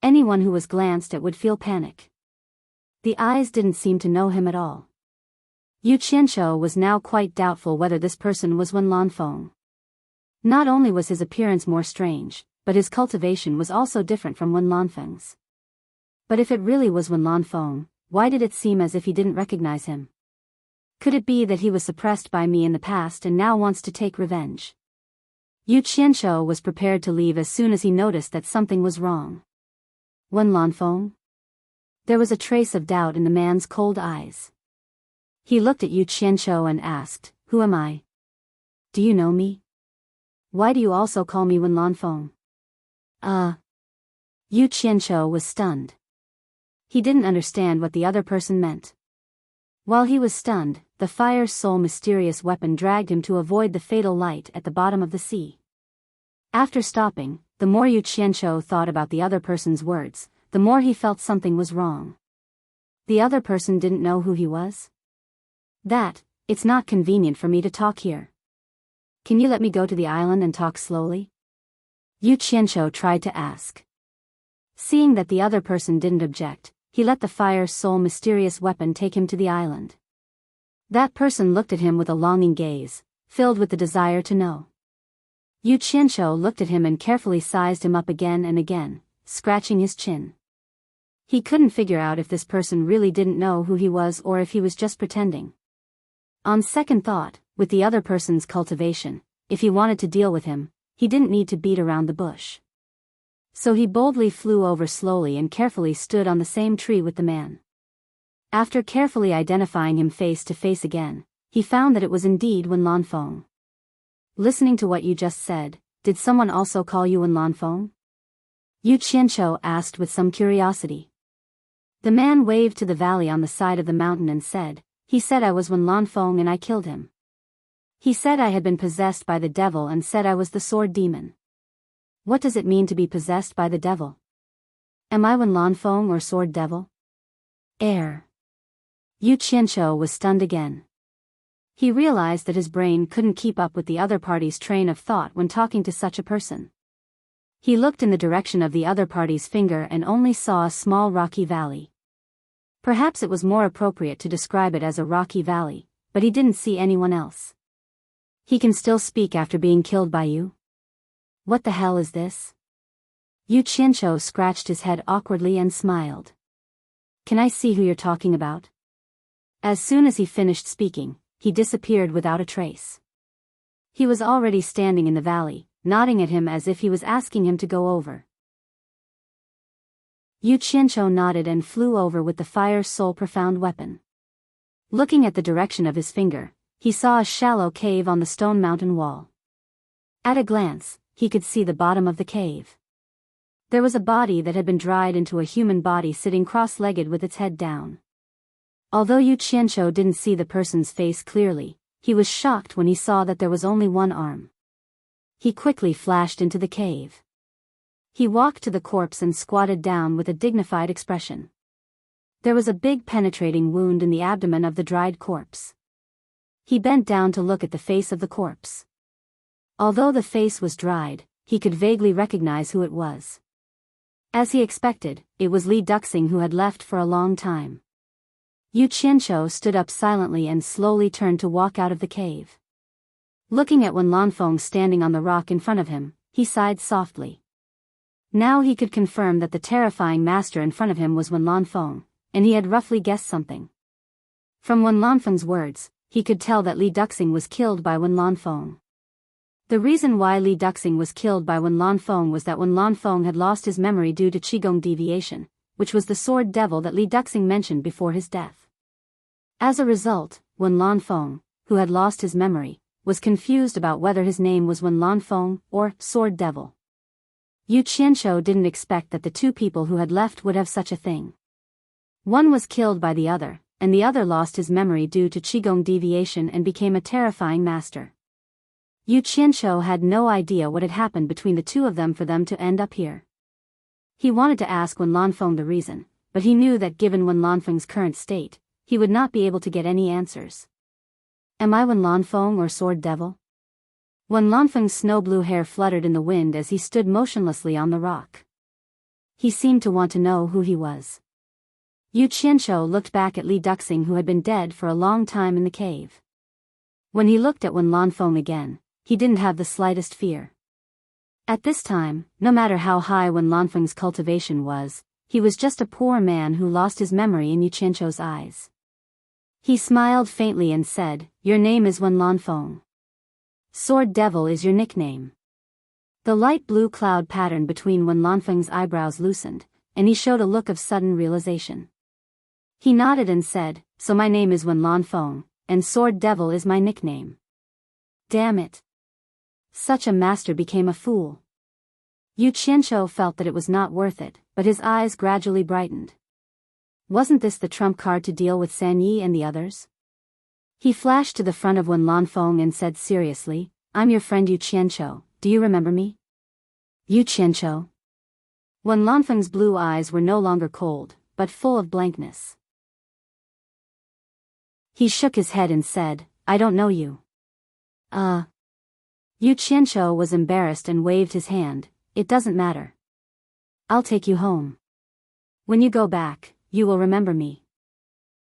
Anyone who was glanced at would feel panic. The eyes didn't seem to know him at all. Yu Qianqiu was now quite doubtful whether this person was Wen Lanfeng. Not only was his appearance more strange, but his cultivation was also different from Wen Lanfeng's. But if it really was Wen Lanfeng, why did it seem as if he didn't recognize him? Could it be that he was suppressed by me in the past and now wants to take revenge? Yu Qianqiu was prepared to leave as soon as he noticed that something was wrong. Wen Lanfeng? There was a trace of doubt in the man's cold eyes. He looked at Yu Qianqiu and asked, "Who am I? Do you know me? Why do you also call me Wen Lanfeng?" Yu Qianqiu was stunned. He didn't understand what the other person meant. While he was stunned, the Fire Soul mysterious weapon dragged him to avoid the fatal light at the bottom of the sea. After stopping, the more Yu Qianqiu thought about the other person's words, the more he felt something was wrong. The other person didn't know who he was? It's not convenient for me to talk here. Can you let me go to the island and talk slowly? Yu Qianqiu tried to ask. Seeing that the other person didn't object, he let the Fire Soul mysterious weapon take him to the island. That person looked at him with a longing gaze, filled with the desire to know. Yu Qianqiu looked at him and carefully sized him up again and again, scratching his chin. He couldn't figure out if this person really didn't know who he was or if he was just pretending. On second thought, with the other person's cultivation, if he wanted to deal with him, he didn't need to beat around the bush. So he boldly flew over slowly and carefully stood on the same tree with the man. After carefully identifying him face to face again, he found that it was indeed Wen Lanfeng. Listening to what you just said, did someone also call you Wen Lanfeng? Yu Qianqiu asked with some curiosity. The man waved to the valley on the side of the mountain and said, "He said I was Wen Lanfeng and I killed him. He said I had been possessed by the devil and said I was the sword demon." What does it mean to be possessed by the devil? Am I Wen Lanfeng or sword devil? Yu Qianqiu was stunned again. He realized that his brain couldn't keep up with the other party's train of thought when talking to such a person. He looked in the direction of the other party's finger and only saw a small rocky valley. Perhaps it was more appropriate to describe it as a rocky valley, but he didn't see anyone else. He can still speak after being killed by you? What the hell is this? Yu Qianqiu scratched his head awkwardly and smiled. Can I see who you're talking about? As soon as he finished speaking, he disappeared without a trace. He was already standing in the valley, nodding at him as if he was asking him to go over. Yu Qianqiu nodded and flew over with the fire soul profound weapon. Looking at the direction of his finger, he saw a shallow cave on the stone mountain wall. At a glance, he could see the bottom of the cave. There was a body that had been dried into a human body sitting cross-legged with its head down. Although Yu Qianqiu didn't see the person's face clearly, he was shocked when he saw that there was only one arm. He quickly flashed into the cave. He walked to the corpse and squatted down with a dignified expression. There was a big penetrating wound in the abdomen of the dried corpse. He bent down to look at the face of the corpse. Although the face was dried, he could vaguely recognize who it was. As he expected, it was Li Duxing who had left for a long time. Yu Qianqiu stood up silently and slowly turned to walk out of the cave. Looking at Wen Lanfeng standing on the rock in front of him, he sighed softly. Now he could confirm that the terrifying master in front of him was Wen Lanfeng, and he had roughly guessed something. From Wen Lanfeng's words, he could tell that Li Duxing was killed by Wen Lanfeng. The reason why Li Duxing was killed by Wen Lanfeng was that Wen Lanfeng had lost his memory due to Qigong deviation, which was the sword devil that Li Duxing mentioned before his death. As a result, Wen Lanfeng, who had lost his memory, was confused about whether his name was Wen Lanfeng or Sword Devil. Yu Qianqiu didn't expect that the two people who had left would have such a thing. One was killed by the other, and the other lost his memory due to Qigong deviation and became a terrifying master. Yu Qianqiu had no idea what had happened between the two of them for them to end up here. He wanted to ask Wen Lanfeng the reason, but he knew that given Wen Lanfeng's current state, he would not be able to get any answers. Am I Wen Lanfeng or Sword Devil? Wen Lanfeng's snow-blue hair fluttered in the wind as he stood motionlessly on the rock. He seemed to want to know who he was. Yu Qianqiu looked back at Li Duxing, who had been dead for a long time in the cave. When he looked at Wen Lanfeng again, he didn't have the slightest fear. At this time, no matter how high Wen Lanfeng's cultivation was, he was just a poor man who lost his memory in Yu Qianqiu's eyes. He smiled faintly and said, "Your name is Wen Lanfeng. Sword Devil is your nickname." The light blue cloud pattern between Wen Lanfeng's eyebrows loosened, and he showed a look of sudden realization. He nodded and said, "So my name is Wen Lanfeng, and Sword Devil is my nickname." Damn it. Such a master became a fool. Yu Qianqiu felt that it was not worth it, but his eyes gradually brightened. Wasn't this the trump card to deal with San Yi and the others? He flashed to the front of Wen Lanfeng and said seriously, "I'm your friend Yu Qianqiu, do you remember me?" Yu Qianqiu. Wen Lanfeng's blue eyes were no longer cold, but full of blankness. He shook his head and said, "I don't know you." Yu Qianqiu was embarrassed and waved his hand, "It doesn't matter. I'll take you home. When you go back, you will remember me."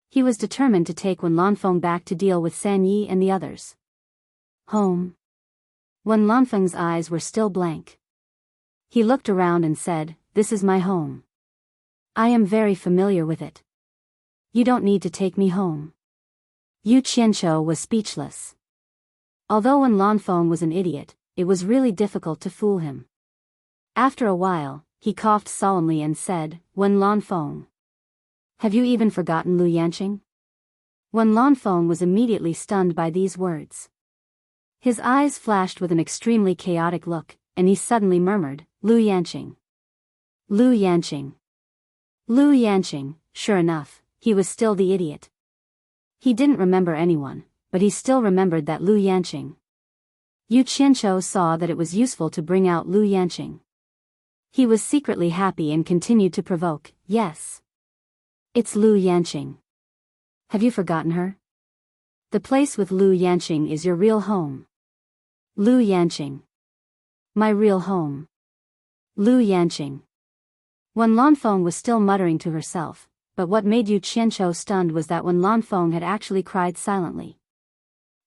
He was determined to take Wen Lanfeng back to deal with San Yi and the others. Home. Wen Lanfeng's eyes were still blank. He looked around and said, "This is my home. I am very familiar with it. You don't need to take me home." Yu Qianqiu was speechless. Although Wen Lanfeng was an idiot, it was really difficult to fool him. After a while, he coughed solemnly and said, "Wen Lanfeng. Have you even forgotten Lu Yanqing?" Wen Lanfeng was immediately stunned by these words. His eyes flashed with an extremely chaotic look, and he suddenly murmured, "Lu Yanqing. Lu Yanqing. Lu Yanqing." Sure enough, he was still the idiot. He didn't remember anyone, but he still remembered that Lu Yanqing. Yu Qianqiu saw that it was useful to bring out Lu Yanqing. He was secretly happy and continued to provoke, "Yes. It's Lu Yanqing. Have you forgotten her? The place with Lu Yanqing is your real home. Lu Yanqing. My real home. Lu Yanqing." Wen Lanfeng was still muttering to herself, but what made Yu Qianqiu stunned was that Wen Lanfeng had actually cried silently.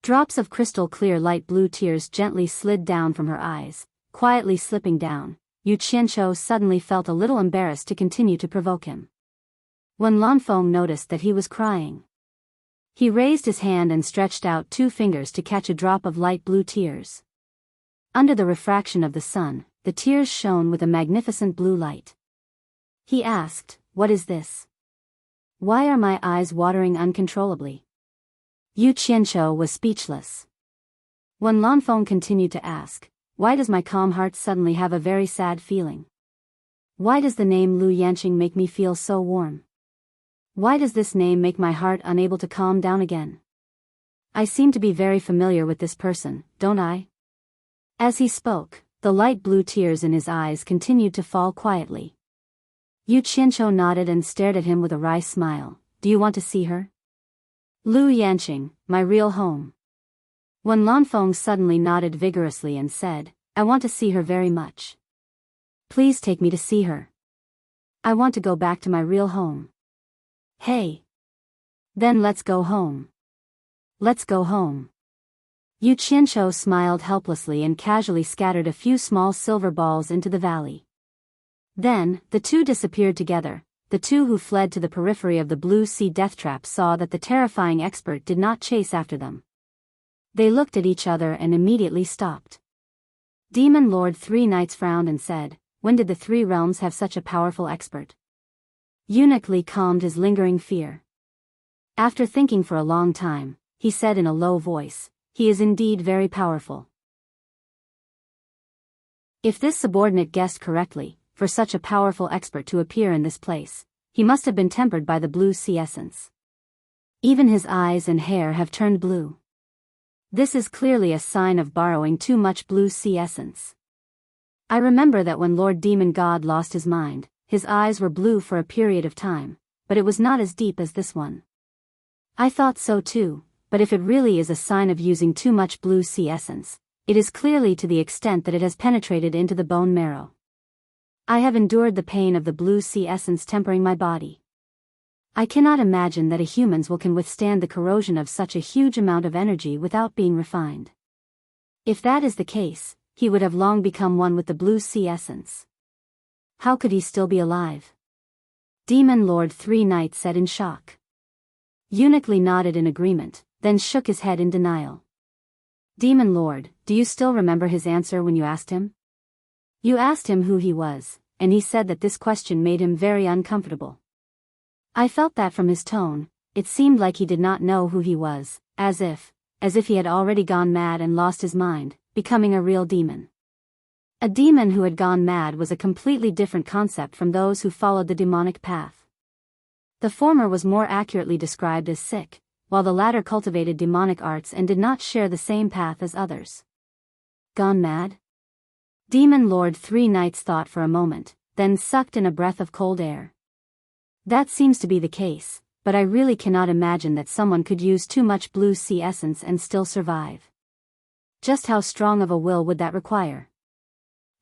Drops of crystal clear light blue tears gently slid down from her eyes, quietly slipping down. Yu Qianqiu suddenly felt a little embarrassed to continue to provoke him. Wen Lanfeng noticed that he was crying. He raised his hand and stretched out 2 fingers to catch a drop of light blue tears. Under the refraction of the sun, the tears shone with a magnificent blue light. He asked, "What is this? Why are my eyes watering uncontrollably?" Yu Qianqiu was speechless. When Lanfeng continued to ask, "Why does my calm heart suddenly have a very sad feeling? Why does the name Lu Yanqing make me feel so warm? Why does this name make my heart unable to calm down again? I seem to be very familiar with this person, don't I?" As he spoke, the light blue tears in his eyes continued to fall quietly. Yu Qianqiu nodded and stared at him with a wry smile. "Do you want to see her?" "Lu Yanqing, my real home." When Lanfeng suddenly nodded vigorously and said, "I want to see her very much. Please take me to see her. I want to go back to my real home." "Hey. Then let's go home. Let's go home." Yu Qianqiu smiled helplessly and casually scattered a few small silver balls into the valley. Then, the 2 disappeared together. The 2 who fled to the periphery of the blue sea deathtrap saw that the terrifying expert did not chase after them. They looked at each other and immediately stopped. Demon Lord 3 Knights frowned and said, "When did the 3 realms have such a powerful expert?" Eunuch Li calmed his lingering fear. After thinking for a long time, he said in a low voice, "He is indeed very powerful." If this subordinate guessed correctly, for such a powerful expert to appear in this place, he must have been tempered by the blue sea essence. Even his eyes and hair have turned blue. This is clearly a sign of borrowing too much blue sea essence. I remember that when Lord Demon God lost his mind, his eyes were blue for a period of time, but it was not as deep as this one. I thought so too, but if it really is a sign of using too much blue sea essence, it is clearly to the extent that it has penetrated into the bone marrow. I have endured the pain of the blue sea essence tempering my body. I cannot imagine that a human's will can withstand the corrosion of such a huge amount of energy without being refined. If that is the case, he would have long become one with the blue sea essence. How could he still be alive? Demon Lord 3 Knights said in shock. Eunuch Li nodded in agreement, then shook his head in denial. "Demon Lord, do you still remember his answer when you asked him? You asked him who he was, and he said that this question made him very uncomfortable. I felt that from his tone. It seemed like he did not know who he was, as if he had already gone mad and lost his mind, becoming a real demon. A demon who had gone mad was a completely different concept from those who followed the demonic path. The former was more accurately described as sick, while the latter cultivated demonic arts and did not share the same path as others. Gone mad? Demon Lord 3 Knights thought for a moment, then sucked in a breath of cold air. That seems to be the case, but I really cannot imagine that someone could use too much blue sea essence and still survive. Just how strong of a will would that require?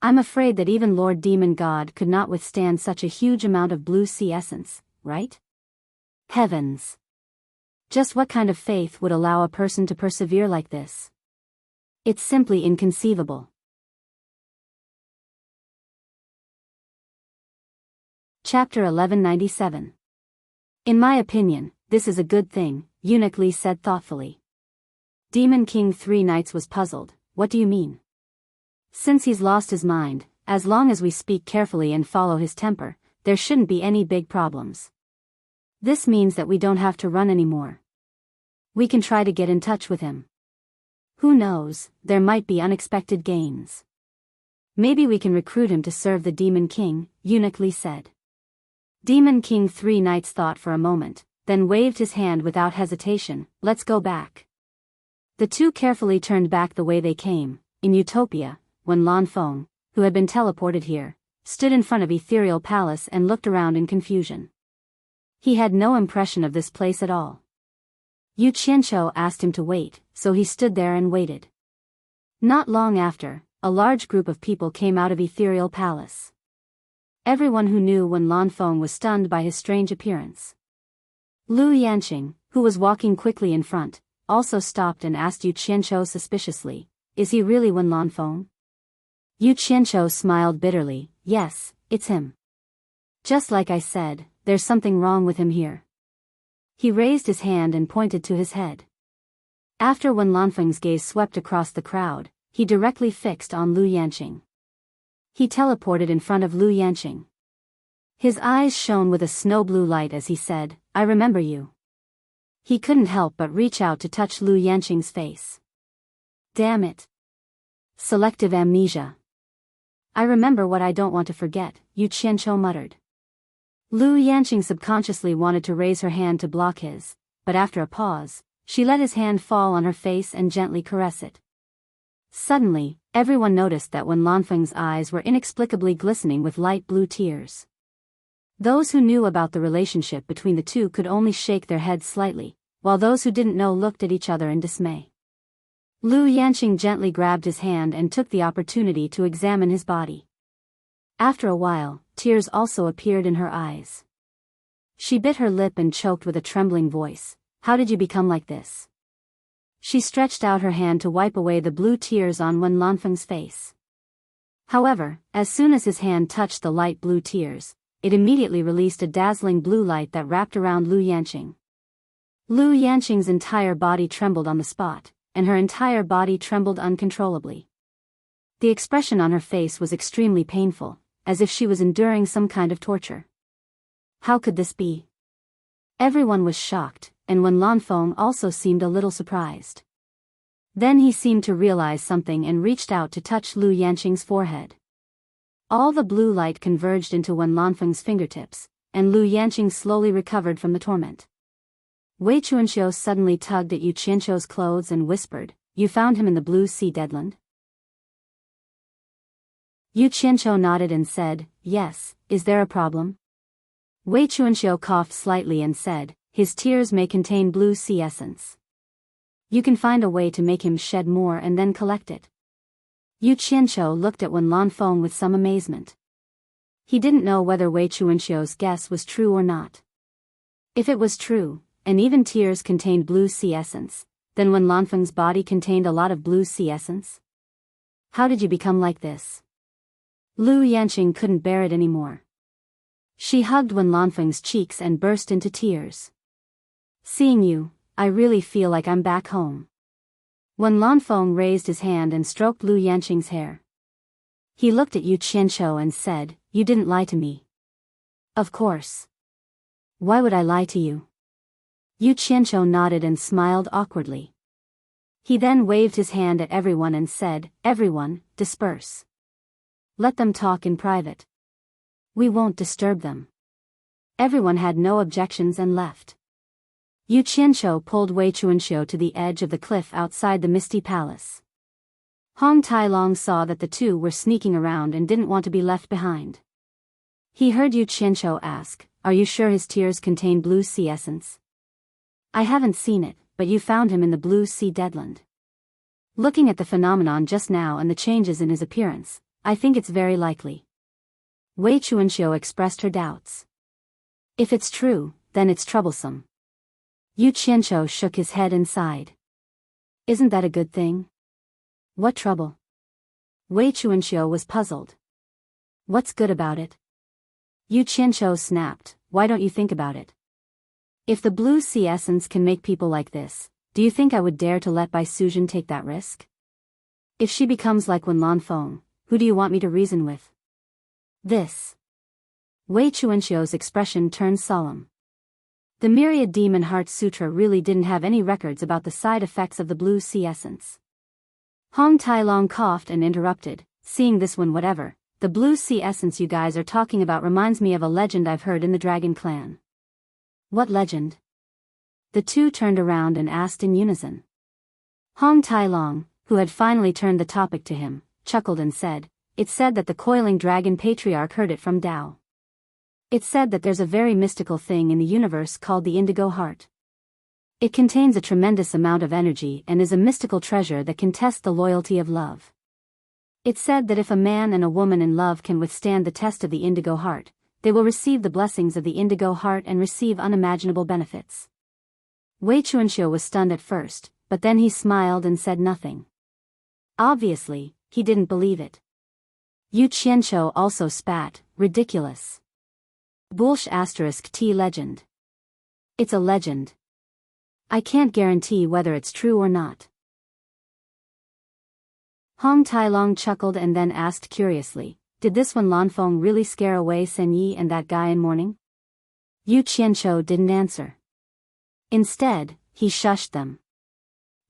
I'm afraid that even Lord Demon God could not withstand such a huge amount of blue sea essence, right? Heavens! Just what kind of faith would allow a person to persevere like this? It's simply inconceivable. Chapter 1197. In my opinion, this is a good thing, Eunuch Li said thoughtfully. Demon King 3 Knights was puzzled. What do you mean? Since he's lost his mind, as long as we speak carefully and follow his temper, there shouldn't be any big problems. This means that we don't have to run anymore. We can try to get in touch with him. Who knows, there might be unexpected gains. Maybe we can recruit him to serve the Demon King, Eunuch Li said. Demon King 3 Knights thought for a moment, then waved his hand without hesitation. Let's go back. The 2 carefully turned back the way they came. In Utopia, when Lanfeng, who had been teleported here, stood in front of Ethereal Palace and looked around in confusion. He had no impression of this place at all. Yu Qianqiu asked him to wait, so he stood there and waited. Not long after, a large group of people came out of Ethereal Palace. Everyone who knew when Lanfeng was stunned by his strange appearance. Lu Yanqing, who was walking quickly in front, also stopped and asked Yu Qianqiu suspiciously, "Is he really Wen Lanfeng?" Yu Qianqiu smiled bitterly. "Yes, it's him. Just like I said, there's something wrong with him here. He raised his hand and pointed to his head. After Wen Lanfeng's gaze swept across the crowd, he directly fixed on Lu Yanqing. He teleported in front of Lu Yanqing. His eyes shone with a snow-blue light as he said, "I remember you." He couldn't help but reach out to touch Lu Yanqing's face. Damn it. Selective amnesia. I remember what I don't want to forget, Yu Qianqiu muttered. Lu Yanqing subconsciously wanted to raise her hand to block his, but after a pause, she let his hand fall on her face and gently caress it. Suddenly, everyone noticed that Wen Lanfeng's eyes were inexplicably glistening with light blue tears. Those who knew about the relationship between the two could only shake their heads slightly, while those who didn't know looked at each other in dismay. Lu Yanqing gently grabbed his hand and took the opportunity to examine his body. After a while, tears also appeared in her eyes. She bit her lip and choked with a trembling voice, "How did you become like this?" She stretched out her hand to wipe away the blue tears on Wen Lanfeng's face. However, as soon as his hand touched the light blue tears, it immediately released a dazzling blue light that wrapped around Lu Yanqing. Lu Yanqing's entire body trembled on the spot, and her entire body trembled uncontrollably. The expression on her face was extremely painful, as if she was enduring some kind of torture. How could this be? Everyone was shocked, and Wen Lanfeng also seemed a little surprised. Then he seemed to realize something and reached out to touch Lu Yanqing's forehead. All the blue light converged into Wen Lanfeng's fingertips, and Lu Yanqing slowly recovered from the torment. Wei Chuanxiu suddenly tugged at Yu Qianqiu's clothes and whispered, "You found him in the Blue Sea Deadland?" Yu Qianqiu nodded and said, "Yes, is there a problem?" Wei Chuanxiu coughed slightly and said, "His tears may contain blue sea essence. You can find a way to make him shed more and then collect it." Yu Qianqiu looked at Wen Lanfeng with some amazement. He didn't know whether Wei Chuanxiu's guess was true or not. If it was true, and even tears contained blue sea essence, then Wen Lanfeng's body contained a lot of blue sea essence. How did you become like this? Lu Yanqing couldn't bear it anymore. She hugged Wen Lanfeng's cheeks and burst into tears. "Seeing you, I really feel like I'm back home." Wen Lanfeng raised his hand and stroked Lu Yanqing's hair. He looked at Yu Qianqiu and said, "You didn't lie to me." "Of course. Why would I lie to you?" Yu Qianqiu nodded and smiled awkwardly. He then waved his hand at everyone and said, "Everyone, disperse. Let them talk in private. We won't disturb them." Everyone had no objections and left. Yu Qianqiu pulled Wei Chuanxiu to the edge of the cliff outside the Misty Palace. Hong Tailong saw that the two were sneaking around and didn't want to be left behind. He heard Yu Qianqiu ask, "Are you sure his tears contain blue sea essence?" "I haven't seen it, but you found him in the Blue Sea Deadland. Looking at the phenomenon just now and the changes in his appearance, I think it's very likely." Wei Chuanxiu expressed her doubts. "If it's true, then it's troublesome." Yu Qianqiu shook his head and sighed. "Isn't that a good thing?" "What trouble?" Wei Chuanxiu was puzzled. "What's good about it?" Yu Qianqiu snapped, "Why don't you think about it? If the blue sea essence can make people like this, do you think I would dare to let Bai Suzhen take that risk? If she becomes like Wen Lanfeng, who do you want me to reason with?" This. Wei Chuanxiu's expression turned solemn. The Myriad Demon Heart Sutra really didn't have any records about the side effects of the blue sea essence. Hong Tailong coughed and interrupted, "Seeing this one whatever, the blue sea essence you guys are talking about reminds me of a legend I've heard in the Dragon Clan." "What legend?" The two turned around and asked in unison. Hong Tailong, who had finally turned the topic to him, chuckled and said, "It's said that the coiling dragon patriarch heard it from Tao. It's said that there's a very mystical thing in the universe called the indigo heart. It contains a tremendous amount of energy and is a mystical treasure that can test the loyalty of love. It's said that if a man and a woman in love can withstand the test of the indigo heart, they will receive the blessings of the indigo heart and receive unimaginable benefits." Wei Chuanxiu was stunned at first, but then he smiled and said nothing. Obviously, he didn't believe it. Yu Qianqiu also spat, "Ridiculous. Bullsh *T legend. It's a legend. I can't guarantee whether it's true or not. Hong Tailong chuckled and then asked curiously, did this Wen Lanfeng really scare away Sen Yi and that guy in mourning? Yu Qianqiu didn't answer. Instead, he shushed them.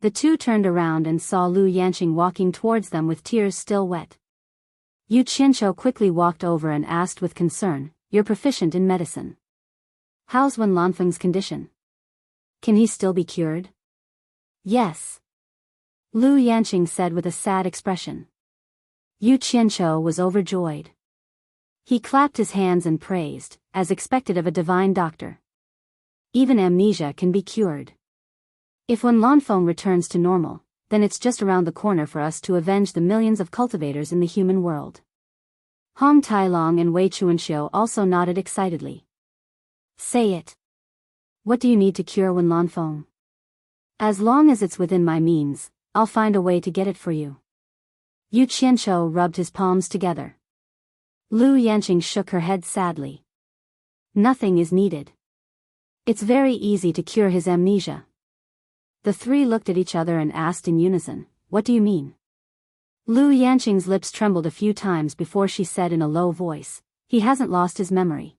The two turned around and saw Lu Yanqing walking towards them with tears still wet. Yu Qianqiu quickly walked over and asked with concern, you're proficient in medicine. How's Wen Lanfeng's condition? Can he still be cured? Yes. Lu Yanqing said with a sad expression. Yu Qianqiu was overjoyed. He clapped his hands and praised, as expected of a divine doctor. Even amnesia can be cured. If Wen Lanfeng returns to normal, then it's just around the corner for us to avenge the millions of cultivators in the human world. Hong Tailong and Wei Chuanxiu also nodded excitedly. Say it. What do you need to cure Wen Lanfeng? As long as it's within my means, I'll find a way to get it for you. Yu Qianqiu rubbed his palms together. Lu Yanqing shook her head sadly. Nothing is needed. It's very easy to cure his amnesia. The three looked at each other and asked in unison, what do you mean? Lu Yanqing's lips trembled a few times before she said in a low voice, he hasn't lost his memory.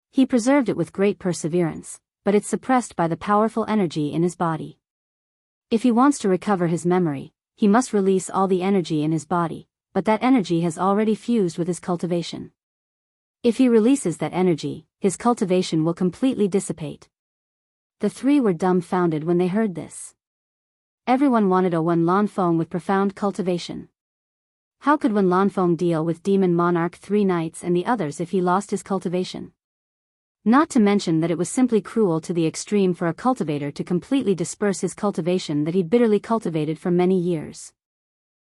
He preserved it with great perseverance, but it's suppressed by the powerful energy in his body. If he wants to recover his memory, he must release all the energy in his body, but that energy has already fused with his cultivation. If he releases that energy, his cultivation will completely dissipate. The three were dumbfounded when they heard this. Everyone wanted a Wen Lanfeng with profound cultivation. How could Wen Lanfeng deal with Demon Monarch 3 Knights and the others if he lost his cultivation? Not to mention that it was simply cruel to the extreme for a cultivator to completely disperse his cultivation that he'd bitterly cultivated for many years.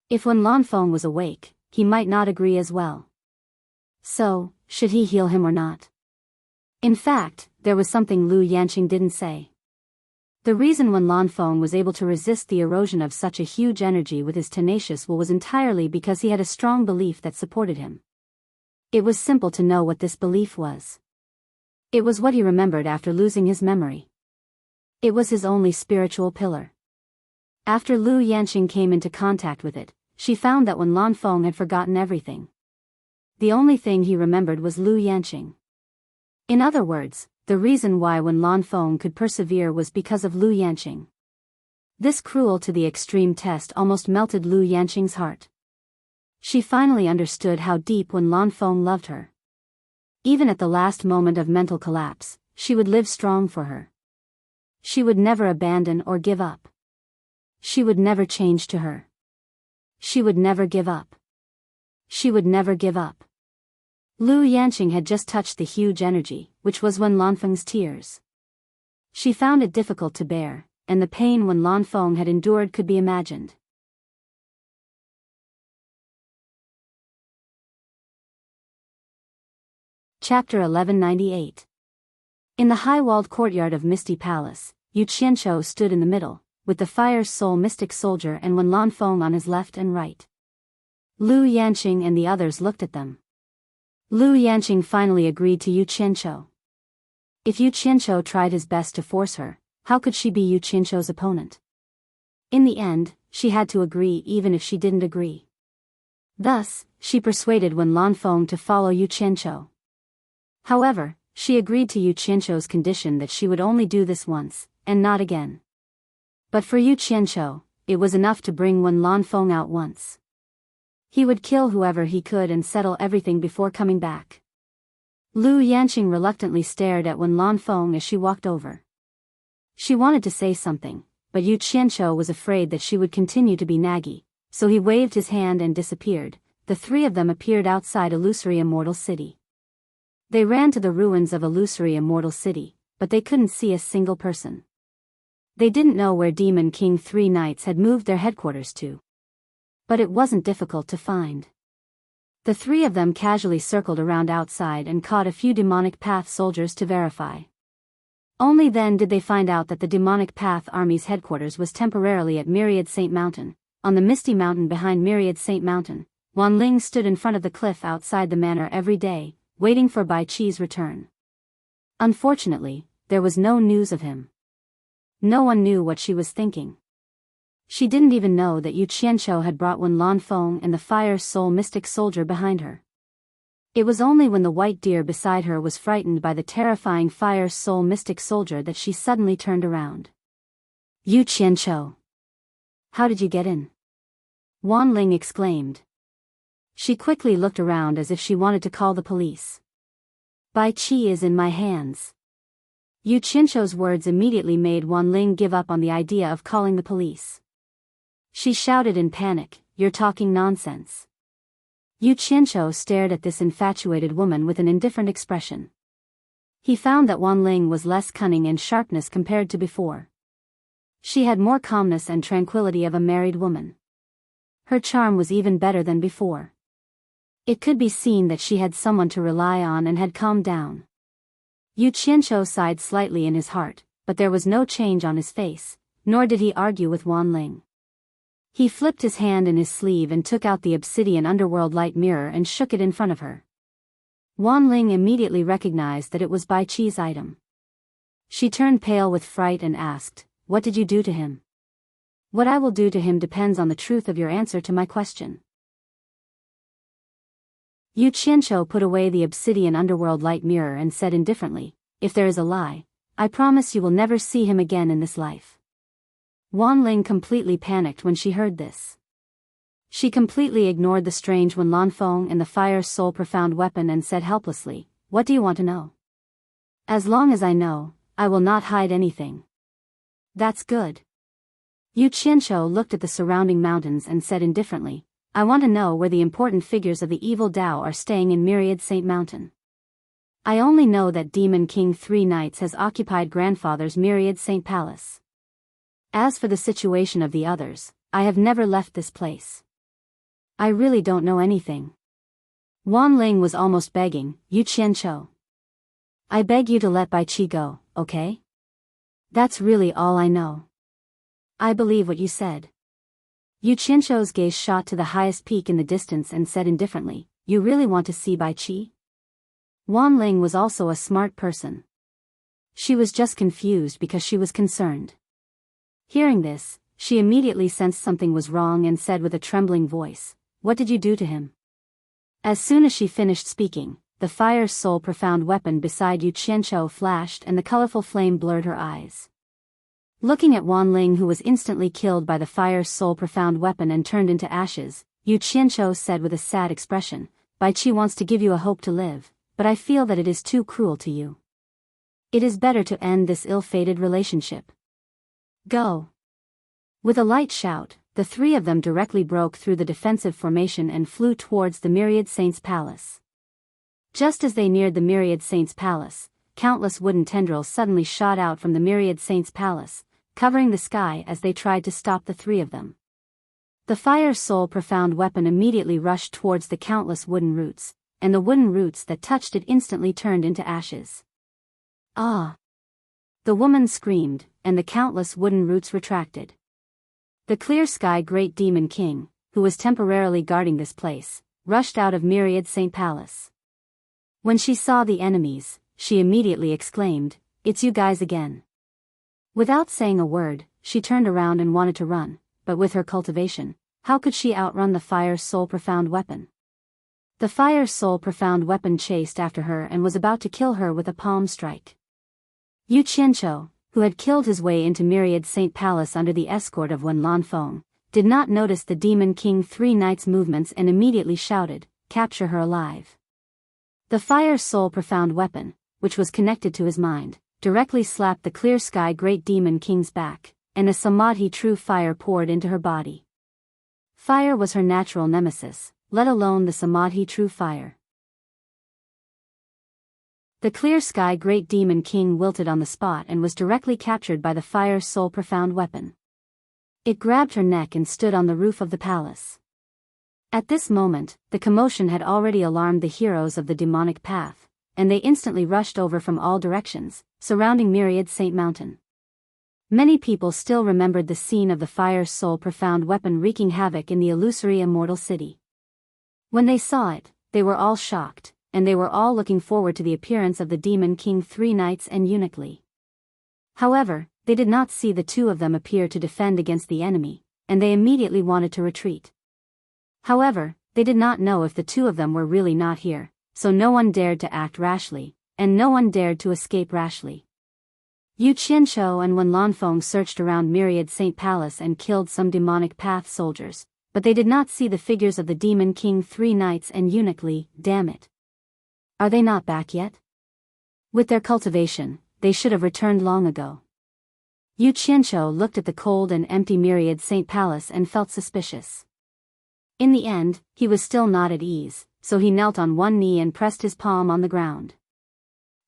If Wen Lanfeng was awake, he might not agree as well. So, should he heal him or not? In fact, there was something Lu Yanqing didn't say. The reason Wen Lanfeng was able to resist the erosion of such a huge energy with his tenacious will was entirely because he had a strong belief that supported him. It was simple to know what this belief was. It was what he remembered after losing his memory. It was his only spiritual pillar. After Lu Yanqing came into contact with it, she found that Wen Lanfeng had forgotten everything. The only thing he remembered was Lu Yanqing. In other words, the reason why Wen Lanfeng could persevere was because of Lu Yanqing. This cruel to the extreme test almost melted Lu Yanqing's heart. She finally understood how deep Wen Lanfeng loved her. Even at the last moment of mental collapse, she would live strong for her. She would never abandon or give up. She would never change to her. She would never give up. She would never give up. Lu Yanqing had just touched the huge energy, which was Wen Lanfeng's tears. She found it difficult to bear, and the pain Wen Lanfeng had endured could be imagined. Chapter 1198. In the high-walled courtyard of Misty Palace, Yu Qianqiu stood in the middle, with the Fire's Soul mystic soldier and Wen Lanfeng on his left and right. Lu Yanqing and the others looked at them. Lu Yanqing finally agreed to Yu Qianqiu. If Yu Qianqiu tried his best to force her, how could she be Yu Qianqiu's opponent? In the end, she had to agree even if she didn't agree. Thus, she persuaded Wen Lanfeng to follow Yu Qianqiu. However, she agreed to Yu Qianqiu's condition that she would only do this once, and not again. But for Yu Qianqiu, it was enough to bring Wen Lanfeng out once. He would kill whoever he could and settle everything before coming back. Lu Yanqing reluctantly stared at Wen Lanfeng as she walked over. She wanted to say something, but Yu Qianqiu was afraid that she would continue to be naggy, so he waved his hand and disappeared. The three of them appeared outside Illusory Immortal City. They ran to the ruins of Illusory Immortal City, but they couldn't see a single person. They didn't know where Demon King 3 Knights had moved their headquarters to. But it wasn't difficult to find. The three of them casually circled around outside and caught a few Demonic Path soldiers to verify. Only then did they find out that the Demonic Path Army's headquarters was temporarily at Myriad Saint Mountain. On the misty mountain behind Myriad Saint Mountain, Wan Ling stood in front of the cliff outside the manor every day, waiting for Bai Qi's return. Unfortunately, there was no news of him. No one knew what she was thinking. She didn't even know that Yu Qianqiu had brought Wen Lanfeng and the Fire Soul Mystic Soldier behind her. It was only when the white deer beside her was frightened by the terrifying Fire Soul Mystic Soldier that she suddenly turned around. Yu Qianqiu! How did you get in? Wan Ling exclaimed. She quickly looked around as if she wanted to call the police. Bai Qi is in my hands. Yu Qianqiu's words immediately made Wan Ling give up on the idea of calling the police. She shouted in panic, "You're talking nonsense." Yu Qianqiu stared at this infatuated woman with an indifferent expression. He found that Wan Ling was less cunning and sharpness compared to before. She had more calmness and tranquility of a married woman. Her charm was even better than before. It could be seen that she had someone to rely on and had calmed down. Yu Qianqiu sighed slightly in his heart, but there was no change on his face, nor did he argue with Wan Ling. He flipped his hand in his sleeve and took out the obsidian underworld light mirror and shook it in front of her. Wan Ling immediately recognized that it was Bai Qi's item. She turned pale with fright and asked, "What did you do to him?" "What I will do to him depends on the truth of your answer to my question." Yu Qianqiu put away the obsidian underworld light mirror and said indifferently, "If there is a lie, I promise you will never see him again in this life." Wan Ling completely panicked when she heard this. She completely ignored the strange Wen Lanfeng and the Fire Soul Profound Weapon and said helplessly, "What do you want to know?" "As long as I know, I will not hide anything." "That's good." Yu Qianqiu looked at the surrounding mountains and said indifferently, "I want to know where the important figures of the evil Tao are staying in Myriad Saint Mountain. I only know that Demon King 3 Nights has occupied grandfather's Myriad Saint Palace. As for the situation of the others, I have never left this place. I really don't know anything." Wan Ling was almost begging, "Yu Qianqiu, I beg you to let Bai Qi go, okay? That's really all I know. I believe what you said." Yu Qianqiu's gaze shot to the highest peak in the distance and said indifferently, "You really want to see Bai Qi?" Wan Ling was also a smart person. She was just confused because she was concerned. Hearing this, she immediately sensed something was wrong and said with a trembling voice, "What did you do to him?" As soon as she finished speaking, the Fire Soul Profound Weapon beside Yu Qianqiu flashed and the colorful flame blurred her eyes. Looking at Wan Ling, who was instantly killed by the Fire Soul Profound Weapon and turned into ashes, Yu Qianqiu said with a sad expression, "Bai Qi wants to give you a hope to live, but I feel that it is too cruel to you. It is better to end this ill-fated relationship. Go." With a light shout, the three of them directly broke through the defensive formation and flew towards the Myriad Saint's palace. Just as they neared the Myriad Saint's palace, countless wooden tendrils suddenly shot out from the Myriad Saint's palace, covering the sky as they tried to stop the three of them. The Fire Soul Profound Weapon immediately rushed towards the countless wooden roots, and the wooden roots that touched it instantly turned into ashes. "Ah!" The woman screamed, and the countless wooden roots retracted. The Clear Sky Great Demon King, who was temporarily guarding this place, rushed out of Myriad Saint Palace. When she saw the enemies, she immediately exclaimed, "It's you guys again." Without saying a word, she turned around and wanted to run, but with her cultivation, how could she outrun the Fire Soul Profound Weapon? The Fire Soul Profound Weapon chased after her and was about to kill her with a palm strike. Yu Qianqiu, who had killed his way into Myriad Saint Palace under the escort of Wen Lanfeng, did not notice the Demon King 3 Nights' movements and immediately shouted, "Capture her alive." The Fire Soul Profound Weapon, which was connected to his mind, directly slapped the Clear Sky Great Demon King's back, and a Samadhi true fire poured into her body. Fire was her natural nemesis, let alone the Samadhi true fire. The Clear Sky Great Demon King wilted on the spot and was directly captured by the Fire Soul Profound Weapon. It grabbed her neck and stood on the roof of the palace. At this moment, the commotion had already alarmed the heroes of the demonic path, and they instantly rushed over from all directions, surrounding Myriad Saint Mountain. Many people still remembered the scene of the Fire Soul Profound Weapon wreaking havoc in the illusory Immortal City. When they saw it, they were all shocked, and they were all looking forward to the appearance of the Demon King 3 Nights and Eunuch Li. However, they did not see the two of them appear to defend against the enemy, and they immediately wanted to retreat. However, they did not know if the two of them were really not here, so no one dared to act rashly, and no one dared to escape rashly. Yu Qianqiu and Wen Lanfeng searched around Myriad Saint Palace and killed some demonic path soldiers, but they did not see the figures of the Demon King 3 knights and eunuch Li. Damn it. Are they not back yet? With their cultivation, they should have returned long ago. Yu Qianqiu looked at the cold and empty Myriad Saint Palace and felt suspicious. In the end, he was still not at ease, so he knelt on one knee and pressed his palm on the ground.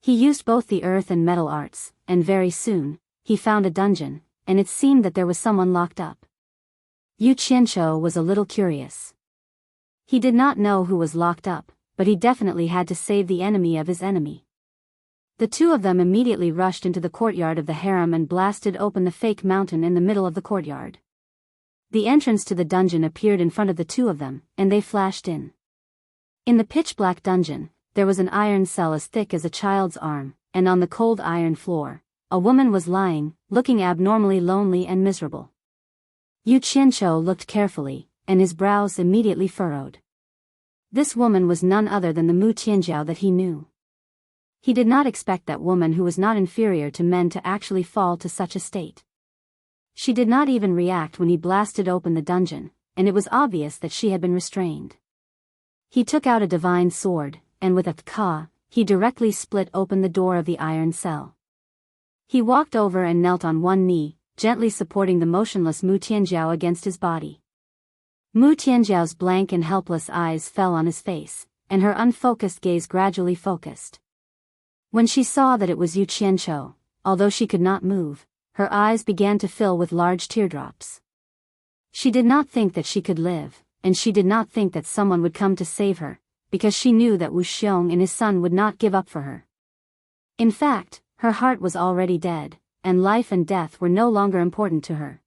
He used both the earth and metal arts, and very soon, he found a dungeon, and it seemed that there was someone locked up. Yu Qianqiu was a little curious. He did not know who was locked up, but he definitely had to save the enemy of his enemy. The two of them immediately rushed into the courtyard of the harem and blasted open the fake mountain in the middle of the courtyard. The entrance to the dungeon appeared in front of the two of them, and they flashed in. In the pitch-black dungeon, there was an iron cell as thick as a child's arm, and on the cold iron floor, a woman was lying, looking abnormally lonely and miserable. Yu Qianqiu looked carefully, and his brows immediately furrowed. This woman was none other than the Mu Tianjiao that he knew. He did not expect that woman who was not inferior to men to actually fall to such a state. She did not even react when he blasted open the dungeon, and it was obvious that she had been restrained. He took out a divine sword, and with a ka, he directly split open the door of the iron cell. He walked over and knelt on one knee, gently supporting the motionless Mu Tianjiao against his body. Mu Tianjiao's blank and helpless eyes fell on his face, and her unfocused gaze gradually focused. When she saw that it was Yu Qianqiu, although she could not move, her eyes began to fill with large teardrops. She did not think that she could live, and she did not think that someone would come to save her, because she knew that Wu Xiong and his son would not give up for her. In fact, her heart was already dead, and life and death were no longer important to her.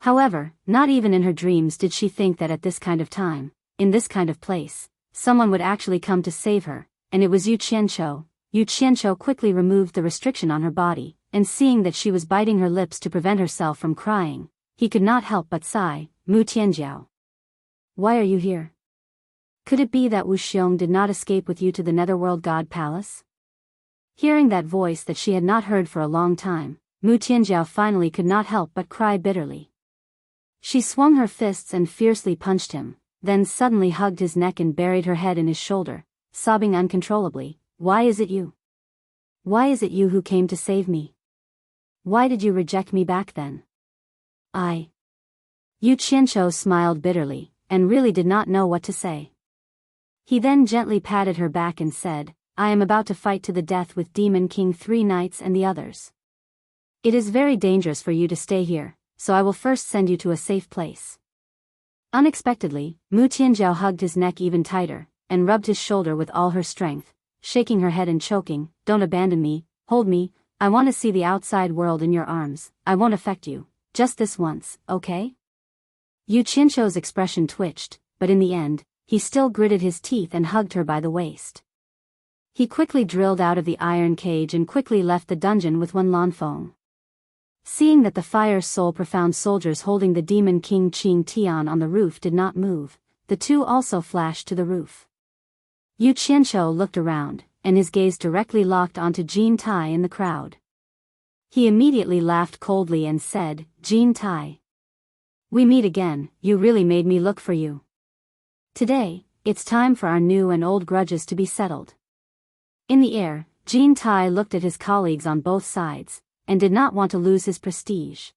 However, not even in her dreams did she think that at this kind of time, in this kind of place, someone would actually come to save her, and it was Yu Qianqiu. Yu Qianqiu quickly removed the restriction on her body, and seeing that she was biting her lips to prevent herself from crying, he could not help but sigh. Mu Tianjiao. Why are you here? Could it be that Wu Xiong did not escape with you to the Netherworld God Palace? Hearing that voice that she had not heard for a long time, Mu Tianjiao finally could not help but cry bitterly. She swung her fists and fiercely punched him, then suddenly hugged his neck and buried her head in his shoulder, sobbing uncontrollably. Why is it you? Why is it you who came to save me? Why did you reject me back then? Yu Qianqiu smiled bitterly, and really did not know what to say. He then gently patted her back and said, I am about to fight to the death with Demon King 3 knights and the others. It is very dangerous for you to stay here, so I will first send you to a safe place. Unexpectedly, Mu Tianjiao hugged his neck even tighter, and rubbed his shoulder with all her strength, shaking her head and choking, Don't abandon me, hold me, I want to see the outside world in your arms, I won't affect you, just this once, okay? Yu Qianqiu's expression twitched, but in the end, he still gritted his teeth and hugged her by the waist. He quickly drilled out of the iron cage and quickly left the dungeon with Wen Lanfeng. Seeing that the Fire Soul Profound soldiers holding the Demon King Qing Tian on the roof did not move, the two also flashed to the roof. Yu Qianqiu looked around, and his gaze directly locked onto Jin Tai in the crowd. He immediately laughed coldly and said, Jin Tai. We meet again, you really made me look for you. Today, it's time for our new and old grudges to be settled. In the air, Jin Tai looked at his colleagues on both sides, and did not want to lose his prestige.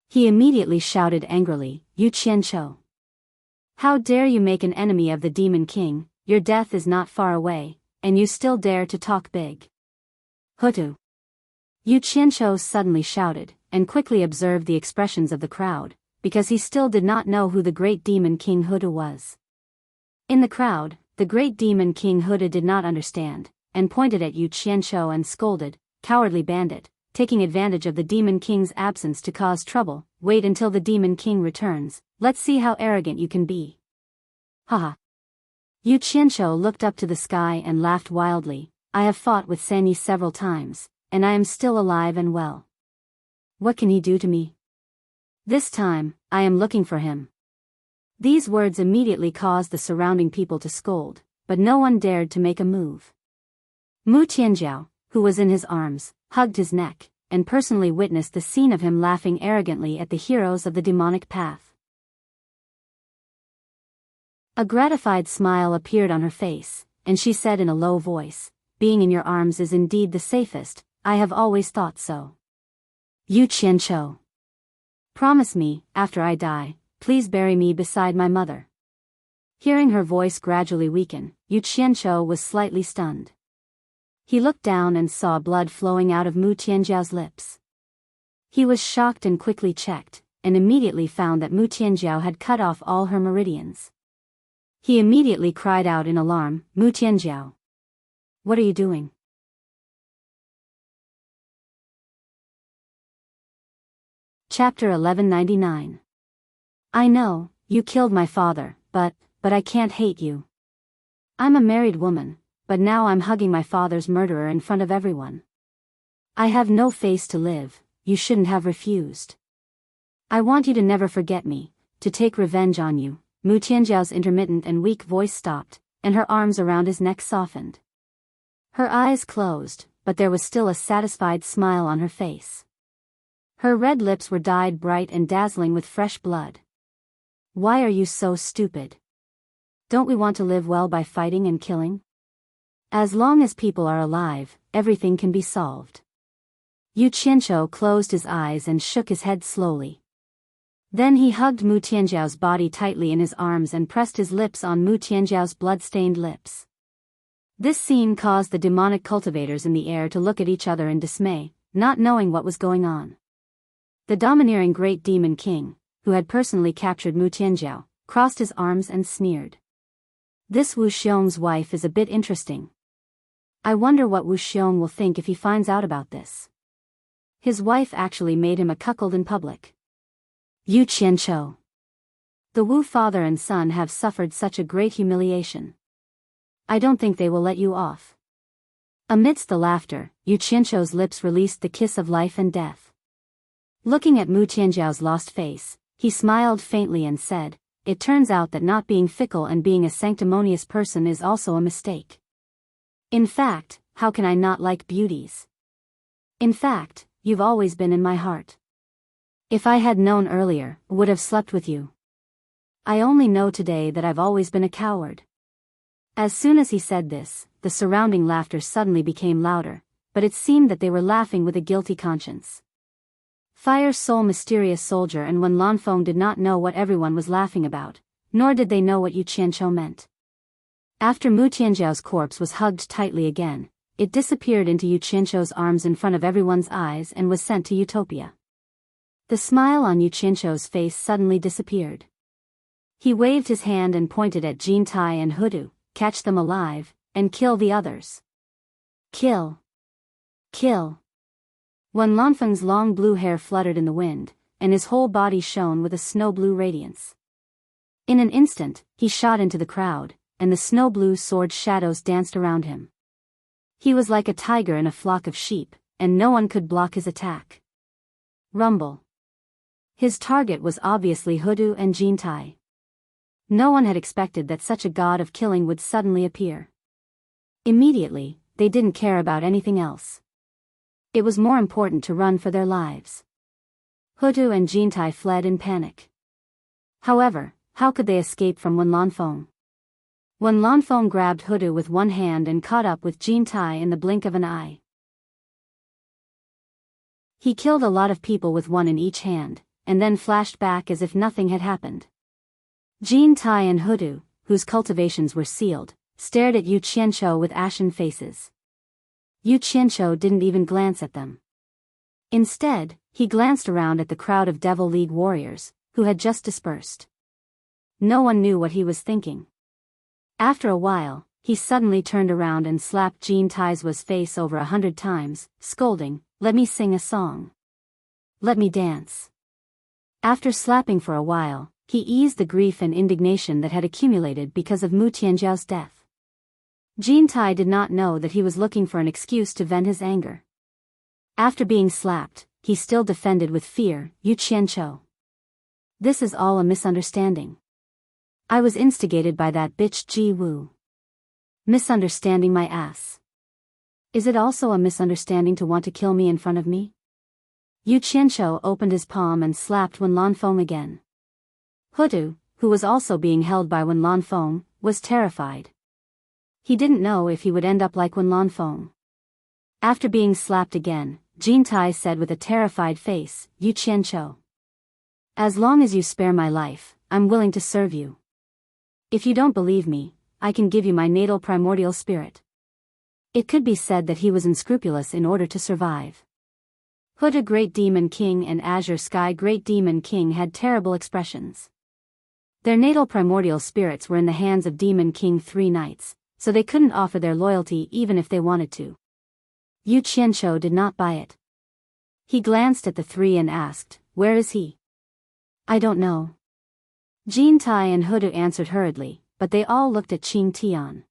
He immediately shouted angrily, Yu Qianqiu. How dare you make an enemy of the Demon King, your death is not far away, and you still dare to talk big. Hutu. Yu Qianqiu suddenly shouted, and quickly observed the expressions of the crowd, because he still did not know who the great Demon King Hutu was. In the crowd, the great Demon King Hutu did not understand, and pointed at Yu Qianqiu and scolded, Cowardly bandit, taking advantage of the Demon King's absence to cause trouble, wait until the Demon King returns, let's see how arrogant you can be. Haha. Yu Qianqiu looked up to the sky and laughed wildly, I have fought with Sanyi several times, and I am still alive and well. What can he do to me? This time, I am looking for him." These words immediately caused the surrounding people to scold, but no one dared to make a move. Mu Tianjiao, who was in his arms, hugged his neck, and personally witnessed the scene of him laughing arrogantly at the heroes of the demonic path. A gratified smile appeared on her face, and she said in a low voice, "Being in your arms is indeed the safest, I have always thought so. Yu Qianqiu. Promise me, after I die, please bury me beside my mother." Hearing her voice gradually weaken, Yu Qianqiu was slightly stunned. He looked down and saw blood flowing out of Mu Tianjiao's lips. He was shocked and quickly checked, and immediately found that Mu Tianjiao had cut off all her meridians. He immediately cried out in alarm, "Mu Tianjiao! What are you doing?" Chapter 1199. I know, you killed my father, but I can't hate you. I'm a married woman, but now I'm hugging my father's murderer in front of everyone. I have no face to live, you shouldn't have refused. I want you to never forget me, to take revenge on you. Mu Tianjiao's intermittent and weak voice stopped, and her arms around his neck softened. Her eyes closed, but there was still a satisfied smile on her face. Her red lips were dyed bright and dazzling with fresh blood. Why are you so stupid? Don't we want to live well by fighting and killing? As long as people are alive, everything can be solved. Yu Qianqiu closed his eyes and shook his head slowly. Then he hugged Mu Tianjiao's body tightly in his arms and pressed his lips on Mu Tianjiao's blood-stained lips. This scene caused the demonic cultivators in the air to look at each other in dismay, not knowing what was going on. The domineering great demon king, who had personally captured Mu Tianjiao, crossed his arms and sneered. This Wu Xiong's wife is a bit interesting. I wonder what Wu Xiong will think if he finds out about this. His wife actually made him a cuckold in public. Yu Qianqiu. The Wu father and son have suffered such a great humiliation. I don't think they will let you off. Amidst the laughter, Yu Qianqiu's lips released the kiss of life and death. Looking at Mu Tianjiao's lost face, he smiled faintly and said, "It turns out that not being fickle and being a sanctimonious person is also a mistake. In fact, how can I not like beauties? In fact, you've always been in my heart. If I had known earlier, would have slept with you. I only know today that I've always been a coward." As soon as he said this, the surrounding laughter suddenly became louder, but it seemed that they were laughing with a guilty conscience. Fire Soul Mysterious Soldier and Wen Lanfeng did not know what everyone was laughing about, nor did they know what Yu Qianqiu meant. After Mu Tianjiao's corpse was hugged tightly again, it disappeared into Yu Qianqiu's arms in front of everyone's eyes and was sent to Utopia. The smile on Yu Qianqiu's face suddenly disappeared. He waved his hand and pointed at Jin Tai and Hudu, "Catch them alive, and kill the others. Kill. Kill." Wen Lanfeng's long blue hair fluttered in the wind, and his whole body shone with a snow-blue radiance. In an instant, he shot into the crowd, and the snow-blue sword shadows danced around him. He was like a tiger in a flock of sheep, and no one could block his attack. Rumble. His target was obviously Hudu and Jin Tai. No one had expected that such a god of killing would suddenly appear. Immediately, they didn't care about anything else. It was more important to run for their lives. Hudu and Jin Tai fled in panic. However, how could they escape from Wen Lanfeng? Wen Lanfeng grabbed Hudu with one hand and caught up with Jin Tai in the blink of an eye. He killed a lot of people with one in each hand, and then flashed back as if nothing had happened. Jin Tai and Hudu, whose cultivations were sealed, stared at Yu Qianqiu with ashen faces. Yu Qianqiu didn't even glance at them. Instead, he glanced around at the crowd of Devil League warriors, who had just dispersed. No one knew what he was thinking. After a while, he suddenly turned around and slapped Jin Tai's face over 100 times, scolding, "Let me sing a song. Let me dance." After slapping for a while, he eased the grief and indignation that had accumulated because of Mu Tianjiao's death. Jean Tai did not know that he was looking for an excuse to vent his anger. After being slapped, he still defended with fear, "You Qianqiu. This is all a misunderstanding. I was instigated by that bitch Ji Wu. Misunderstanding my ass. Is it also a misunderstanding to want to kill me in front of me?" Yu Qianqiu opened his palm and slapped Wen Lanfeng again. Hutu, who was also being held by Wen Lanfeng, was terrified. He didn't know if he would end up like Wen Lanfeng. After being slapped again, Jean Tai said with a terrified face, "Yu Qianqiu. As long as you spare my life, I'm willing to serve you. If you don't believe me, I can give you my natal primordial spirit." It could be said that he was unscrupulous in order to survive. Huda Great Demon King and Azure Sky Great Demon King had terrible expressions. Their natal primordial spirits were in the hands of Demon King 3 nights, so they couldn't offer their loyalty even if they wanted to. Yu Qianqiu did not buy it. He glanced at the 3 and asked, "Where is he?" "I don't know." Jean Tai and Hudu answered hurriedly, but they all looked at Qing Tian.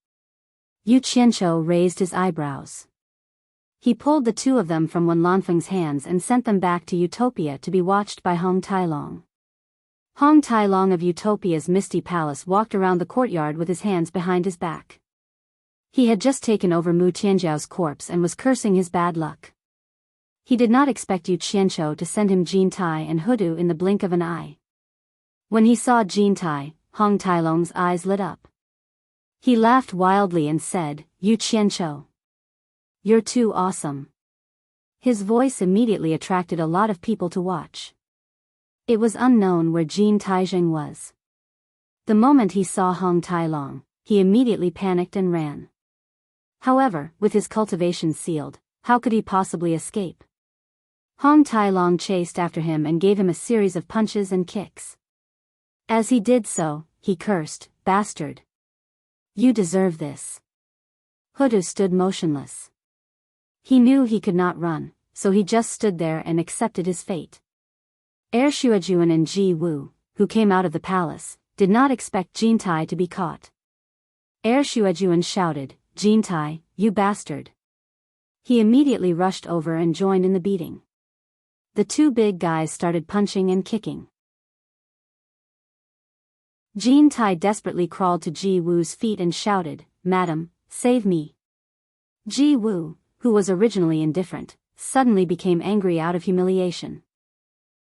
Yu Qianqiu raised his eyebrows. He pulled the 2 of them from Wen Lanfeng's hands and sent them back to Utopia to be watched by Hong Tailong. Hong Tailong of Utopia's Misty Palace walked around the courtyard with his hands behind his back. He had just taken over Mu Tianjiao's corpse and was cursing his bad luck. He did not expect Yu Qianqiu to send him Jean Tai and Hudu in the blink of an eye. When he saw Jean Tai, Hong Tailong's eyes lit up. He laughed wildly and said, "Yu Qianqiu. You're too awesome." His voice immediately attracted a lot of people to watch. It was unknown where Jean Taizheng was. The moment he saw Hong Tailong, he immediately panicked and ran. However, with his cultivation sealed, how could he possibly escape? Hong Tailong chased after him and gave him a series of punches and kicks. As he did so, he cursed, "Bastard. You deserve this." Hudu stood motionless. He knew he could not run, so he just stood there and accepted his fate. Er Shuajuan and Ji Wu, who came out of the palace, did not expect Jean Tai to be caught. Er Shuajuan shouted, "Jean Tai, you bastard." He immediately rushed over and joined in the beating. The 2 big guys started punching and kicking. Jean Tai desperately crawled to Ji Wu's feet and shouted, "Madam, save me." Ji Wu, who was originally indifferent, suddenly became angry out of humiliation.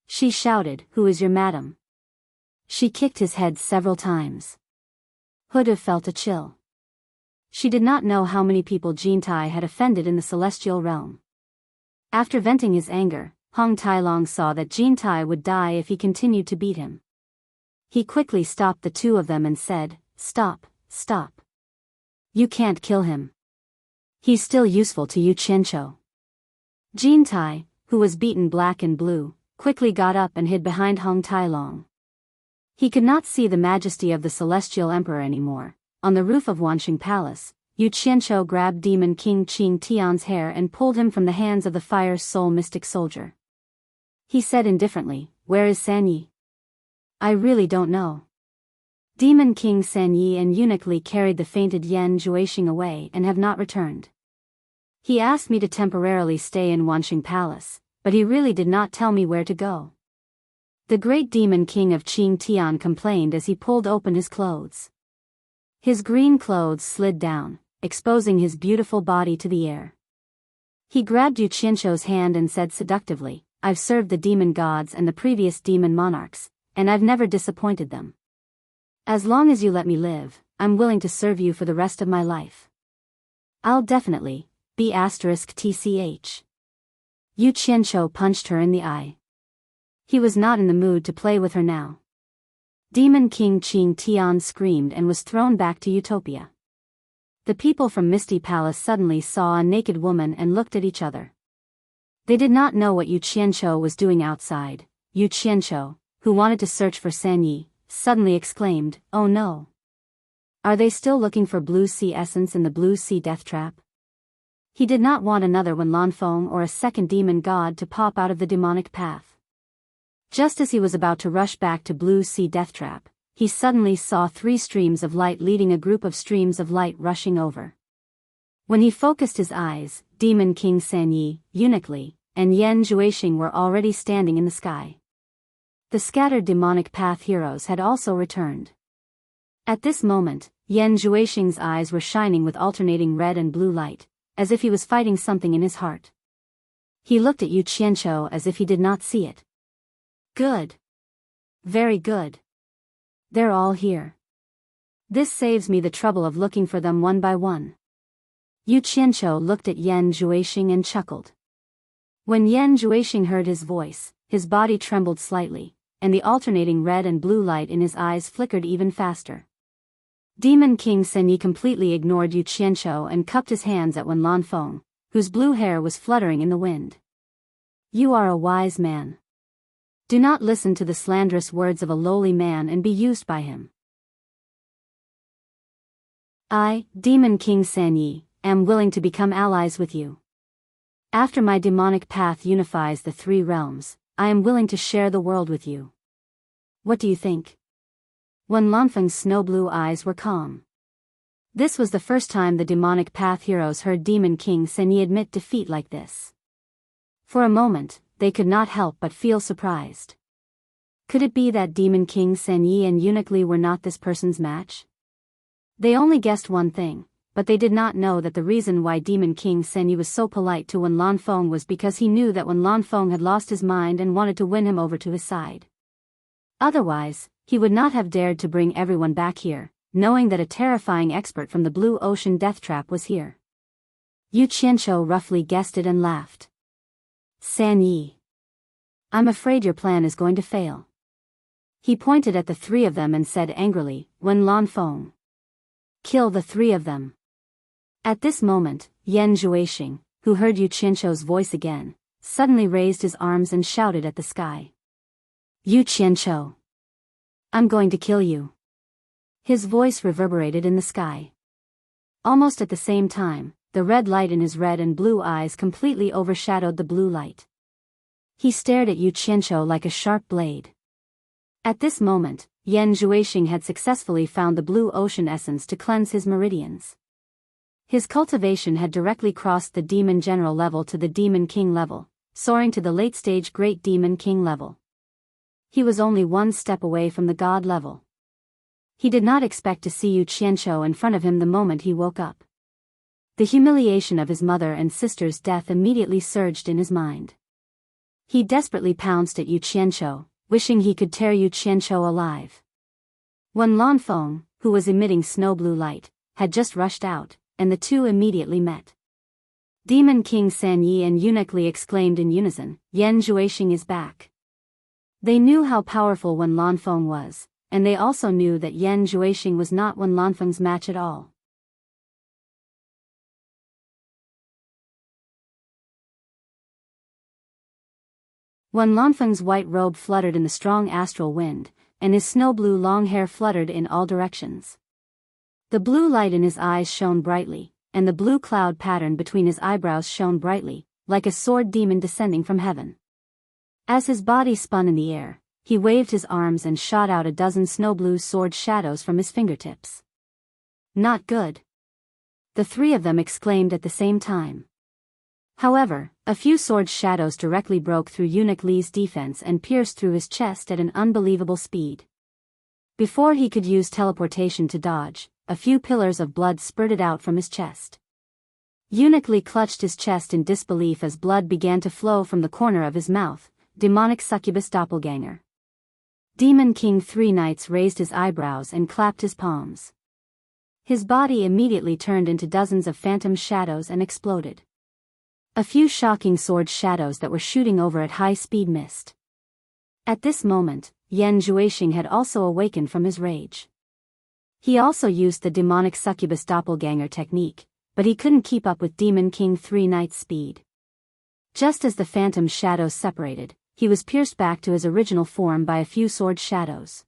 She shouted, "Who is your madam?" She kicked his head several times. Huda felt a chill. She did not know how many people Jean Tai had offended in the celestial realm. After venting his anger, Hong Tailong saw that Jean Tai would die if he continued to beat him. He quickly stopped the 2 of them and said, "Stop, stop. You can't kill him. He's still useful to Yu Qianqiu." Jean Tai, who was beaten black and blue, quickly got up and hid behind Hong Tailong. He could not see the majesty of the celestial emperor anymore. On the roof of Wanxing Palace, Yu Qianqiu grabbed Demon King Qing Tian's hair and pulled him from the hands of the Fire Soul Mystic Soldier. He said indifferently, "Where is Sanyi?" "I really don't know." Demon King Sanyi and Eunuch Li carried the fainted Yan Juixing away and have not returned. He asked me to temporarily stay in Wanxing Palace, but he really did not tell me where to go. The great Demon King of Qing Tian complained as he pulled open his clothes. His green clothes slid down, exposing his beautiful body to the air. He grabbed Yu Qianqiu's hand and said seductively, "I've served the demon gods and the previous demon monarchs, and I've never disappointed them. As long as you let me live, I'm willing to serve you for the rest of my life. I'll definitely be *tch. Yu Qianqiu punched her in the eye. He was not in the mood to play with her now. Demon King Qing Tian screamed and was thrown back to Utopia. The people from Misty Palace suddenly saw a naked woman and looked at each other. They did not know what Yu Qianqiu was doing outside. Yu Qianqiu, who wanted to search for Sanyi, suddenly exclaimed, "Oh no! Are they still looking for Blue Sea Essence in the Blue Sea Death Trap?" He did not want another Wen Lanfeng or a second demon god to pop out of the demonic path. Just as he was about to rush back to Blue Sea Death Trap, he suddenly saw 3 streams of light leading a group of streams of light rushing over. When he focused his eyes, Demon King Sanyi, Eunuch Li, and Yan Juexing were already standing in the sky. The scattered demonic path heroes had also returned. At this moment, Yan Juexing's eyes were shining with alternating red and blue light, as if he was fighting something in his heart. He looked at Yu Qianqiu as if he did not see it. Good. Very good. They're all here. This saves me the trouble of looking for them one by one. Yu Qianqiu looked at Yan Juexing and chuckled. When Yan Juexing heard his voice, his body trembled slightly, and the alternating red and blue light in his eyes flickered even faster. Demon King Sanyi completely ignored Yu Qianqiu and cupped his hands at Wen Lanfeng, whose blue hair was fluttering in the wind. You are a wise man. Do not listen to the slanderous words of a lowly man and be used by him. I, Demon King Sanyi, am willing to become allies with you. After my demonic path unifies the three realms, I am willing to share the world with you. What do you think? Wen Lanfeng's snow-blue eyes were calm. This was the first time the demonic path heroes heard Demon King Sanyi admit defeat like this. For a moment, they could not help but feel surprised. Could it be that Demon King Sanyi and Eunuch Li were not this person's match? They only guessed one thing, but they did not know that the reason why Demon King Sanyi was so polite to Wen Lanfeng was because he knew that Wen Lanfeng had lost his mind and wanted to win him over to his side. Otherwise, he would not have dared to bring everyone back here, knowing that a terrifying expert from the Blue Ocean Death Trap was here. Yu Qianqiu roughly guessed it and laughed. Sanyi. I'm afraid your plan is going to fail. He pointed at the three of them and said angrily, Wen Lanfeng. Kill the three of them. At this moment, Yan Juexing, who heard Yu Qianqiu's voice again, suddenly raised his arms and shouted at the sky. Yu Qianqiu. I'm going to kill you. His voice reverberated in the sky. Almost at the same time, the red light in his red and blue eyes completely overshadowed the blue light. He stared at Yu Qianqiu like a sharp blade. At this moment, Yan Juexing had successfully found the blue ocean essence to cleanse his meridians. His cultivation had directly crossed the Demon General level to the Demon King level, soaring to the late-stage Great Demon King level. He was only one step away from the God level. He did not expect to see Yu Qianqiu in front of him the moment he woke up. The humiliation of his mother and sister's death immediately surged in his mind. He desperately pounced at Yu Qianqiu, wishing he could tear Yu Qianqiu alive. Wen Lanfeng, who was emitting snow-blue light, had just rushed out, and the two immediately met. Demon King Sanyi and Eunuch Li exclaimed in unison, Yan Juexing is back. They knew how powerful Wen Lanfeng was, and they also knew that Yan Juexing was not Wen Lanfeng's match at all. Wen Lanfeng's white robe fluttered in the strong astral wind, and his snow-blue long hair fluttered in all directions. The blue light in his eyes shone brightly, and the blue cloud pattern between his eyebrows shone brightly, like a sword demon descending from heaven. As his body spun in the air, he waved his arms and shot out a dozen snow-blue sword shadows from his fingertips. Not good. The three of them exclaimed at the same time. However, a few sword shadows directly broke through Eunuch Li's defense and pierced through his chest at an unbelievable speed. Before he could use teleportation to dodge, a few pillars of blood spurted out from his chest. Eunuch Li clutched his chest in disbelief as blood began to flow from the corner of his mouth, demonic succubus doppelganger. Demon King Three Knights raised his eyebrows and clapped his palms. His body immediately turned into dozens of phantom shadows and exploded. A few shocking sword shadows that were shooting over at high speed missed. At this moment, Yan Juexing had also awakened from his rage. He also used the demonic succubus doppelganger technique, but he couldn't keep up with Demon King Three Knights' speed. Just as the phantom shadows separated, he was pierced back to his original form by a few sword shadows.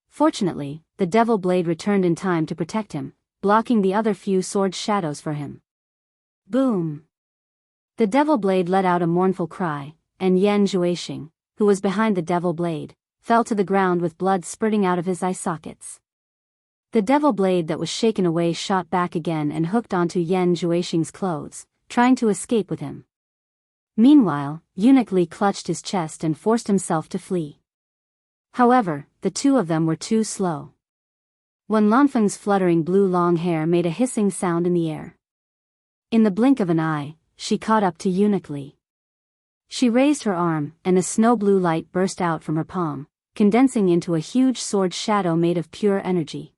Fortunately, the devil blade returned in time to protect him, blocking the other few sword shadows for him. Boom! The devil blade let out a mournful cry, and Yan Juexing, who was behind the devil blade, fell to the ground with blood spurting out of his eye sockets. The devil blade that was shaken away shot back again and hooked onto Yan Juexing's clothes, trying to escape with him. Meanwhile, Eunuch Li clutched his chest and forced himself to flee. However, the two of them were too slow. When Lanfeng's fluttering blue long hair made a hissing sound in the air. In the blink of an eye, she caught up to Eunuch Li. She raised her arm, and a snow-blue light burst out from her palm, condensing into a huge sword shadow made of pure energy.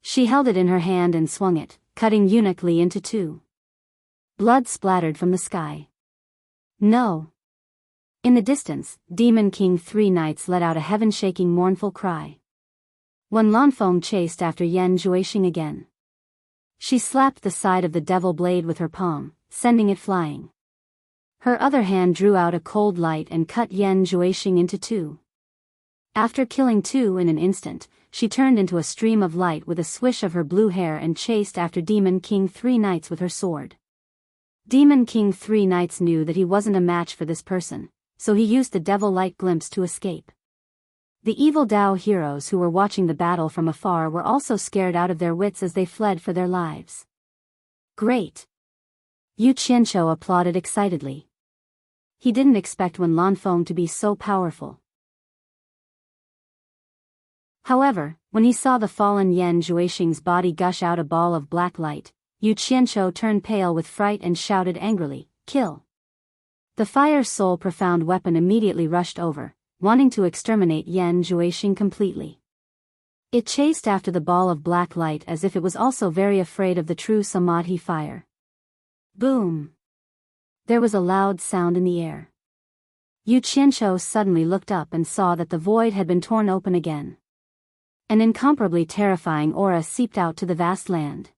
She held it in her hand and swung it, cutting Eunuch Li into two. Blood splattered from the sky. No! In the distance, Demon King Three Knights let out a heaven-shaking mournful cry. When Lanfeng chased after Yan Juexing again. She slapped the side of the devil blade with her palm, sending it flying. Her other hand drew out a cold light and cut Yan Juexing into two. After killing two in an instant, she turned into a stream of light with a swish of her blue hair and chased after Demon King Three Knights with her sword. Demon King Three Knights knew that he wasn't a match for this person, so he used the devil light glimpse to escape. The evil Dao heroes who were watching the battle from afar were also scared out of their wits as they fled for their lives. Great! Yu Qianqiu applauded excitedly. He didn't expect Wen Lanfeng to be so powerful. However, when he saw the fallen Yan Juexing's body gush out a ball of black light, Yu Qianqiu turned pale with fright and shouted angrily, "Kill!" The Fire Soul Profound weapon immediately rushed over, wanting to exterminate Yan Juexing completely. It chased after the ball of black light as if it was also very afraid of the true Samadhi fire. Boom! There was a loud sound in the air. Yu Qianqiu suddenly looked up and saw that the void had been torn open again. An incomparably terrifying aura seeped out to the vast land.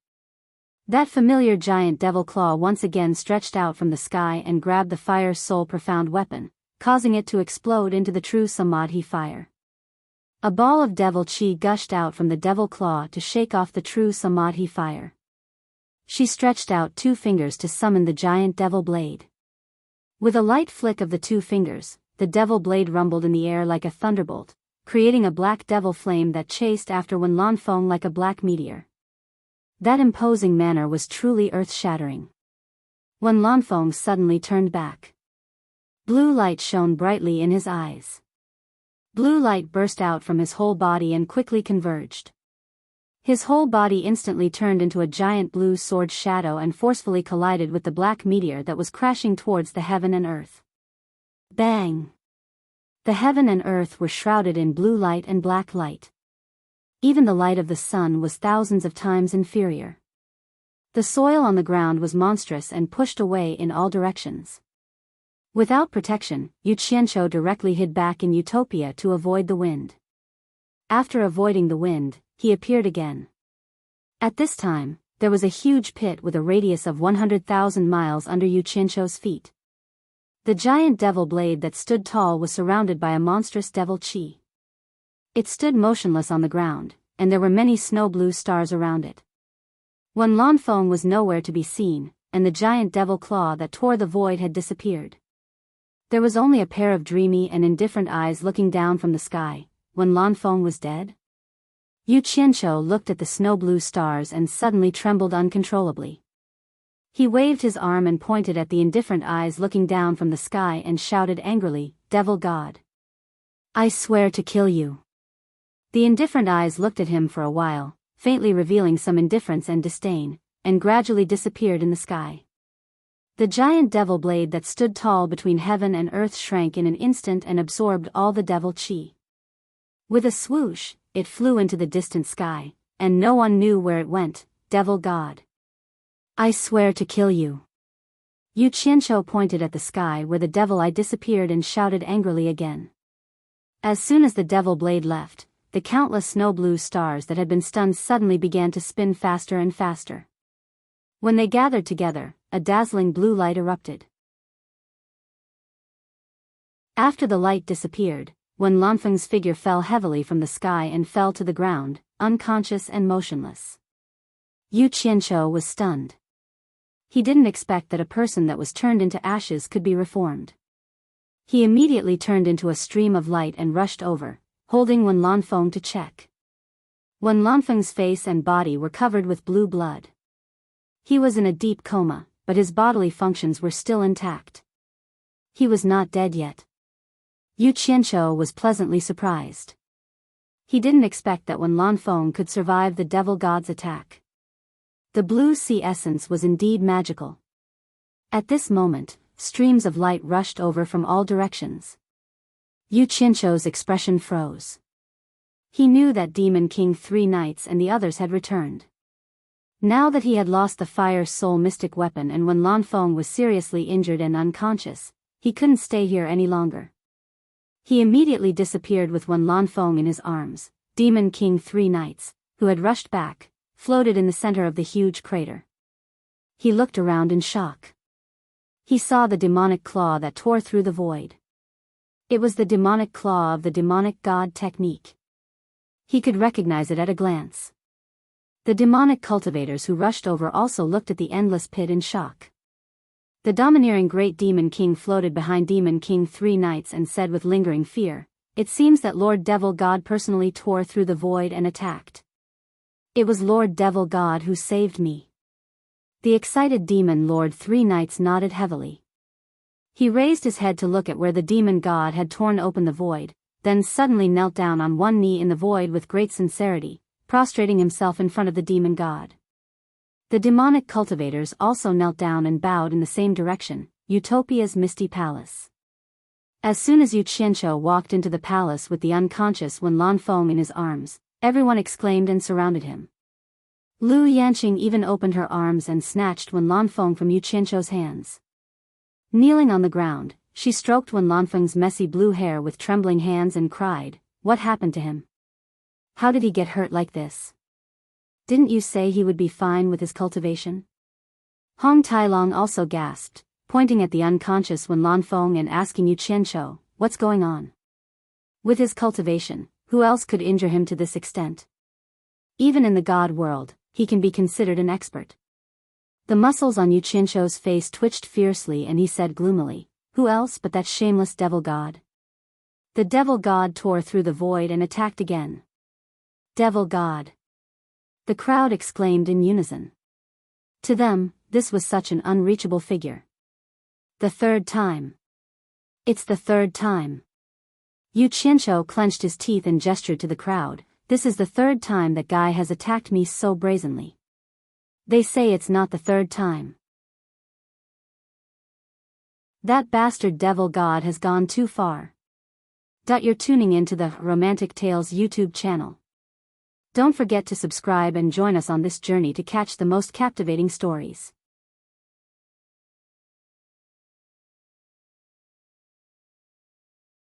That familiar giant devil claw once again stretched out from the sky and grabbed the Fire Soul Profound weapon, causing it to explode into the true Samadhi fire. A ball of devil chi gushed out from the devil claw to shake off the true Samadhi fire. She stretched out two fingers to summon the giant devil blade. With a light flick of the two fingers, the devil blade rumbled in the air like a thunderbolt, creating a black devil flame that chased after Wen Lanfeng like a black meteor. That imposing manner was truly earth-shattering. Wen Lanfeng suddenly turned back. Blue light shone brightly in his eyes. Blue light burst out from his whole body and quickly converged. His whole body instantly turned into a giant blue sword shadow and forcefully collided with the black meteor that was crashing towards the heaven and earth. Bang! The heaven and earth were shrouded in blue light and black light. Even the light of the sun was thousands of times inferior. The soil on the ground was monstrous and pushed away in all directions. Without protection, Yu Qianqiu directly hid back in Utopia to avoid the wind. After avoiding the wind, he appeared again. At this time, there was a huge pit with a radius of 100,000 miles under Yu Qianqiu's feet. The giant devil blade that stood tall was surrounded by a monstrous devil chi. It stood motionless on the ground, and there were many snow-blue stars around it. Wen Lanfeng was nowhere to be seen, and the giant devil claw that tore the void had disappeared. There was only a pair of dreamy and indifferent eyes looking down from the sky. Wen Lanfeng was dead? Yu Qianqiu looked at the snow-blue stars and suddenly trembled uncontrollably. He waved his arm and pointed at the indifferent eyes looking down from the sky and shouted angrily, "Devil God! I swear to kill you!" The indifferent eyes looked at him for a while, faintly revealing some indifference and disdain, and gradually disappeared in the sky. The giant devil blade that stood tall between heaven and earth shrank in an instant and absorbed all the devil chi. With a swoosh, it flew into the distant sky, and no one knew where it went. Devil God! I swear to kill you! Yu Qianqiu pointed at the sky where the devil eye disappeared and shouted angrily again. As soon as the devil blade left, the countless snow-blue stars that had been stunned suddenly began to spin faster and faster. When they gathered together, a dazzling blue light erupted. After the light disappeared, Wen Lanfeng's figure fell heavily from the sky and fell to the ground, unconscious and motionless. Yu Qianqiu was stunned. He didn't expect that a person that was turned into ashes could be reformed. He immediately turned into a stream of light and rushed over, holding Wen Lanfeng to check. Wen Lanfeng's face and body were covered with blue blood. He was in a deep coma, but his bodily functions were still intact. He was not dead yet. Yu Qianqiu was pleasantly surprised. He didn't expect that Wen Lanfeng could survive the devil god's attack. The blue sea essence was indeed magical. At this moment, streams of light rushed over from all directions. Yu Qianqiu's expression froze. He knew that Demon King 3 Knights and the others had returned. Now that he had lost the Fire Soul mystic weapon and Wen Lanfeng was seriously injured and unconscious, he couldn't stay here any longer. He immediately disappeared with Wen Lanfeng in his arms. Demon King 3 Knights, who had rushed back, floated in the center of the huge crater. He looked around in shock. He saw the demonic claw that tore through the void. It was the demonic claw of the demonic god technique. He could recognize it at a glance. The demonic cultivators who rushed over also looked at the endless pit in shock. The domineering Great Demon King floated behind Demon King 3 Knights and said with lingering fear, "It seems that Lord Devil God personally tore through the void and attacked. It was Lord Devil God who saved me." The excited Demon Lord 3 Knights nodded heavily. He raised his head to look at where the demon god had torn open the void, then suddenly knelt down on one knee in the void with great sincerity, prostrating himself in front of the demon god. The demonic cultivators also knelt down and bowed in the same direction, Utopia's misty palace. As soon as Yu Qianqiu walked into the palace with the unconscious Wen Lanfeng in his arms, everyone exclaimed and surrounded him. Lu Yanqing even opened her arms and snatched Wen Lanfeng from Yu Qianqiu's hands. Kneeling on the ground, she stroked Wen Lanfeng's messy blue hair with trembling hands and cried, "What happened to him? How did he get hurt like this? Didn't you say he would be fine with his cultivation?" Hong Tailong also gasped, pointing at the unconscious Wen Lanfeng and asking Yu Qianqiu, "What's going on? With his cultivation, who else could injure him to this extent? Even in the god world, he can be considered an expert." The muscles on Yu Qianqiu's face twitched fiercely and he said gloomily, "Who else but that shameless devil god?" The devil god tore through the void and attacked again. "Devil god!" The crowd exclaimed in unison. To them, this was such an unreachable figure. The third time. It's the third time. Yu Qianqiu clenched his teeth and gestured to the crowd, "This is the third time that guy has attacked me so brazenly. They say it's not the third time. That bastard devil god has gone too far." You're tuning in to the Romantic Tales YouTube channel. Don't forget to subscribe and join us on this journey to catch the most captivating stories.